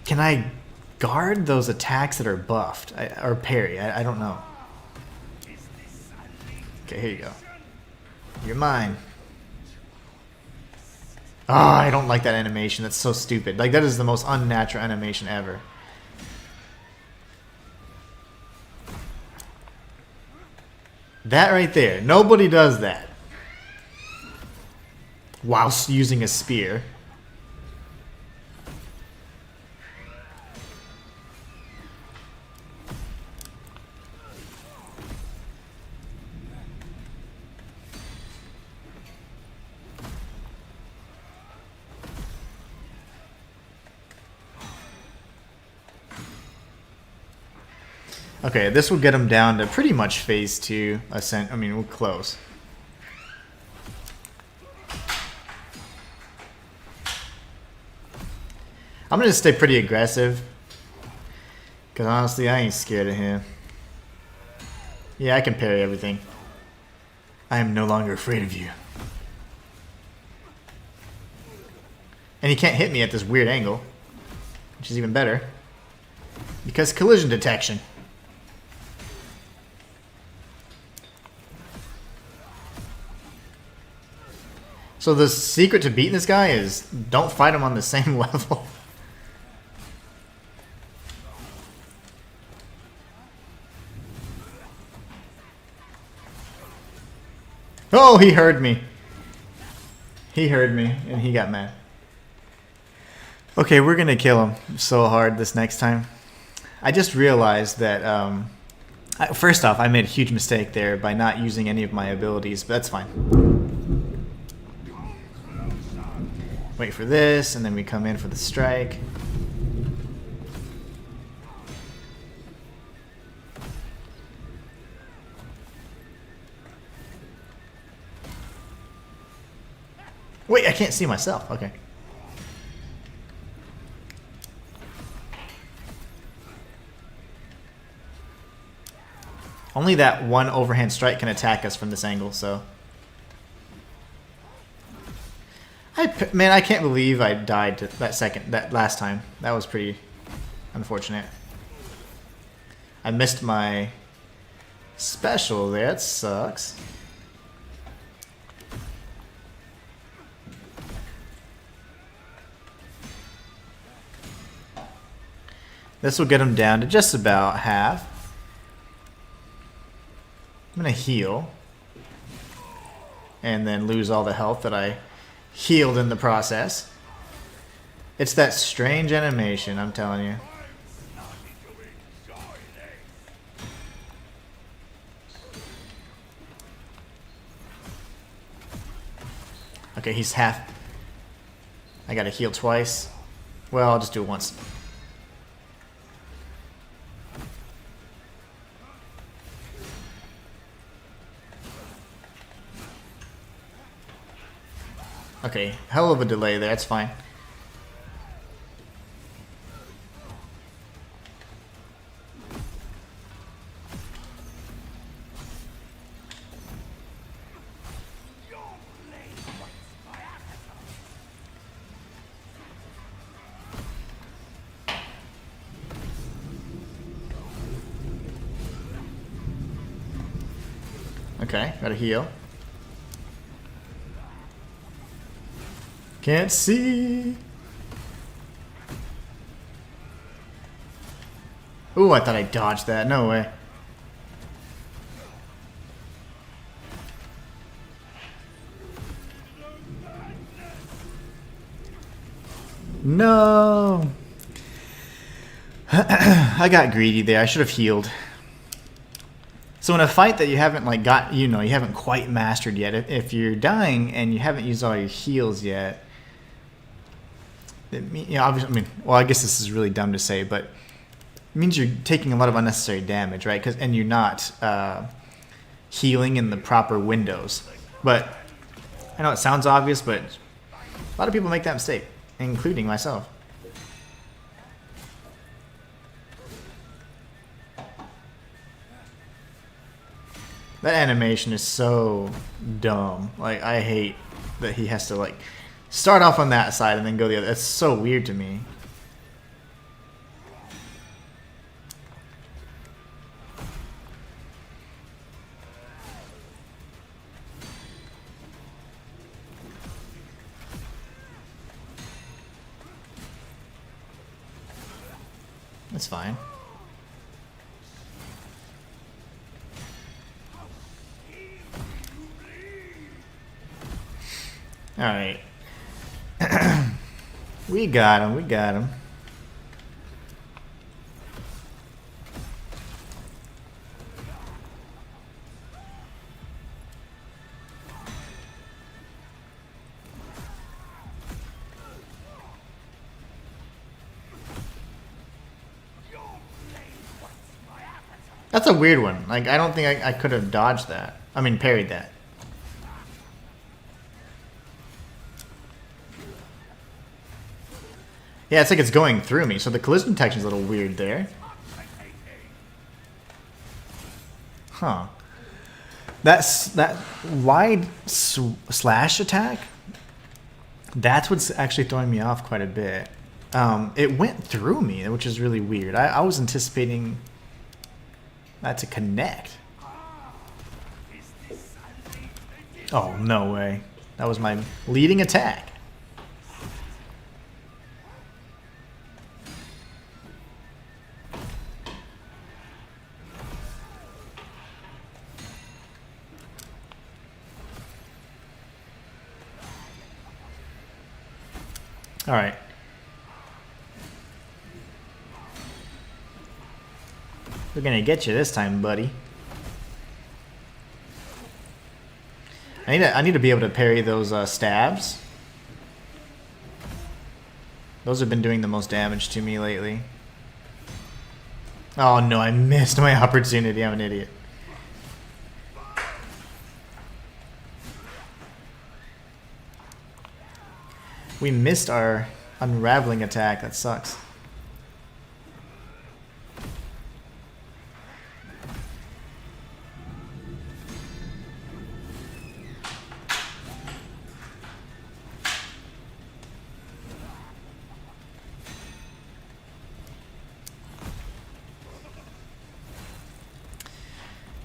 can I guard those attacks that are buffed? Or parry? I don't know. Okay, here you go. You're mine. Oh, I don't like that animation. That's so stupid. Like, that is the most unnatural animation ever. That right there. Nobody does that. Whilst using a spear. Okay, this will get him down to pretty much phase 2 ascent. I mean, we're close. I'm gonna stay pretty aggressive. Because honestly, I ain't scared of him. Yeah, I can parry everything. I am no longer afraid of you. And he can't hit me at this weird angle. Which is even better. Because collision detection. So the secret to beating this guy is don't fight him on the same level. Oh, he heard me. He heard me and he got mad. Okay, we're gonna kill him so hard this next time. I just realized that first off, I made a huge mistake there by not using any of my abilities, but that's fine. Wait for this, and then we come in for the strike. Wait, I can't see myself. Okay. Only that one overhand strike can attack us from this angle, so... Man, I can't believe I died to that last time. That was pretty unfortunate. I missed my special there. That sucks. This will get him down to just about half. I'm gonna heal. And then lose all the health that I healed in the process. It's that strange animation, I'm telling you. Okay, he's half. I gotta heal twice. Well, I'll just do it once. Okay, hell of a delay there, that's fine. Okay, gotta heal. Can't see. Ooh, I thought I dodged that. No way. No. I got greedy there. I should have healed. So in a fight that you haven't you haven't quite mastered yet, if you're dying and you haven't used all your heals yet, obviously, I mean, well, I guess this is really dumb to say, but it means you're taking a lot of unnecessary damage, right? And you're not healing in the proper windows. But I know it sounds obvious, but a lot of people make that mistake, including myself. That animation is so dumb. Like, I hate that he has to, start off on that side and then go the other. That's so weird to me. That's fine. Alright. We got him, we got him. That's a weird one. Like, I don't think I could have dodged that. I mean, parried that. Yeah, it's like it's going through me, so the collision detection is a little weird there. Huh. That wide slash attack, that's what's actually throwing me off quite a bit. It went through me, which is really weird. I was anticipating that to connect. Oh, no way. That was my leading attack. All right. We're gonna get you this time, buddy. I need to be able to parry those stabs. Those have been doing the most damage to me lately. Oh no, I missed my opportunity. I'm an idiot. We missed our unraveling attack. That sucks.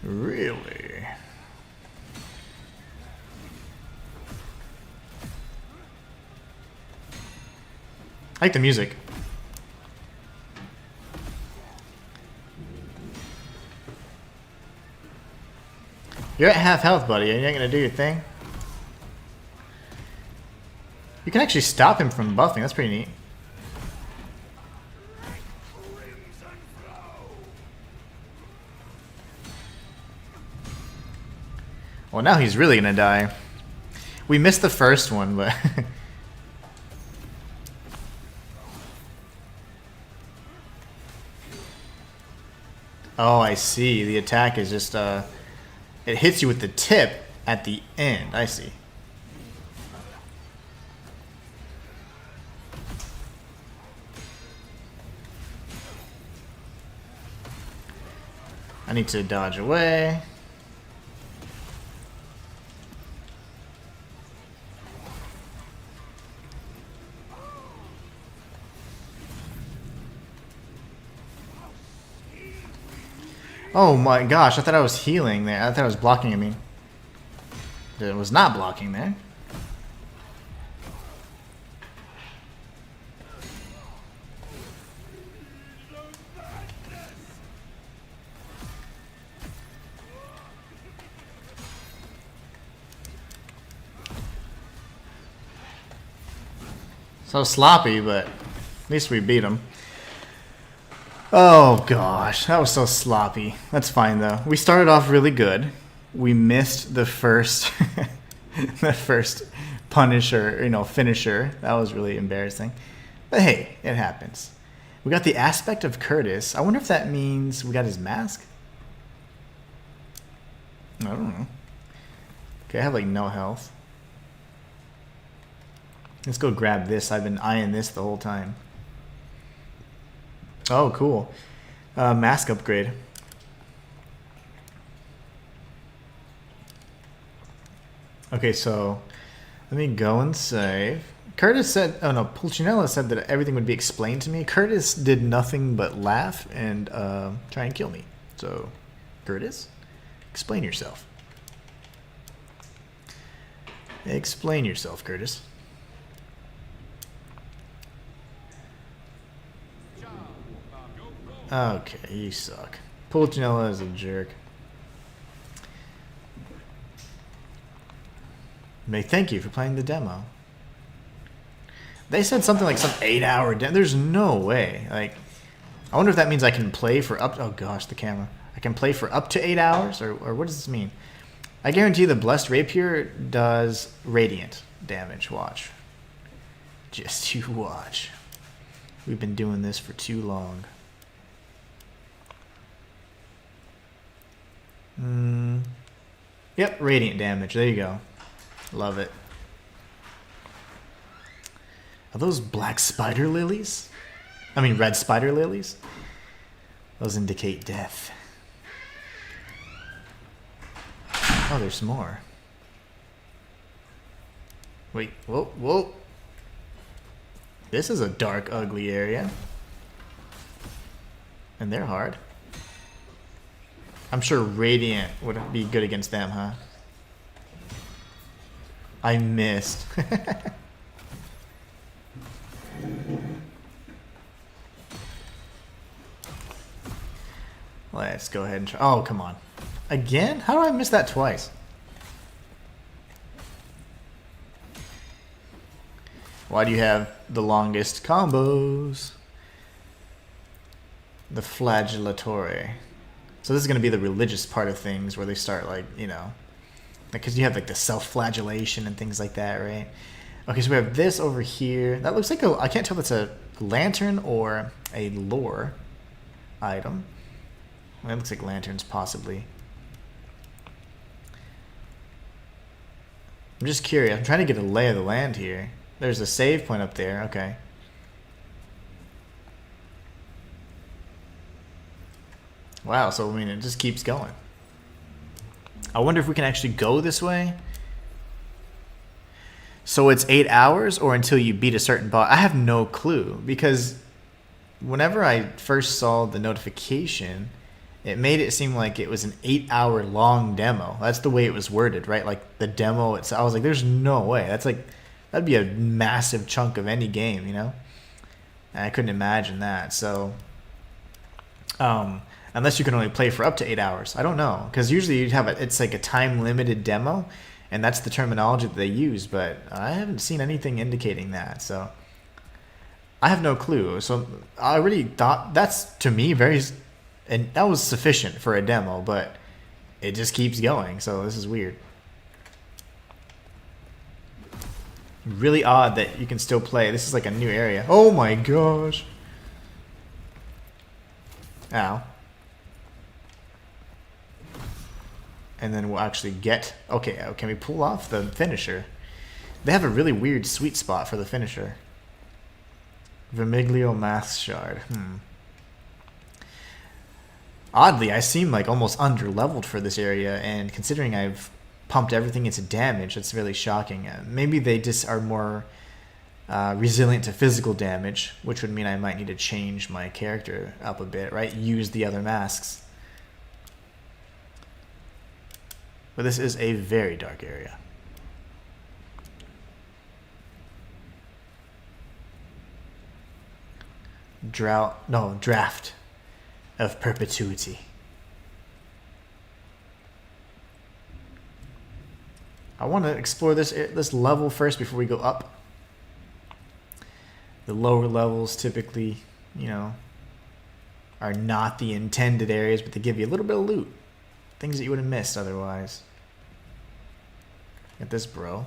Really? I like the music. You're at half health, buddy. You ain't gonna do your thing. You can actually stop him from buffing. That's pretty neat. Well, now he's really gonna die. We missed the first one, but... Oh, I see. The attack is just, it hits you with the tip at the end. I see. I need to dodge away. Oh my gosh, I thought I was healing there. I thought I was blocking, I mean. It was not blocking there. So sloppy, but at least we beat him. Oh gosh, that was so sloppy. That's fine though. We started off really good. We missed the first the first punisher, finisher. That was really embarrassing. But hey, it happens. We got the aspect of Curtis. I wonder if that means we got his mask? I don't know. Okay, I have like no health. Let's go grab this. I've been eyeing this the whole time. Oh, cool. Mask upgrade. Okay, so let me go and save. Curtis said, oh no, Pulcinella said that everything would be explained to me. Curtis did nothing but laugh and try and kill me. So, Curtis, explain yourself. Explain yourself, Curtis. Okay, you suck. Pulcinella is a jerk. May thank you for playing the demo. They said something like some 8-hour demo. There's no way. Like, I wonder if that means I can play for up. Oh gosh, the camera. I can play for up to 8 hours, or what does this mean? I guarantee the Blessed Rapier does radiant damage. Watch. Just you watch. We've been doing this for too long. Yep, radiant damage. There you go. Love it. Are those black spider lilies? I mean, red spider lilies? Those indicate death. Oh, there's more. Wait, whoa, whoa. This is a dark, ugly area. And they're hard. I'm sure Radiant would be good against them, huh? I missed. Let's go ahead and try. Oh, come on. Again? How do I miss that twice? Why do you have the longest combos? The flagellatory. So this is going to be the religious part of things where they start, like, you know, because you have like the self-flagellation and things like that, right? Okay, so we have this over here. That looks like a, I can't tell if it's a lantern or a lore item. Well, it looks like lanterns, possibly. I'm just curious. I'm trying to get a lay of the land here. There's a save point up there. Okay. Wow, so I mean, it just keeps going. I wonder if we can actually go this way. So it's 8 hours or until you beat a certain boss? I have no clue, because whenever I first saw the notification, it made it seem like it was an 8-hour long demo. That's the way it was worded, right? Like the demo itself. I was like, there's no way. That's like, that'd be a massive chunk of any game, you know? And I couldn't imagine that. So, unless you can only play for up to 8 hours. I don't know. Because usually you'd have it's like a time-limited demo, and that's the terminology that they use, but I haven't seen anything indicating that. So, I have no clue. So, I already thought that's, to me, very... And that was sufficient for a demo, but it just keeps going. So, this is weird. Really odd that you can still play. This is like a new area. Oh my gosh. Ow. And then we'll actually get... Okay, can we pull off the finisher? They have a really weird sweet spot for the finisher. Vermiglio Math Shard. Oddly, I seem like almost under-leveled for this area, and considering I've pumped everything into damage, that's really shocking. Maybe they just are more resilient to physical damage, which would mean I might need to change my character up a bit, right? Use the other masks. But this is a very dark area. Draft of Perpetuity. I want to explore this level first before we go up. The lower levels typically, you know, are not the intended areas, but they give you a little bit of loot. Things that you would have missed otherwise. Get this, bro.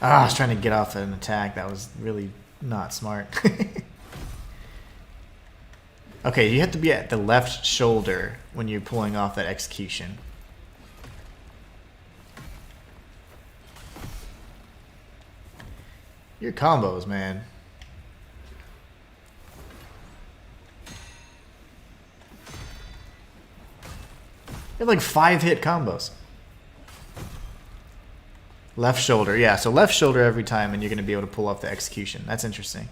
Ah, I was trying to get off an attack. That was really not smart. Okay, you have to be at the left shoulder when you're pulling off that execution. Your combos, man. You have like 5-hit combos. Left shoulder, yeah. So left shoulder every time, and you're going to be able to pull off the execution. That's interesting.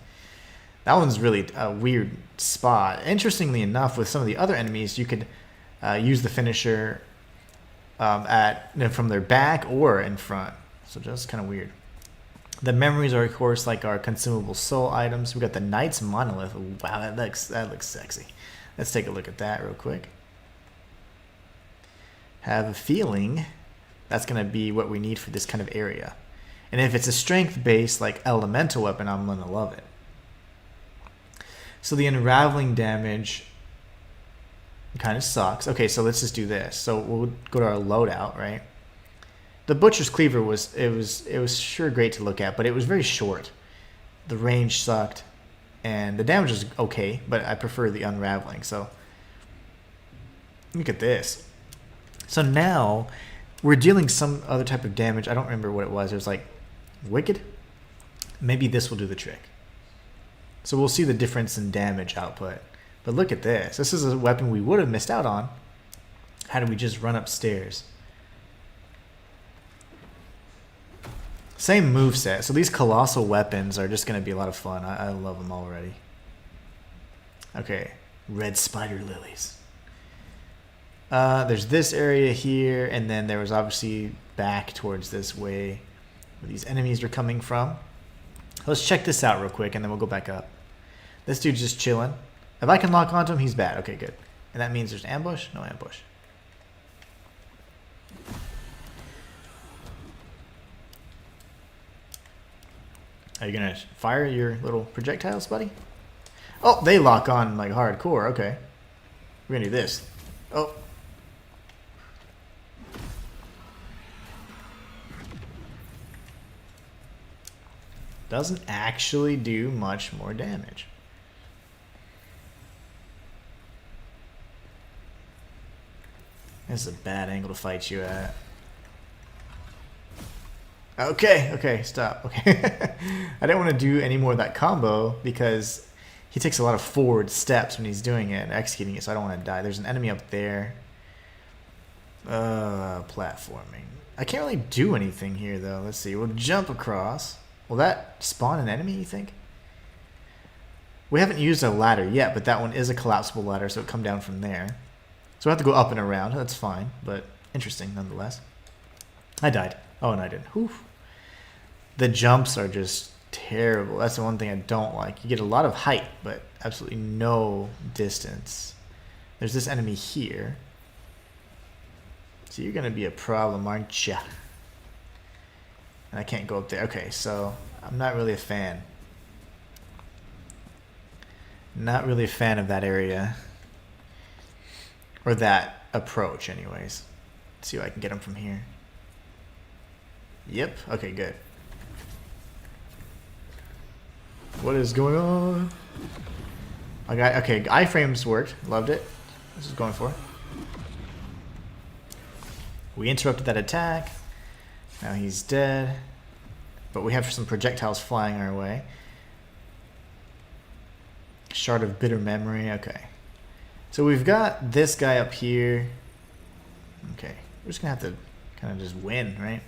That one's really a weird spot. Interestingly enough, with some of the other enemies, you could use the finisher from their back or in front. So just kind of weird. The memories are, of course, like our consumable soul items. We got the Knight's Monolith. Wow, that looks sexy. Let's take a look at that real quick. Have a feeling that's going to be what we need for this kind of area. And if it's a strength-based, like, elemental weapon, I'm going to love it. So the unraveling damage kind of sucks. Okay, so let's just do this. So we'll go to our loadout, right? The Butcher's Cleaver was sure great to look at, but it was very short. The range sucked, and the damage was okay, but I prefer the unraveling. So look at this. So now we're dealing some other type of damage. I don't remember what it was. It was like Wicked. Maybe this will do the trick. So we'll see the difference in damage output. But look at this. This is a weapon we would have missed out on had we just run upstairs. Same moveset. So these colossal weapons are just going to be a lot of fun. I love them already. Okay. Red spider lilies. There's this area here, and then there was obviously back towards this way where these enemies are coming from. Let's check this out real quick, and then we'll go back up. This dude's just chilling. If I can lock onto him, he's bad. Okay, good. And that means there's ambush? No ambush. Are you going to fire your little projectiles, buddy? Oh, they lock on like hardcore. Okay. We're going to do this. Oh. Doesn't actually do much more damage. This is a bad angle to fight you at. Okay, stop. Okay. I didn't want to do any more of that combo because he takes a lot of forward steps when he's doing it and executing it, so I don't want to die. There's an enemy up there. Platforming. I can't really do anything here, though. Let's see. We'll jump across. Will that spawn an enemy, you think? We haven't used a ladder yet, but that one is a collapsible ladder, so it'll come down from there. So we have to go up and around. That's fine, but interesting nonetheless. I died. Oh, and I didn't. Whew. The jumps are just terrible. That's the one thing I don't like. You get a lot of height, but absolutely no distance. There's this enemy here. So you're going to be a problem, aren't ya? And I can't go up there. Okay, so I'm not really a fan. Not really a fan of that area. Or that approach, anyways. Let's see if I can get him from here. Yep. Okay, good. What is going on? Okay, iframes worked. Loved it. This is going for it. We interrupted that attack. Now he's dead. But we have some projectiles flying our way. Shard of bitter memory. Okay. So we've got this guy up here. Okay. We're just going to have to kind of just win, right?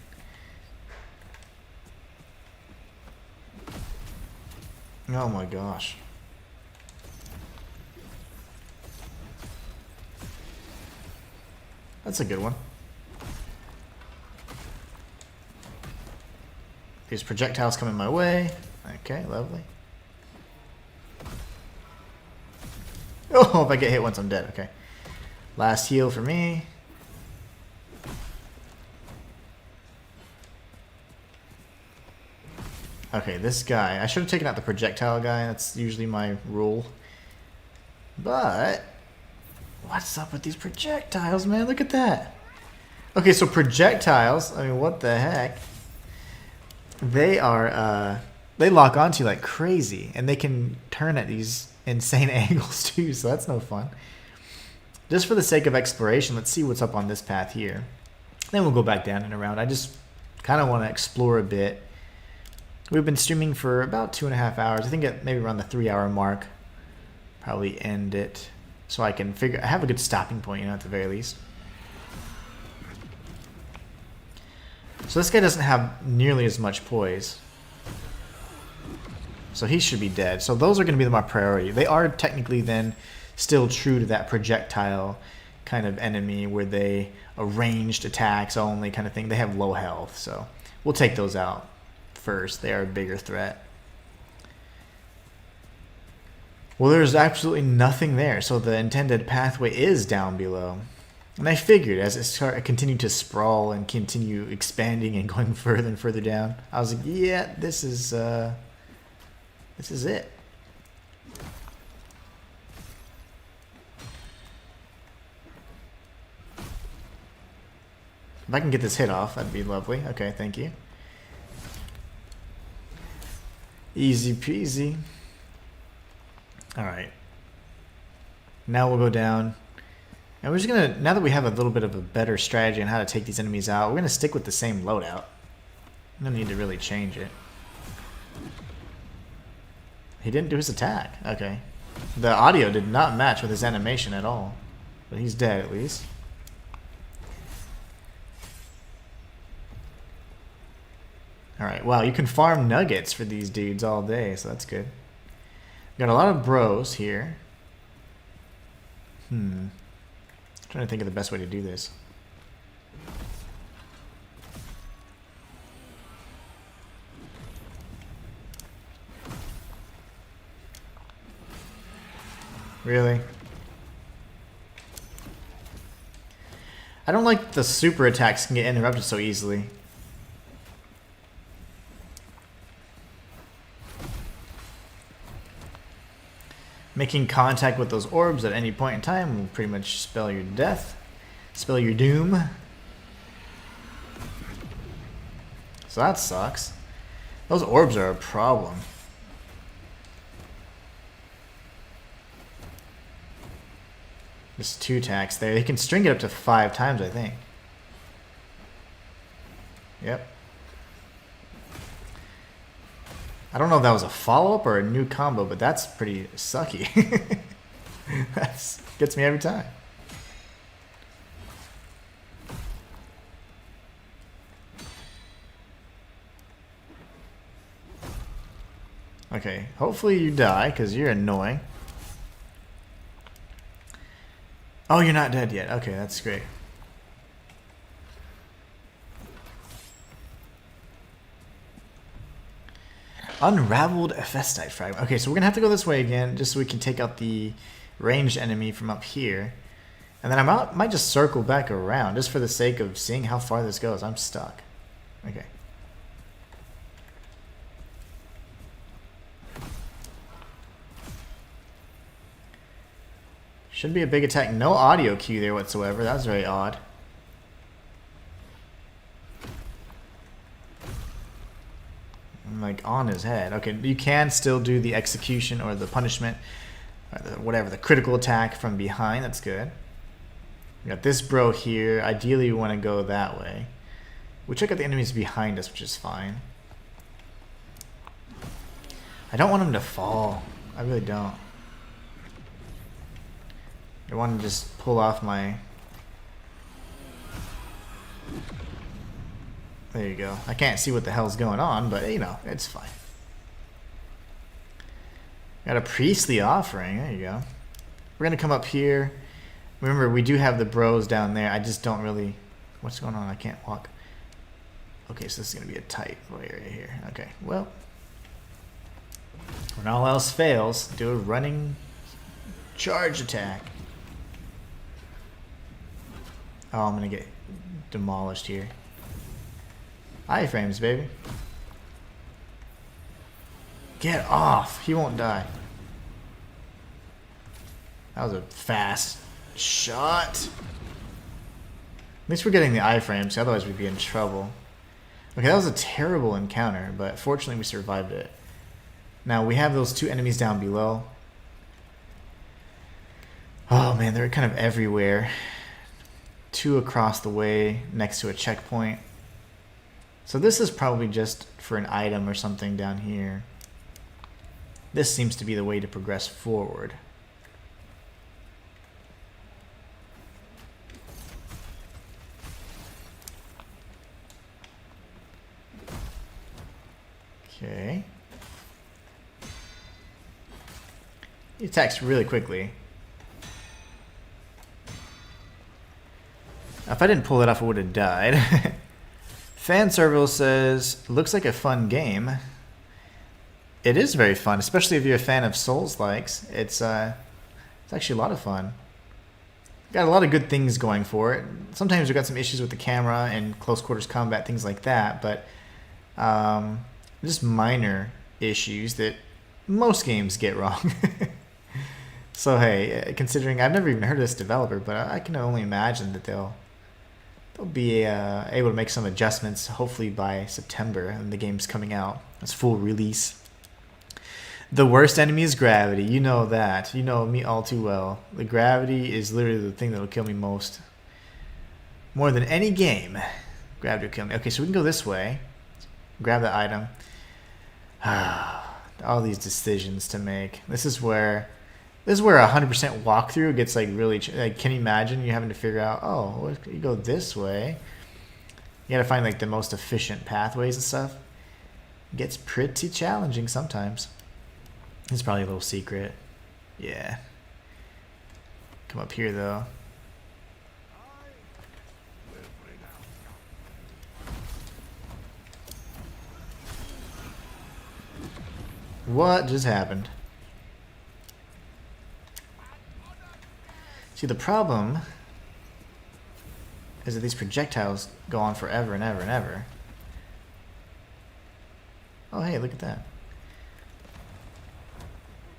Oh my gosh. That's a good one. These projectiles coming my way. Okay, lovely. Oh, if I get hit once, I'm dead. Okay. Last heal for me. Okay, this guy. I should have taken out the projectile guy. That's usually my rule. But what's up with these projectiles, man? Look at that. Okay, so projectiles, I mean, what the heck? They are, they lock onto you like crazy, and they can turn at these insane angles too, so that's no fun. Just for the sake of exploration, let's see what's up on this path here. Then we'll go back down and around. I just kind of want to explore a bit. We've been streaming for about 2.5 hours. I think at maybe around the 3-hour mark. Probably end it so I can I have a good stopping point, you know, at the very least. So this guy doesn't have nearly as much poise. So he should be dead. So those are going to be my priority. They are technically then still true to that projectile kind of enemy where they ranged attacks only kind of thing. They have low health, so We'll take those out first. They are a bigger threat. Well, there's absolutely nothing there, so the intended pathway is down below. And I figured as it continued to sprawl and continue expanding and going further and further down, I was like, yeah, this is it. If I can get this hit off, that'd be lovely. Okay, thank you. Easy peasy. Alright. Now we'll go down. And we're just gonna, now that we have a little bit of a better strategy on how to take these enemies out, we're gonna stick with the same loadout. No need to really change it. He didn't do his attack. Okay. The audio did not match with his animation at all. But he's dead at least. Alright, wow, you can farm nuggets for these dudes all day, so that's good. Got a lot of bros here. Trying to think of the best way to do this. Really? I don't like the super attacks can get interrupted so easily. Making contact with those orbs at any point in time will pretty much spell your death. Spell your doom. So that sucks. Those orbs are a problem. Just 2 attacks there. They can string it up to 5 times, I think. Yep. I don't know if that was a follow-up or a new combo, but that's pretty sucky. That gets me every time. Okay, hopefully you die, because you're annoying. Oh, you're not dead yet. Okay, that's great. Unraveled Ephestite fragment. Okay, so we're gonna have to go this way again, just so we can take out the ranged enemy from up here. And then I might just circle back around, just for the sake of seeing how far this goes. I'm stuck. Okay. Should be a big attack. No audio cue there whatsoever. That was very odd. I'm like on his head. Okay, you can still do the execution or the punishment, or the critical attack from behind. That's good. We got this bro here. Ideally, we want to go that way. We check out the enemies behind us, which is fine. I don't want him to fall. I really don't. I want to just pull off my... There you go. I can't see what the hell's going on, but you know, it's fine. Got a priestly offering. There you go. We're going to come up here. Remember, we do have the bros down there. I just don't really... What's going on? I can't walk. Okay, so this is going to be a tight area here. Okay, well... When all else fails, do a running charge attack. Oh, I'm going to get demolished here. Iframes, baby. Get off. He won't die. That was a fast shot. At least we're getting the iframes, otherwise we'd be in trouble. Okay, that was a terrible encounter, but fortunately we survived it. Now we have those 2 enemies down below. Oh man, they're kind of everywhere. 2 across the way next to a checkpoint. So this is probably just for an item or something down here. This seems to be the way to progress forward. Okay. He attacks really quickly. If I didn't pull it off, I would have died. Fan Serval says, looks like a fun game. It is very fun, especially if you're a fan of Souls-likes. It's actually a lot of fun. Got a lot of good things going for it. Sometimes we've got some issues with the camera and close quarters combat, things like that, but just minor issues that most games get wrong. So hey, considering I've never even heard of this developer, but I can only imagine that they'll be able to make some adjustments, hopefully by September, and the game's coming out. It's full release. The worst enemy is gravity. You know that. You know me all too well. The gravity is literally the thing that will kill me most. More than any game, gravity will kill me. Okay, so we can go this way. Grab the item. All these decisions to make. This is where a 100% walkthrough gets like really. Like, can you imagine you having to figure out? Oh, well, you go this way. You gotta find like the most efficient pathways and stuff. It gets pretty challenging sometimes. It's probably a little secret. Yeah. Come up here though. What just happened? See, the problem is that these projectiles go on forever and ever and ever. Oh, hey, look at that.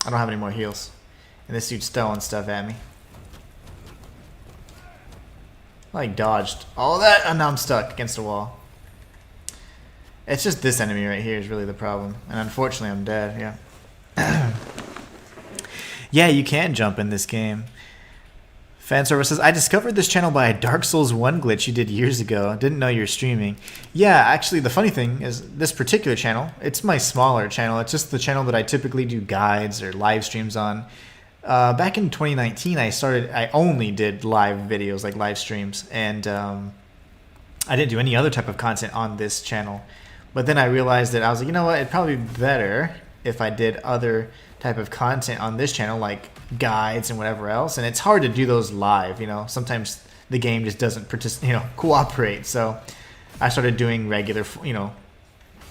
I don't have any more heals. And this dude's throwing stuff at me. I like dodged all that, and now I'm stuck against a wall. It's just this enemy right here is really the problem. And unfortunately I'm dead, yeah. Yeah, you can jump in this game. Fanservice says, I discovered this channel by a Dark Souls 1 glitch you did years ago. Didn't know you were streaming. Yeah, actually, the funny thing is this particular channel, it's my smaller channel. It's just the channel that I typically do guides or live streams on. Back in 2019, I only did live videos, like live streams. And I didn't do any other type of content on this channel. But then I realized that I was like, you know what? It'd probably be better if I did other type of content on this channel, like guides and whatever else. And it's hard to do those live, you know. Sometimes the game just doesn't cooperate. So I started doing regular,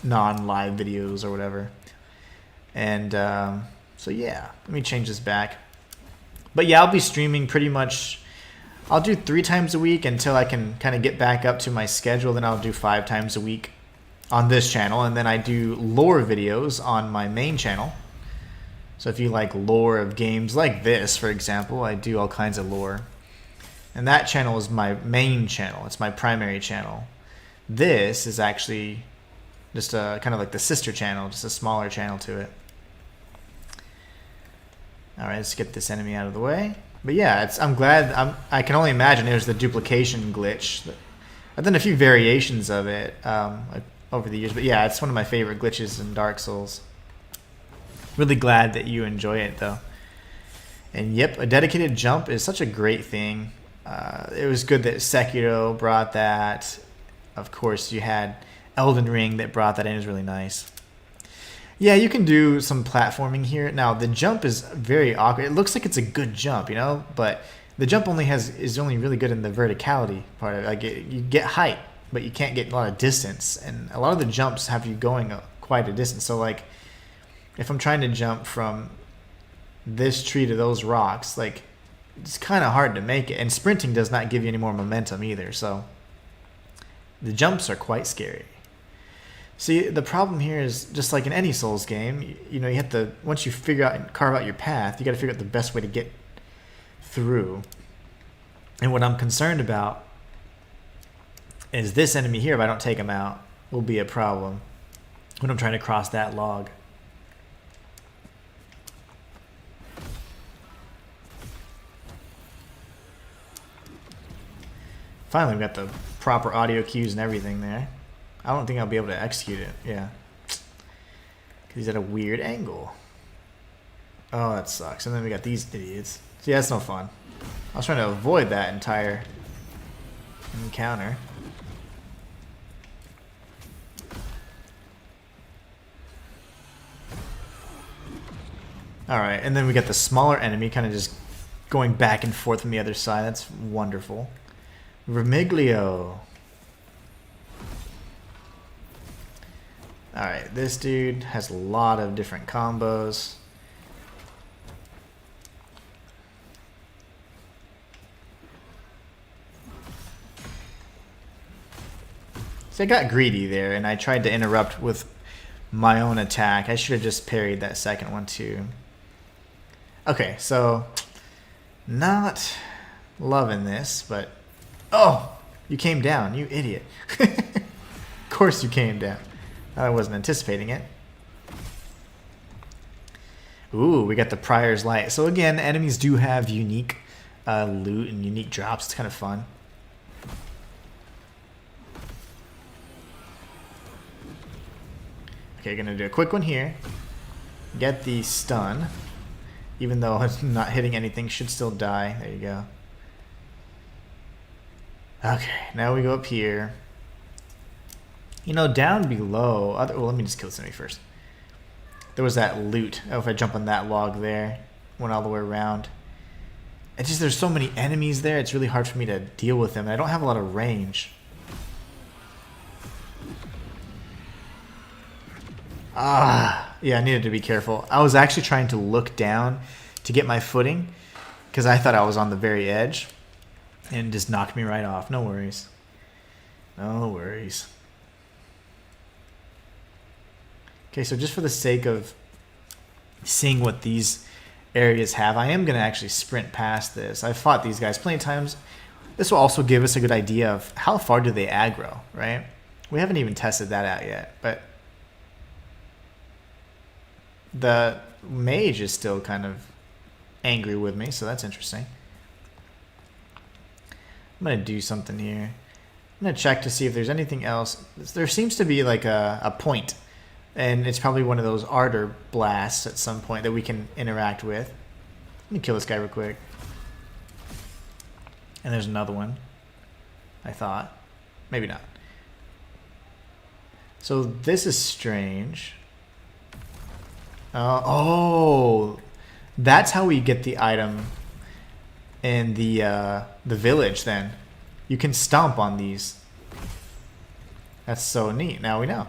non-live videos or whatever. And so yeah, let me change this back. But yeah, I'll be streaming pretty much. I'll do 3 times a week until I can kind of get back up to my schedule. Then I'll do 5 times a week on this channel, and then I do lore videos on my main channel. So if you like lore of games like this, for example, I do all kinds of lore. And that channel is my main channel. It's my primary channel. This is actually just a kind of like the sister channel, just a smaller channel to it. All right, let's get this enemy out of the way. But yeah, I'm glad. I can only imagine it was the duplication glitch. I've done a few variations of it over the years, but yeah, it's one of my favorite glitches in Dark Souls. Really glad that you enjoy it though. And yep, a dedicated jump is such a great thing. It was good that Sekiro brought that. Of course, you had Elden Ring that brought that in. It was really nice. Yeah, you can do some platforming here. Now, the jump is very awkward. It looks like it's a good jump, you know, but the jump is only really good in the verticality part of it. Like you get height, but you can't get a lot of distance. And a lot of the jumps have you going quite a distance. So like if I'm trying to jump from this tree to those rocks, like it's kind of hard to make it. And sprinting does not give you any more momentum either. So the jumps are quite scary. See, the problem here is just like in any Souls game, you know, you have to, once you figure out and carve out your path, you got to figure out the best way to get through. And what I'm concerned about is this enemy here, if I don't take him out, will be a problem when I'm trying to cross that log. Finally, we got the proper audio cues and everything there. I don't think I'll be able to execute it. Yeah. Because he's at a weird angle. Oh, that sucks. And then we got these idiots. See, that's no fun. I was trying to avoid that entire encounter. Alright, and then we got the smaller enemy kind of just going back and forth from the other side. That's wonderful. Vermiglio. Alright, this dude has a lot of different combos. So I got greedy there, and I tried to interrupt with my own attack. I should have just parried that second one too. Okay, so not loving this, but oh, you came down, you idiot. Of course you came down. I wasn't anticipating it. Ooh, we got the Prior's Light. So again, enemies do have unique loot and unique drops. It's kind of fun. Okay, gonna do a quick one here. Get the stun. Even though it's not hitting anything, should still die. There you go. Okay, now we go up here. You know, down below... well, let me just kill this enemy first. There was that loot. Oh, if I jump on that log there. Went all the way around. It's just there's so many enemies there, it's really hard for me to deal with them. I don't have a lot of range. Ah, yeah, I needed to be careful. I was actually trying to look down to get my footing because I thought I was on the very edge and it just knocked me right off. No worries. No worries. Okay, so just for the sake of seeing what these areas have, I am going to actually sprint past this. I've fought these guys plenty of times. This will also give us a good idea of how far do they aggro, right? We haven't even tested that out yet, but the mage is still kind of angry with me, so that's interesting. I'm going to do something here. I'm going to check to see if there's anything else. There seems to be like a point, and it's probably one of those ardor blasts at some point that we can interact with. Let me kill this guy real quick. And there's another one, I thought. Maybe not. So this is strange. Oh, that's how we get the item in the village then. You can stomp on these. That's so neat. Now we know.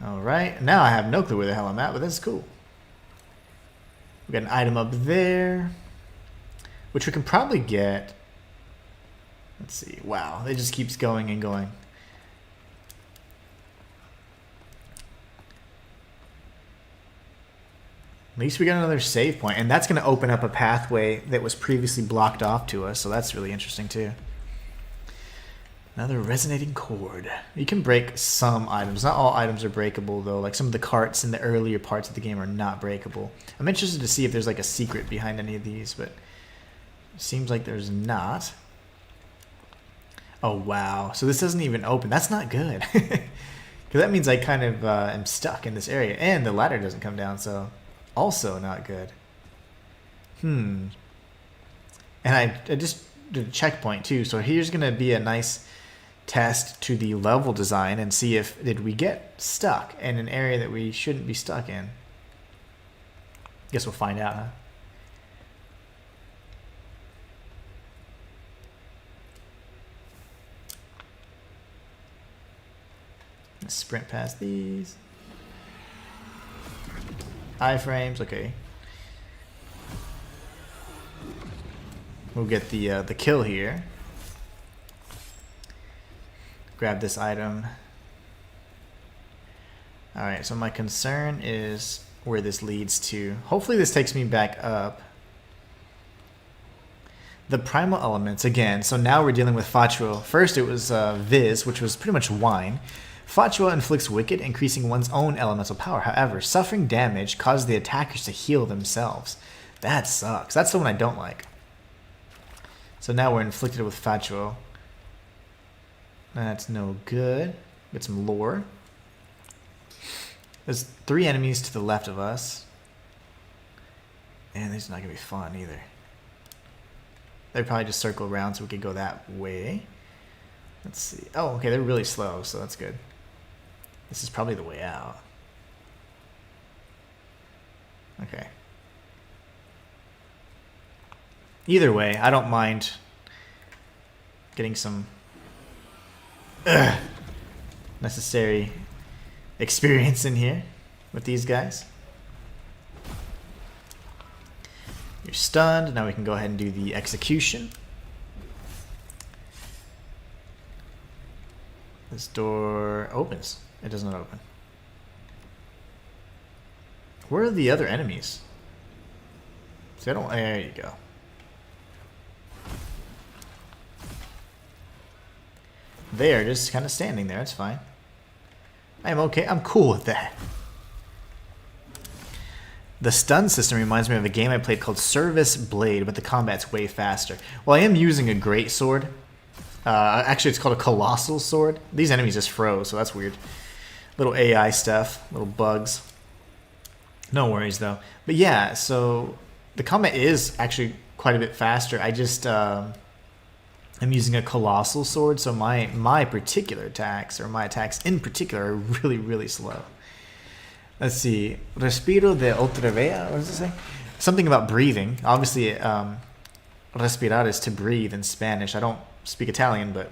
Alright, now I have no clue where the hell I'm at, but that's cool. We got an item up there, which we can probably get. Let's see. Wow, it just keeps going and going. At least we got another save point, and that's going to open up a pathway that was previously blocked off to us, so that's really interesting too. Another resonating chord. You can break some items. Not all items are breakable, though. Like some of the carts in the earlier parts of the game are not breakable. I'm interested to see if there's like a secret behind any of these, but it seems like there's not. Oh, wow. So this doesn't even open. That's not good. Because that means I kind of am stuck in this area, and the ladder doesn't come down, so... Also not good. And I just did a checkpoint too. So here's going to be a nice test to the level design and see if did we get stuck in an area that we shouldn't be stuck in. Guess we'll find out, huh? Let's sprint past these. Iframes, okay. We'll get the kill here. Grab this item. Alright, so my concern is where this leads to. Hopefully this takes me back up. The primal elements, again, so now we're dealing with Fatuo. First it was Viz, which was pretty much wine. Fatuo inflicts wicked, increasing one's own elemental power. However, suffering damage causes the attackers to heal themselves. That sucks. That's the one I don't like. So now we're inflicted with Fatuo. That's no good. Get some lore. There's 3 enemies to the left of us. And this is not going to be fun either. They'd probably just circle around so we could go that way. Let's see. Oh, okay, they're really slow, so that's good. This is probably the way out. Okay. Either way, I don't mind getting some necessary experience in here with these guys. You're stunned. Now we can go ahead and do the execution. This door opens. It does not open. Where are the other enemies? See, I don't. There you go. They are just kind of standing there. It's fine. I'm okay. I'm cool with that. The stun system reminds me of a game I played called Service Blade, but the combat's way faster. Well, I am using a great sword. Actually, it's called a colossal sword. These enemies just froze, so that's weird. Little AI stuff, little bugs. No worries, though. But yeah, so the combat is actually quite a bit faster. I just... I'm using a colossal sword, so my particular attacks, or my attacks in particular, are really, really slow. Let's see. Respiro de otra vez. What does it say? Something about breathing. Obviously, respirar is to breathe in Spanish. I don't speak Italian, but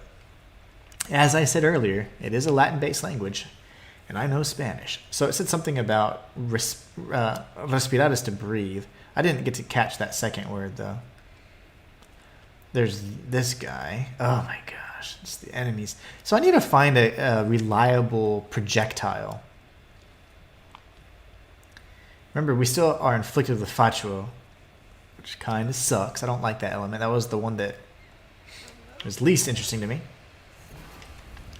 as I said earlier, it is a Latin-based language, and I know Spanish. So it said something about respirar is to breathe. I didn't get to catch that second word, though. There's this guy. Oh my gosh, it's the enemies. So I need to find a reliable projectile. Remember, we still are inflicted with Fatuo, which kind of sucks. I don't like that element. That was the one that was least interesting to me.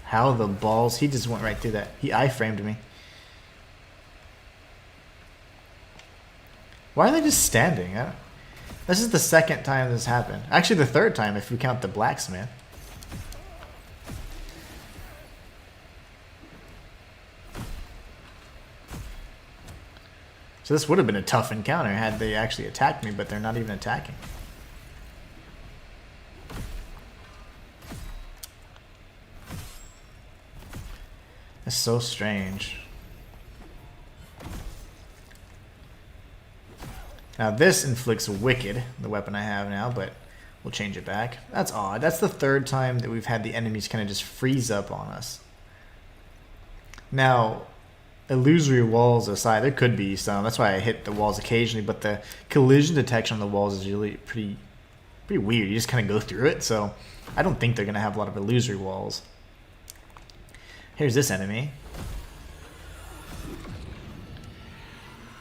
How the balls. He just went right through that. He iframed me. Why are they just standing? This is the second time this happened. Actually, the third time if we count the blacksmith. So this would have been a tough encounter had they actually attacked me, but they're not even attacking. That's so strange. Now this inflicts Wicked, the weapon I have now, but we'll change it back. That's odd. That's the third time that we've had the enemies kind of just freeze up on us. Now, illusory walls aside, there could be some. That's why I hit the walls occasionally, but the collision detection on the walls is really pretty weird. You just kind of go through it, so I don't think they're going to have a lot of illusory walls. Here's this enemy.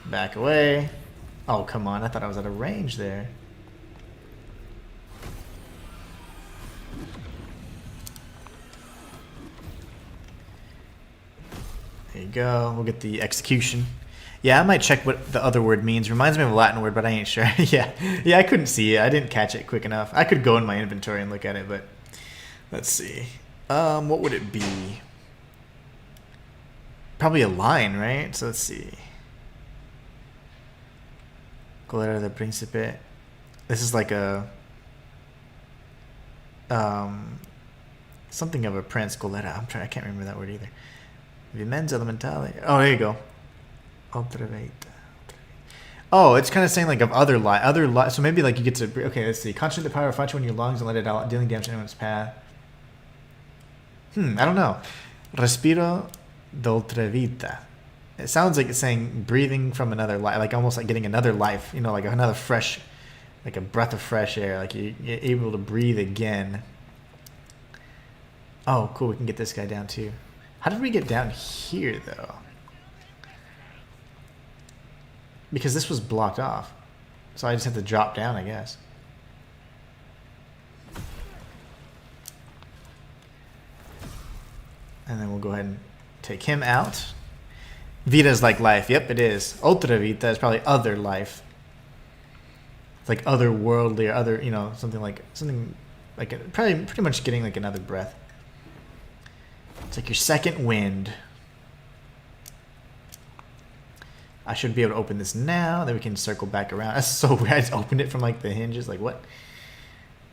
Back away. Oh, come on. I thought I was out of range there. There you go. We'll get the execution. Yeah, I might check what the other word means. Reminds me of a Latin word, but I ain't sure. Yeah, I couldn't see it. I didn't catch it quick enough. I could go in my inventory and look at it, but let's see. What would it be? Probably a line, right? So let's see. Colera del Príncipe. This is like a something of a prince. Colera. I can't remember that word either. Vimens elementale. Oh, there you go. Oh, it's kind of saying like of other life. So maybe like you get to. Okay, let's see. Concentrate the power of Facho in your lungs and let it out, dealing damage to anyone's path. I don't know. Respiro d'oltre vita. It sounds like it's saying breathing from another life, like almost like getting another life. You know, like another fresh, like a breath of fresh air. Like you're able to breathe again. Oh, cool. We can get this guy down too. How did we get down here, though? Because this was blocked off. So I just have to drop down, I guess. And then we'll go ahead and take him out. Vita is like life. Yep, it is. Otra vita is probably other life. It's like otherworldly or other, you know, something like probably pretty much getting like another breath. It's like your second wind. I should be able to open this now. Then we can circle back around. That's so weird. I just opened it from like the hinges. Like what?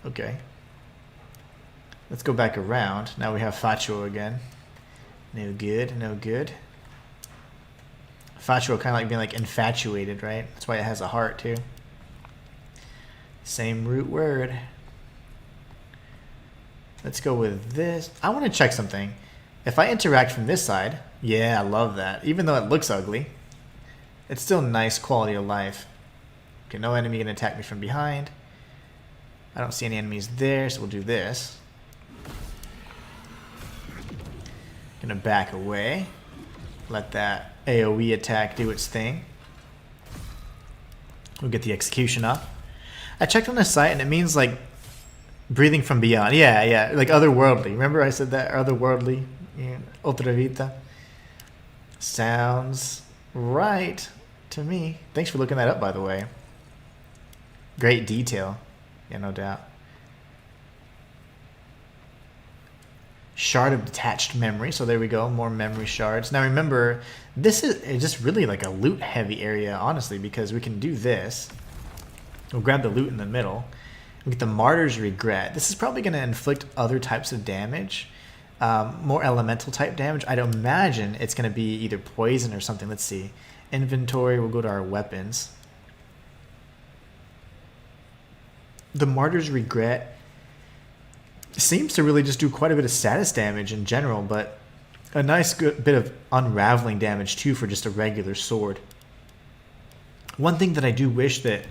Okay. Let's go back around. Now we have Facho again. No good. No good. Facho kind of like being like infatuated, right? That's why it has a heart too. Same root word. Let's go with this. I want to check something. If I interact from this side, yeah, I love that. Even though it looks ugly, it's still nice quality of life. Okay, no enemy can attack me from behind. I don't see any enemies there, so we'll do this. Gonna back away. Let that AoE attack do its thing. We'll get the execution up. I checked on the site and it means like breathing from beyond. Yeah, like otherworldly. Remember I said that? Otherworldly. Otra vita. Sounds right to me. Thanks for looking that up, by the way. Great detail. Yeah, no doubt. Shard of detached memory. So there we go. More memory shards. Now remember, this is just really like a loot heavy area, honestly, because we can do this. We'll grab the loot in the middle. We get the Martyr's Regret. This is probably going to inflict other types of damage. More elemental type damage. I'd imagine it's going to be either poison or something. Let's see. Inventory. We'll go to our weapons. The Martyr's Regret seems to really just do quite a bit of status damage in general, but a nice good bit of unraveling damage too for just a regular sword. One thing that I do wish that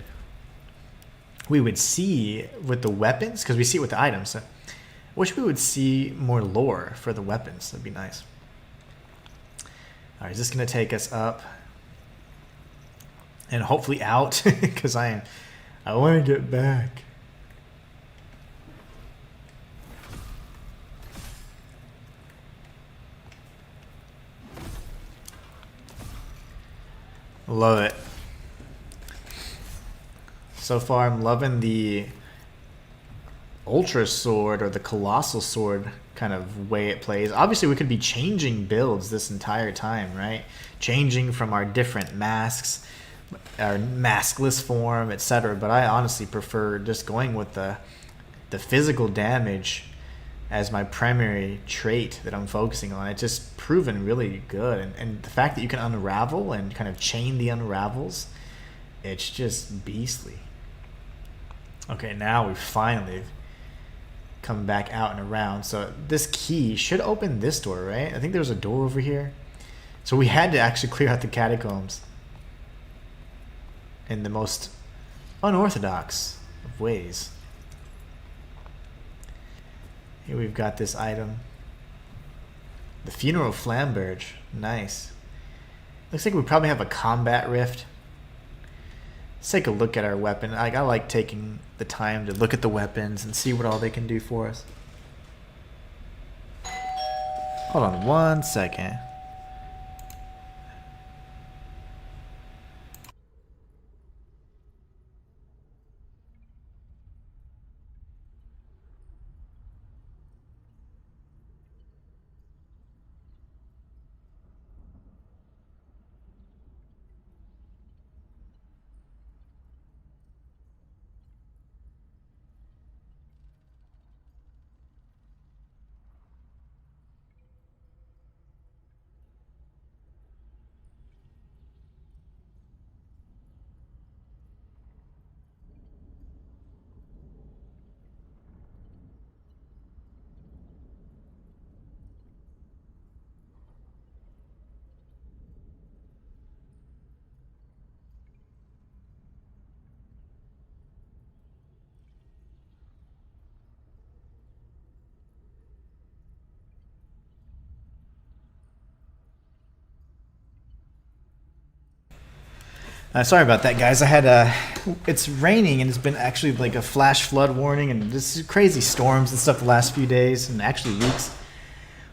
we would see with the weapons, because we see it with the items, I wish we would see more lore for the weapons. That'd be nice. Alright, is this going to take us up and hopefully out? Because I want to get back. Love it. So far I'm loving the Ultra Sword or the Colossal Sword kind of way it plays. Obviously we could be changing builds this entire time, right? Changing from our different masks, our maskless form, etc. But I honestly prefer just going with the physical damage as my primary trait that I'm focusing on. It's just proven really good. And the fact that you can unravel and kind of chain the unravels, it's just beastly. Okay, now we finally come back out and around. So this key should open this door, right? I think there's a door over here. So we had to actually clear out the catacombs in the most unorthodox of ways. Here we've got this item. The Funeral Flamberge. Nice. Looks like we probably have a combat rift. Let's take a look at our weapon. I like taking the time to look at the weapons and see what all they can do for us. Hold on one second. Sorry about that, guys. I had it's raining and it's been actually like a flash flood warning and just crazy storms and stuff the last few days and actually weeks.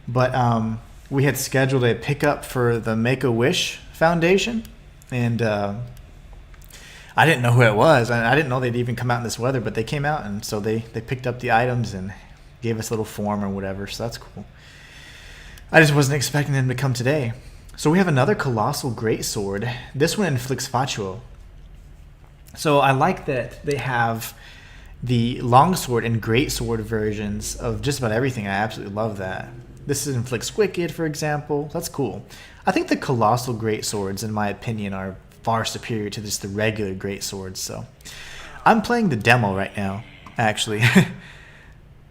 But we had scheduled a pickup for the Make-A-Wish Foundation, and I didn't know who it was. I didn't know they'd even come out in this weather, but they came out, and so they picked up the items and gave us a little form or whatever, so that's cool. I just wasn't expecting them to come today. So we have another Colossal Greatsword. This one inflicts Fatuo. So I like that they have the Longsword and Greatsword versions of just about everything. I absolutely love that. This inflicts Wicked, for example. That's cool. I think the Colossal Greatswords, in my opinion, are far superior to just the regular Greatswords. So I'm playing the demo right now, actually.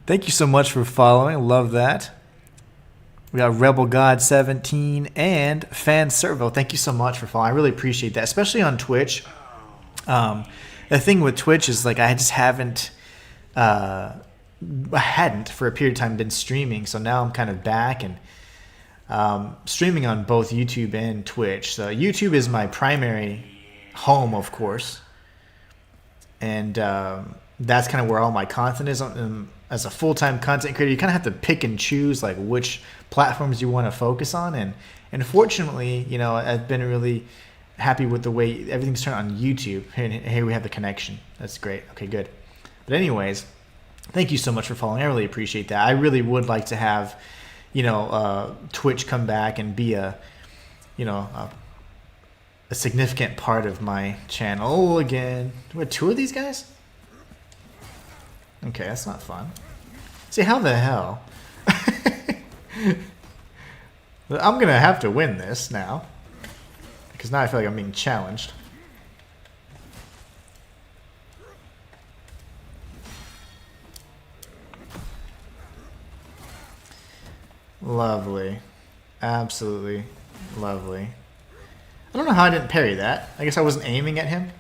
Thank you so much for following. Love that. We got Rebel God 17 and Fan Servo. Thank you so much for following. I really appreciate that, especially on Twitch. The thing with Twitch is like I just haven't, I hadn't for a period of time been streaming, so now I'm kind of back and streaming on both YouTube and Twitch. So YouTube is my primary home, of course, and that's kind of where all my content is. As a full-time content creator, you kind of have to pick and choose like which platforms you want to focus on, and fortunately, you know, I've been really happy with the way everything's turned on YouTube. Here we have the connection. That's great. Okay, good. But anyways, thank you so much for following. I really appreciate that. I really would like to have, you know, Twitch come back and be a, you know, a significant part of my channel again. Do we have two of these guys? Okay, that's not fun. See, how the hell? I'm going to have to win this now. Because now I feel like I'm being challenged. Lovely. Absolutely lovely. I don't know how I didn't parry that. I guess I wasn't aiming at him.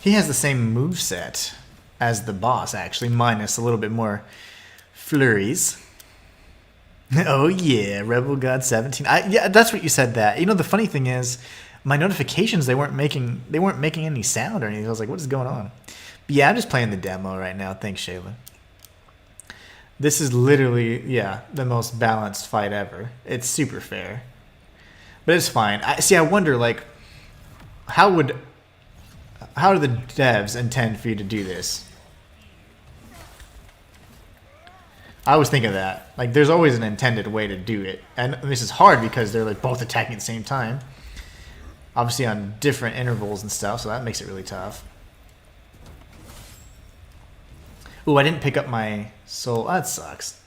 He has the same moveset as the boss, actually, minus a little bit more flurries. Oh yeah, Rebel God 17. Yeah, that's what you said. That, you know, the funny thing is, my notifications, they weren't making any sound or anything. I was like, what is going on? But yeah, I'm just playing the demo right now. Thanks, Shayla. This is literally, yeah, the most balanced fight ever. It's super fair, but it's fine. I wonder, like, how do the devs intend for you to do this? I always think of that. Like, there's always an intended way to do it. And this is hard because they're like both attacking at the same time. Obviously on different intervals and stuff, so that makes it really tough. Ooh, I didn't pick up my soul. That sucks.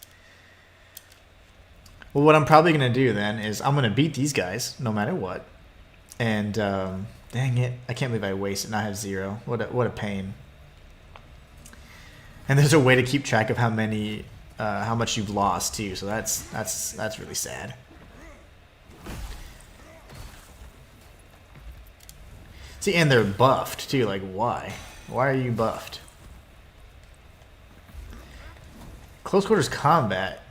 Well, what I'm probably going to do then is I'm going to beat these guys no matter what. And, dang it. I can't believe I wasted and I have 0. What a pain. And there's a way to keep track of how much you've lost too, so that's really sad. See, and they're buffed too. Like, why? Why are you buffed? Close quarters combat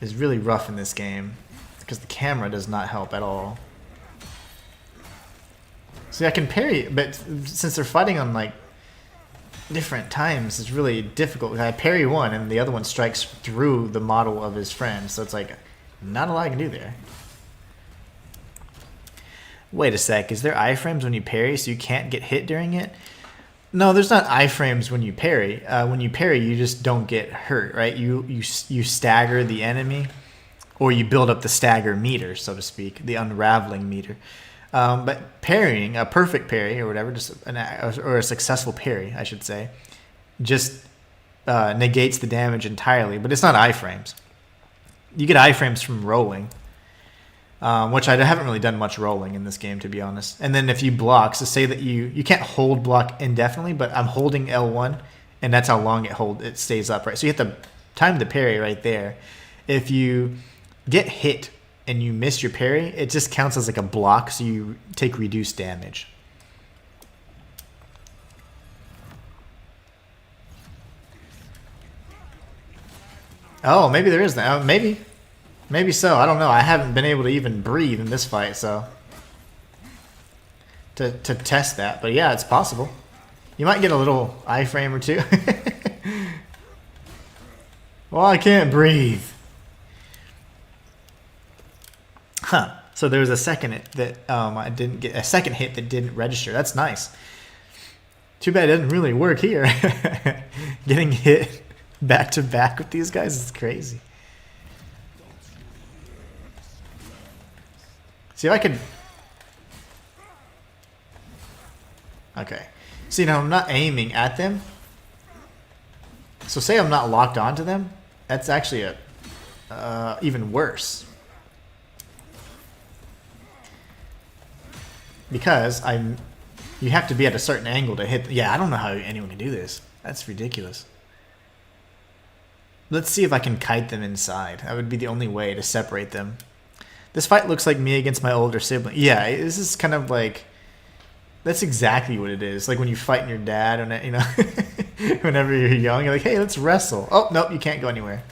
is really rough in this game because the camera does not help at all. See, I can parry, but since they're fighting on like different times, it's really difficult. I parry one and the other one strikes through the model of his friend, so it's like not a lot I can do there. Wait a sec, is there iframes when you parry so you can't get hit during it? No, there's not iframes when you parry. When you parry, you just don't get hurt, right? You stagger the enemy, or you build up the stagger meter, so to speak, the unraveling meter. But parrying, a perfect parry or whatever, or a successful parry, I should say, just negates the damage entirely. But it's not iframes. You get iframes from rolling, which I haven't really done much rolling in this game, to be honest. And then if you block, so say that you can't hold block indefinitely, but I'm holding L1, and that's how long it stays up, right? So you have to time the parry right there. If you get hit and you miss your parry, it just counts as like a block, so you take reduced damage. Oh, maybe there is that. Maybe so. I don't know. I haven't been able to even breathe in this fight, so to test that. But yeah, it's possible. You might get a little iframe or two. Well, I can't breathe. Huh. So there was a second hit that I didn't get, a second hit that didn't register. That's nice. Too bad it doesn't really work here. Getting hit back to back with these guys is crazy. See if I could. Okay. See, now I'm not aiming at them. So say I'm not locked onto them. That's actually even worse. Because you have to be at a certain angle to hit. Yeah, I don't know how anyone can do this. That's ridiculous. Let's see if I can kite them inside. That would be the only way to separate them. This fight looks like me against my older sibling. Yeah, this is kind of like... That's exactly what it is. Like when you fight your dad, and you know, whenever you're young, you're like, hey, let's wrestle. Oh, nope, you can't go anywhere.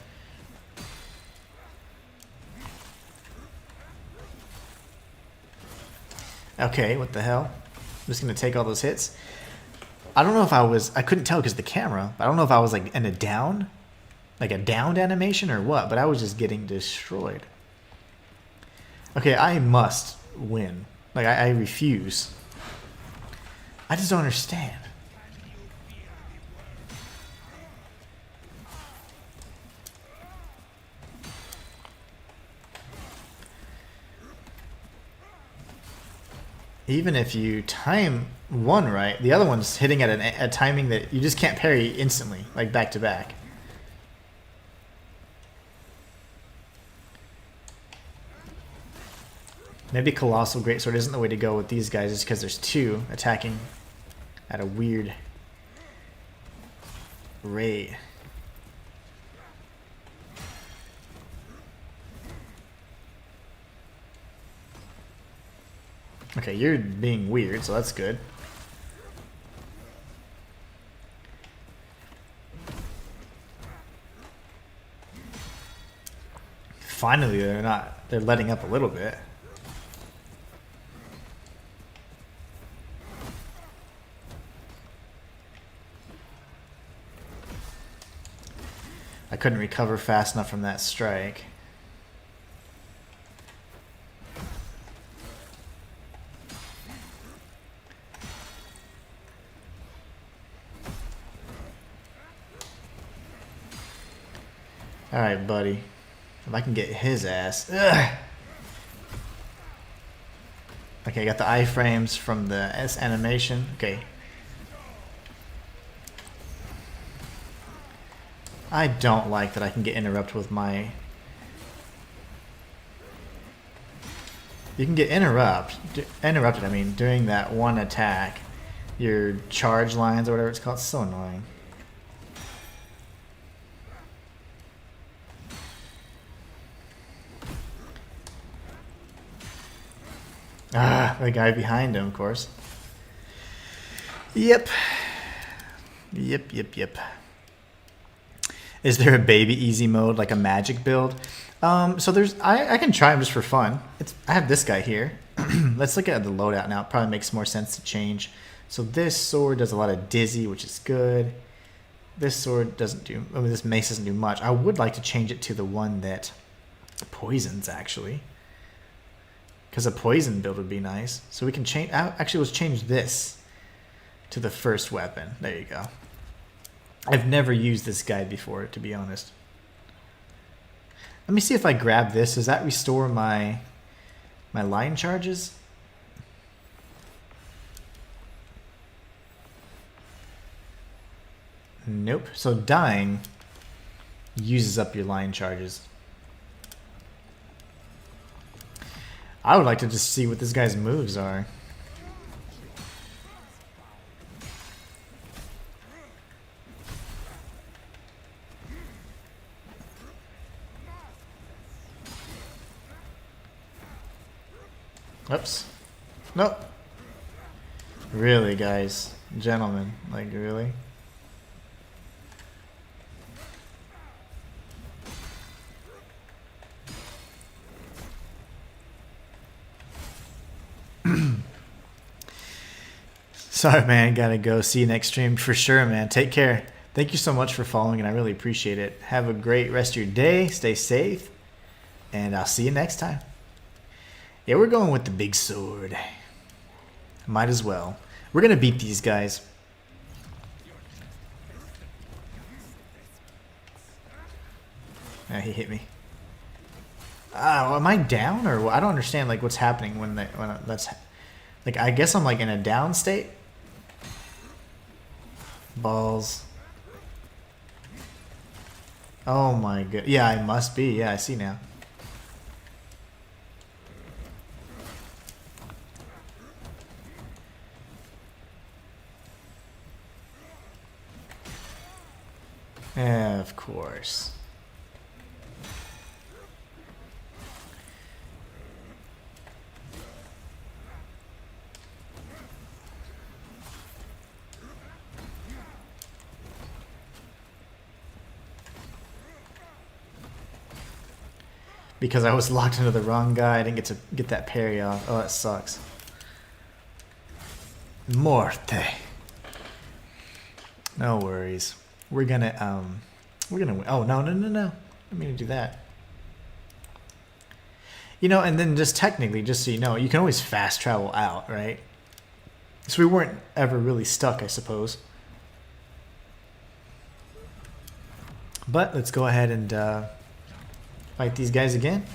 Okay, what the hell? I'm just going to take all those hits. I don't know if I couldn't tell because of the camera. I don't know if I was like in a down, like a downed animation or what, but I was just getting destroyed. Okay, I must win. Like, I refuse. I just don't understand. Even if you time one right, the other one's hitting at a timing that you just can't parry instantly, like back to back. Maybe Colossal Greatsword isn't the way to go with these guys just because there's two attacking at a weird rate. Okay, you're being weird, so that's good. Finally, they're letting up a little bit. I couldn't recover fast enough from that strike. Alright, buddy. If I can get his ass. Ugh. Okay, I got the iframes from the S animation. Okay. I don't like that I can get interrupted with my... You can get interrupted, I mean, during that one attack. Your charge lines or whatever it's called. It's so annoying. Ah, the guy behind him, of course. Yep. Yep. Is there a baby easy mode, like a magic build? So there's, I can try them just for fun. I have this guy here. Let's look at the loadout now. It probably makes more sense to change. So this sword does a lot of dizzy, which is good. This sword doesn't do, I mean, this mace doesn't do much. I would like to change it to the one that poisons, actually. Because a poison build would be nice. So we can change, actually let's change this to the first weapon. There you go. I've never used this guide before, to be honest. Let me see if I grab this. Does that restore my line charges? Nope. So dying uses up your line charges. I would like to just see what this guy's moves are. Oops. Nope. Really, guys. Gentlemen. Like, really? Sorry, man. Gotta go. See you next stream. For sure, man. Take care. Thank you so much for following, and I really appreciate it. Have a great rest of your day. Stay safe. And I'll see you next time. Yeah, we're going with the big sword. Might as well. We're going to beat these guys. Ah, he hit me. Am I down or what? I don't understand like what's happening when that's like, I guess I'm like in a down state. Balls. Oh my god. Yeah, I must be. Yeah, I see now. Yeah, of course. because I was locked into the wrong guy. I didn't get to get that parry off. Oh, that sucks. Morte. No worries. We're gonna win. Oh, no. I didn't mean to do that. You know, and then just technically, just so you know, you can always fast travel out, right? So we weren't ever really stuck, I suppose. But let's go ahead and fight these guys again.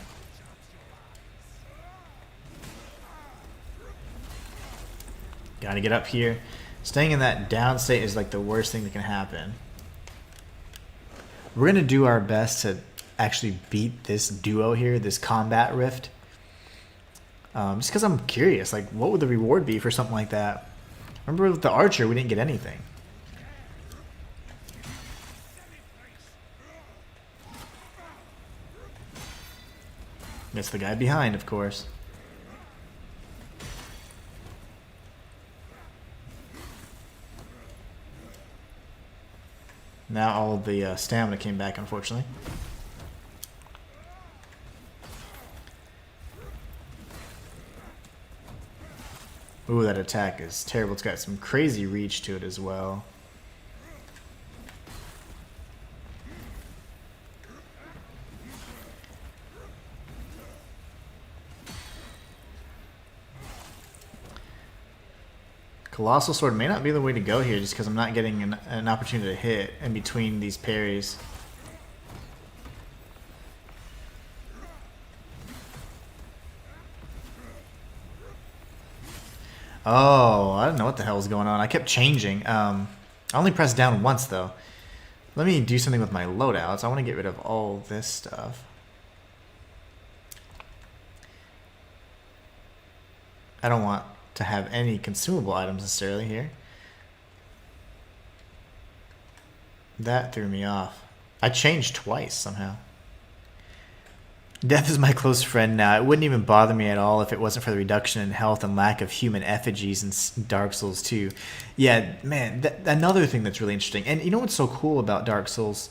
Gotta get up here. Staying in that down state is like the worst thing that can happen. We're gonna do our best to actually beat this duo here, this combat rift. Just because I'm curious, like, what would the reward be for something like that? Remember with the archer, we didn't get anything. That's the guy behind, of course. Now all of the stamina came back, unfortunately. Ooh, that attack is terrible. It's got some crazy reach to it as well. Colossal Sword may not be the way to go here just because I'm not getting an opportunity to hit in between these parries. Oh, I don't know what the hell is going on. I kept changing. I only pressed down once, though. Let me do something with my loadouts. I want to get rid of all this stuff. I don't want to have any consumable items necessarily here. That threw me off. I changed twice somehow. Death is my close friend now. It wouldn't even bother me at all if it wasn't for the reduction in health and lack of human effigies in Dark Souls 2. Yeah, man, another thing that's really interesting. And you know what's so cool about Dark Souls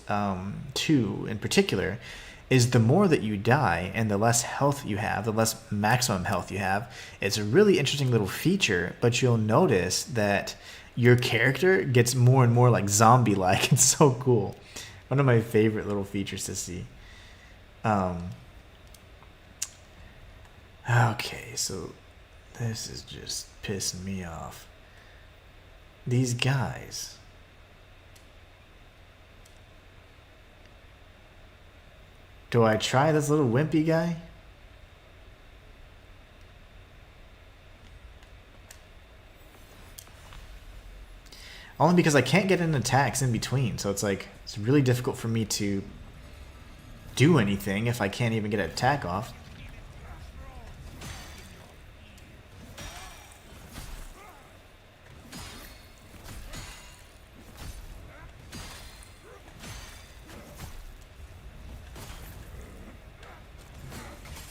2 in particular is the more that you die and the less health you have, the less maximum health you have. It's a really interesting little feature, but you'll notice that your character gets more and more like zombie-like. It's so cool. One of my favorite little features to see. Okay, so this is just pissing me off. These guys. Do I try this little wimpy guy? Only because I can't get in attacks in between, so it's like it's really difficult for me to do anything if I can't even get an attack off.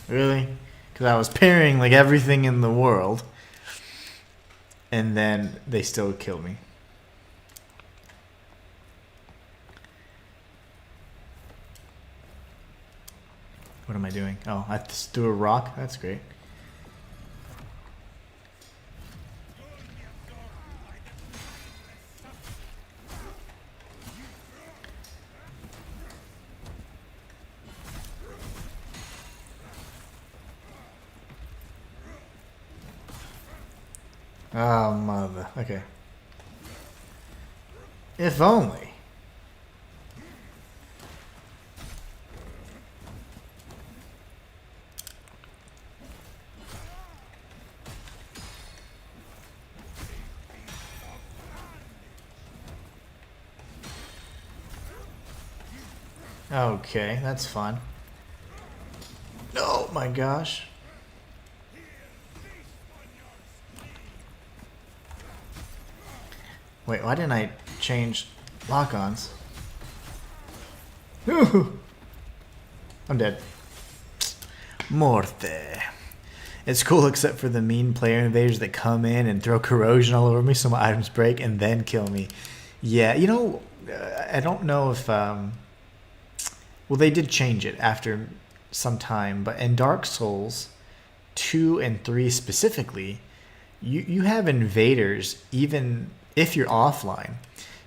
Really? Because I was parrying like everything in the world. And then they still killed me. What am I doing? Oh, I just threw a rock? That's great. Oh, mother. Okay. If only. Okay, that's fun. Oh my gosh. Wait, why didn't I change lock-ons? I'm dead. Morte. It's cool except for the mean player invaders that come in and throw corrosion all over me so my items break and then kill me. Yeah, you know, I don't know if... well, they did change it after some time, but in Dark Souls 2 and 3 specifically, you have invaders even if you're offline.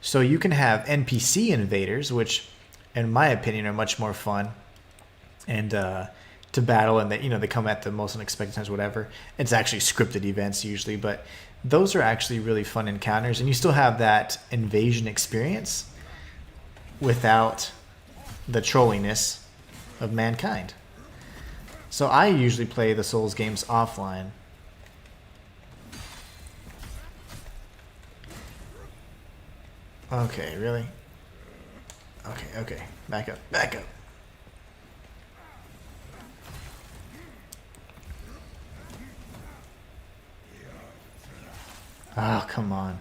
So you can have NPC invaders, which in my opinion are much more fun and to battle, and they come at the most unexpected times, whatever. It's actually scripted events usually, but those are actually really fun encounters, and you still have that invasion experience without the trolliness of mankind. So I usually play the Souls games offline. Okay, really? Okay. Back up. Oh, come on.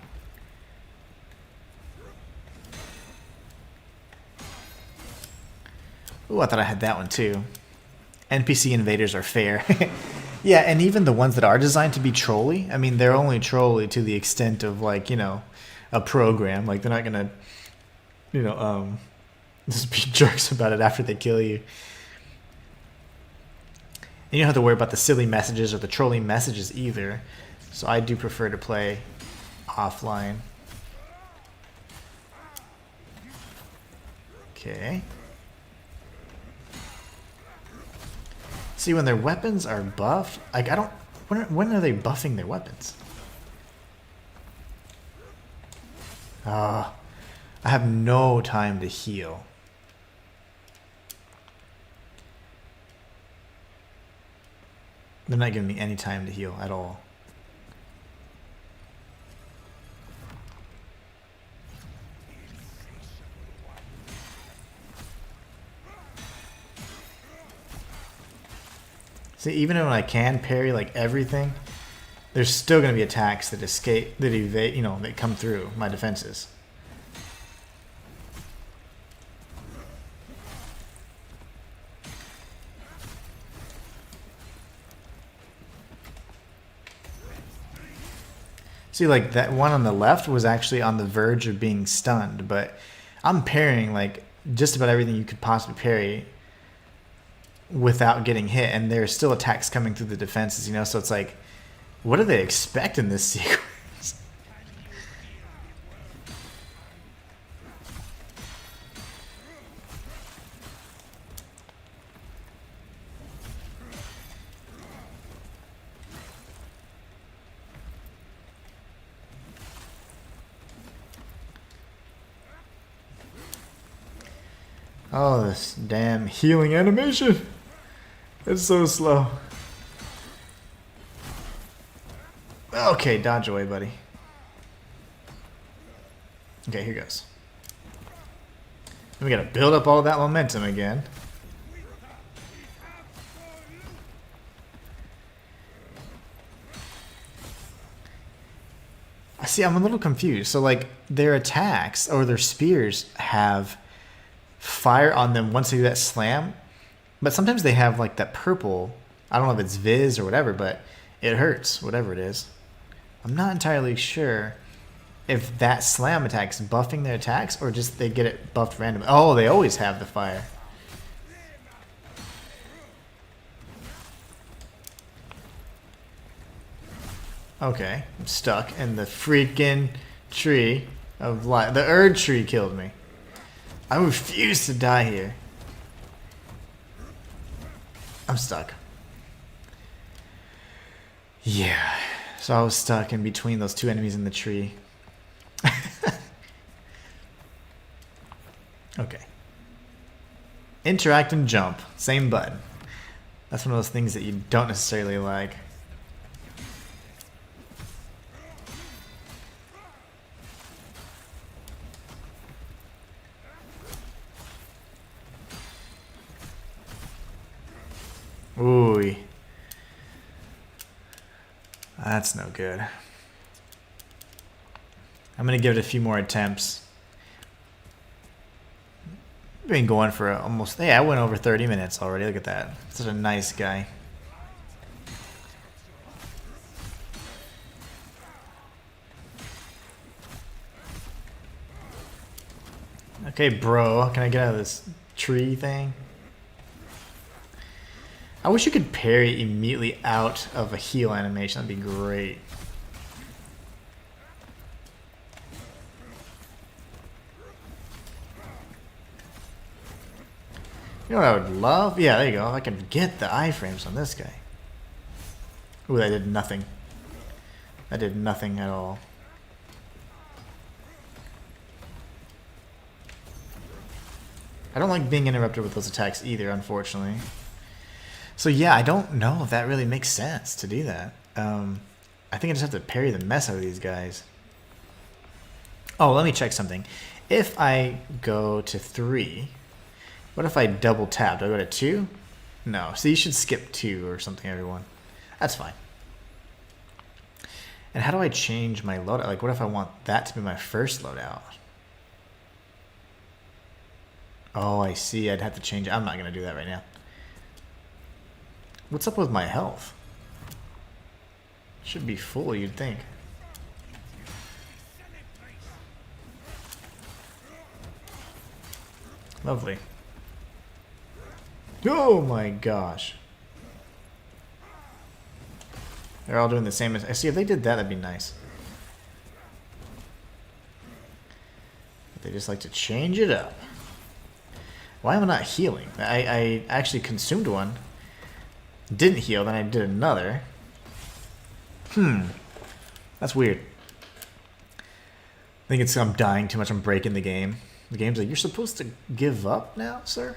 Ooh, I thought I had that one too. NPC invaders are fair. Yeah, and even the ones that are designed to be trolly, I mean, they're only trolly to the extent of, like, a program. Like, they're not gonna, just be jerks about it after they kill you. And you don't have to worry about the silly messages or the trolling messages either. So I do prefer to play offline. Okay. See, when their weapons are buffed, like, I don't... When are they buffing their weapons? I have no time to heal. They're not giving me any time to heal at all. See, even when I can parry like everything, there's still going to be attacks that escape, that evade, that come through my defenses. See, like, that one on the left was actually on the verge of being stunned, but I'm parrying like just about everything you could possibly parry without getting hit, and there's still attacks coming through the defenses, so it's like, what do they expect in this sequence? Oh, this damn healing animation. It's so slow. Okay, dodge away, buddy. Okay, here goes. And we gotta build up all that momentum again. I see, I'm a little confused. So, like, their attacks or their spears have fire on them once they do that slam, but sometimes they have like that purple, I don't know if it's Viz or whatever, but it hurts, whatever it is. I'm not entirely sure if that slam attack's buffing their attacks or just they get it buffed randomly. Oh, they always have the fire. Okay, I'm stuck in the freaking tree of life. The Erd tree killed me. I refuse to die here. I'm stuck. Yeah. So I was stuck in between those two enemies in the tree. Okay. Interact and jump. Same button. That's one of those things that you don't necessarily like. Ooh. That's no good. I'm going to give it a few more attempts. Been going for almost... Yeah, I went over 30 minutes already. Look at that. Such a nice guy. Okay, bro. Can I get out of this tree thing? I wish you could parry immediately out of a heal animation. That'd be great. You know what I would love? Yeah, there you go. If I can get the iframes on this guy. Ooh, that did nothing. That did nothing at all. I don't like being interrupted with those attacks either, unfortunately. So yeah, I don't know if that really makes sense to do that. I think I just have to parry the mess out of these guys. Oh, let me check something. If I go to 3, what if I double tap? Do I go to 2? No. So you should skip 2 or something, everyone. That's fine. And how do I change my loadout? Like, what if I want that to be my first loadout? Oh, I see. I'd have to change it. I'm not going to do that right now. What's up with my health? Should be full, you'd think. Lovely. Oh my gosh. They're all doing the same. I see, if they did that, that'd be nice. But they just like to change it up. Why am I not healing? I actually consumed one. Didn't heal, then I did another. That's weird. I think it's I'm dying too much. I'm breaking the game. The game's like, you're supposed to give up now, sir?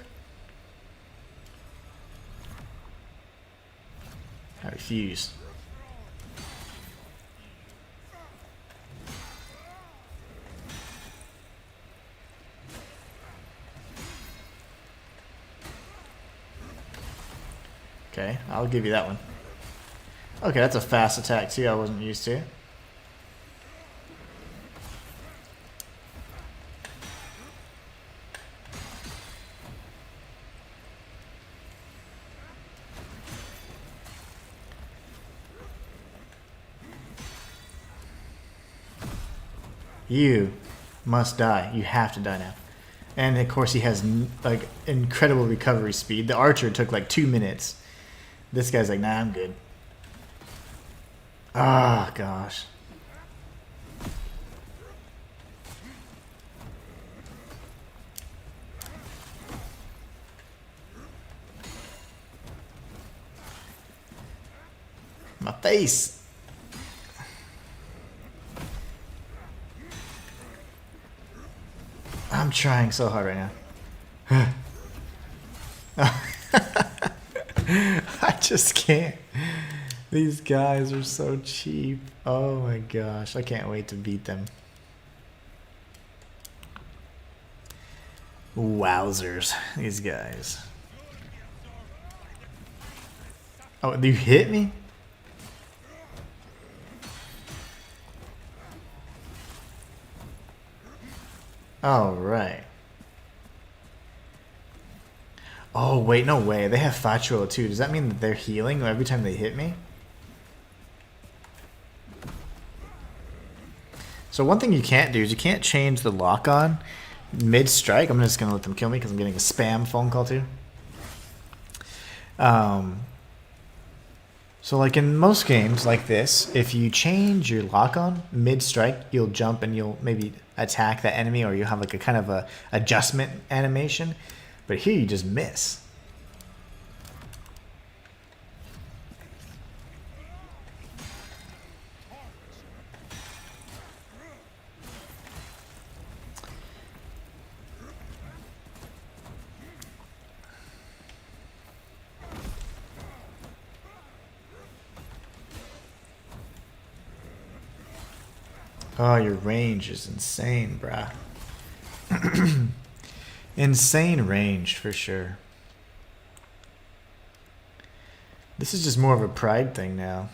I refuse. Okay, I'll give you that one. Okay, that's a fast attack too, I wasn't used to. You must die. You have to die now. And of course he has like incredible recovery speed. The archer took like 2 minutes. This guy's like, nah, I'm good. Ah, gosh. My face. I'm trying so hard right now. I just can't. These guys are so cheap. Oh my gosh. I can't wait to beat them. Wowzers. These guys. Oh, you hit me? All right. Oh, wait, no way. They have Fatro too. Does that mean that they're healing every time they hit me? So one thing you can't do is you can't change the lock-on mid-strike. I'm just going to let them kill me because I'm getting a spam phone call too. So like in most games like this, if you change your lock-on mid-strike, you'll jump and you'll maybe attack that enemy, or you have like a kind of a adjustment animation. But here you just miss. Oh, your range is insane, bruh. Insane range, for sure. This is just more of a pride thing now.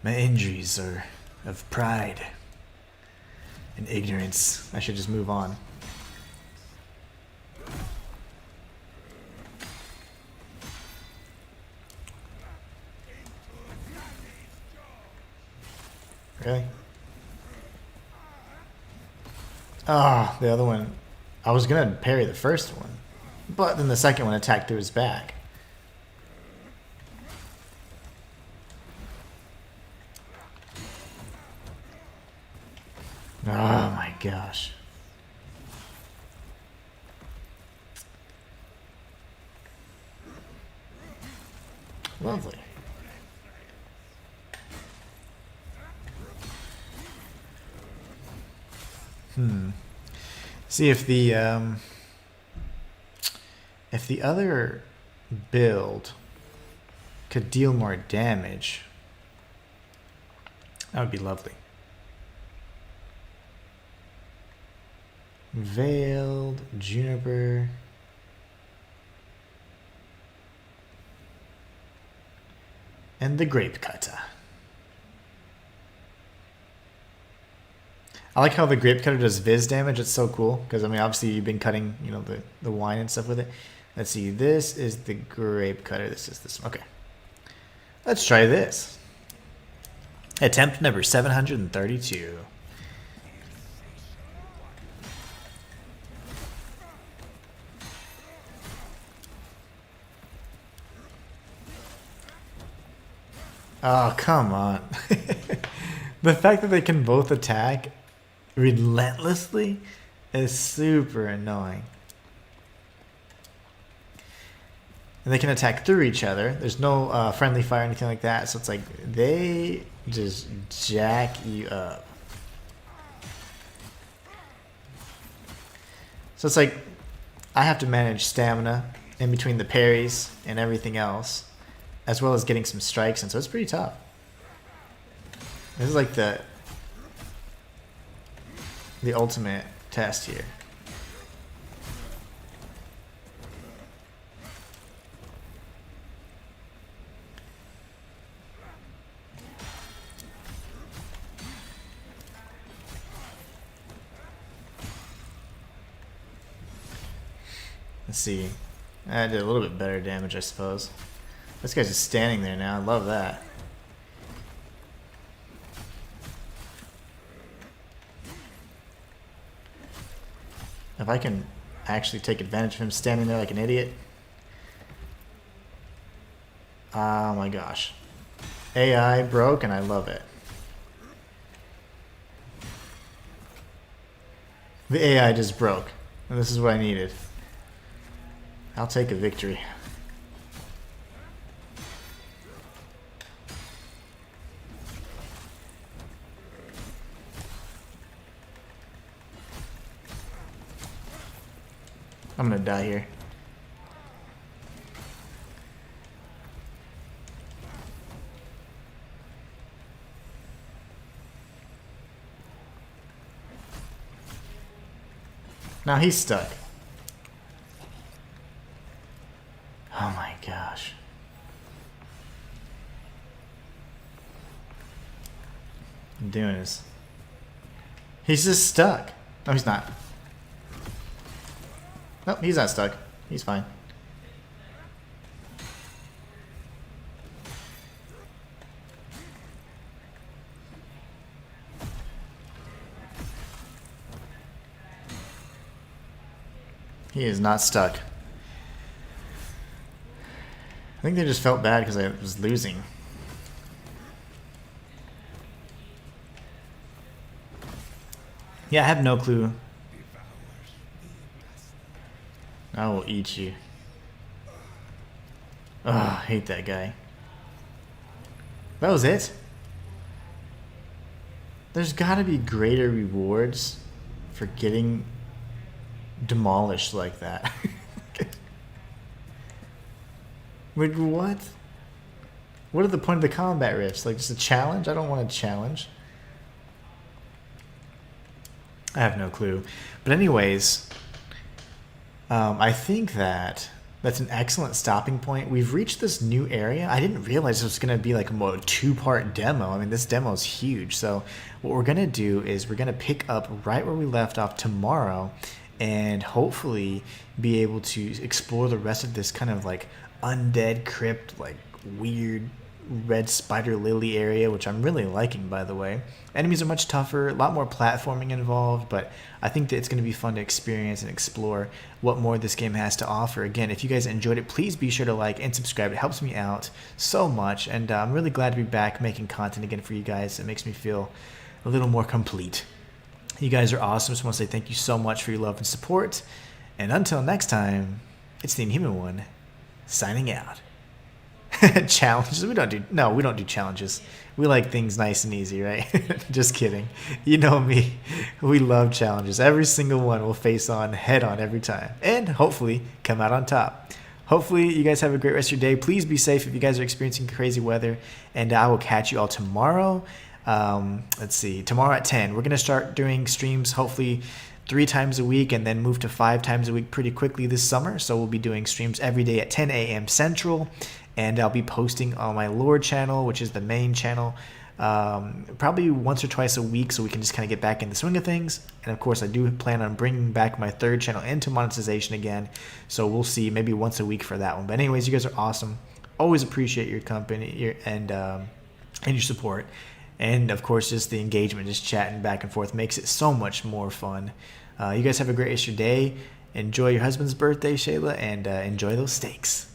My injuries are of pride and ignorance. I should just move on. Really? Ah, the other one. I was gonna parry the first one, but then the second one attacked through his back. Oh my gosh. Lovely. See if the other build could deal more damage, that would be lovely. Veiled Juniper. And the grape cutter. I like how the grape cutter does Viz damage. It's so cool because I mean, obviously you've been cutting, you know, the wine and stuff with it. Let's see. This is the grape cutter. This is this. Okay. Let's try this. Attempt number 732. Oh, come on. The fact that they can both attack relentlessly is super annoying. And they can attack through each other. There's no friendly fire or anything like that. So it's like they just jack you up. So it's like I have to manage stamina in between the parries and everything else, as well as getting some strikes, and so it's pretty tough. This is like the ultimate test here. Let's see. I did a little bit better damage, I suppose. This guy's just standing there now. I love that. If I can actually take advantage of him standing there like an idiot. Oh my gosh. AI broke and I love it. The AI just broke. And this is what I needed. I'll take a victory. I'm gonna die here. Now he's stuck. Oh my gosh. I'm doing this. He's just stuck. No, he's not. Nope, he's not stuck. He's fine. He is not stuck. I think they just felt bad because I was losing. Yeah, I have no clue. I will eat you. Oh, I hate that guy. That was it? There's gotta be greater rewards for getting demolished like that. Like, what? What are the point of the combat rifts? Like, just a challenge? I don't want a challenge. I have no clue. But anyways, I think that's an excellent stopping point. We've reached this new area. I didn't realize it was going to be like a two-part demo. I mean, this demo is huge. So what we're going to do is we're going to pick up right where we left off tomorrow and hopefully be able to explore the rest of this kind of like undead crypt, like weird red spider lily area, which I'm really liking, by the way. Enemies are much tougher, a lot more platforming involved, but I think that it's going to be fun to experience and explore what more this game has to offer. Again, if you guys enjoyed it, please be sure to like and subscribe. It helps me out so much, and I'm really glad to be back making content again for you guys. It makes me feel a little more complete. You guys are awesome. Just want to say thank you so much for your love and support. And until next time, it's the Inhuman One signing out. Challenges? We don't do challenges. We like things nice and easy, right? Just kidding. You know me. We love challenges. Every single one we'll face on head on every time. And hopefully come out on top. Hopefully you guys have a great rest of your day. Please be safe if you guys are experiencing crazy weather. And I will catch you all tomorrow. Let's see. Tomorrow at 10. We're going to start doing streams hopefully 3 times a week and then move to 5 times a week pretty quickly this summer. So we'll be doing streams every day at 10 a.m. Central. And I'll be posting on my Lore channel, which is the main channel, probably once or twice a week so we can just kind of get back in the swing of things. And of course, I do plan on bringing back my 3rd channel into monetization again. So we'll see, maybe once a week for that one. But anyways, you guys are awesome. Always appreciate your company and your support. And of course, just the engagement, just chatting back and forth makes it so much more fun. You guys have a great rest of your day. Enjoy your husband's birthday, Shayla, and enjoy those steaks.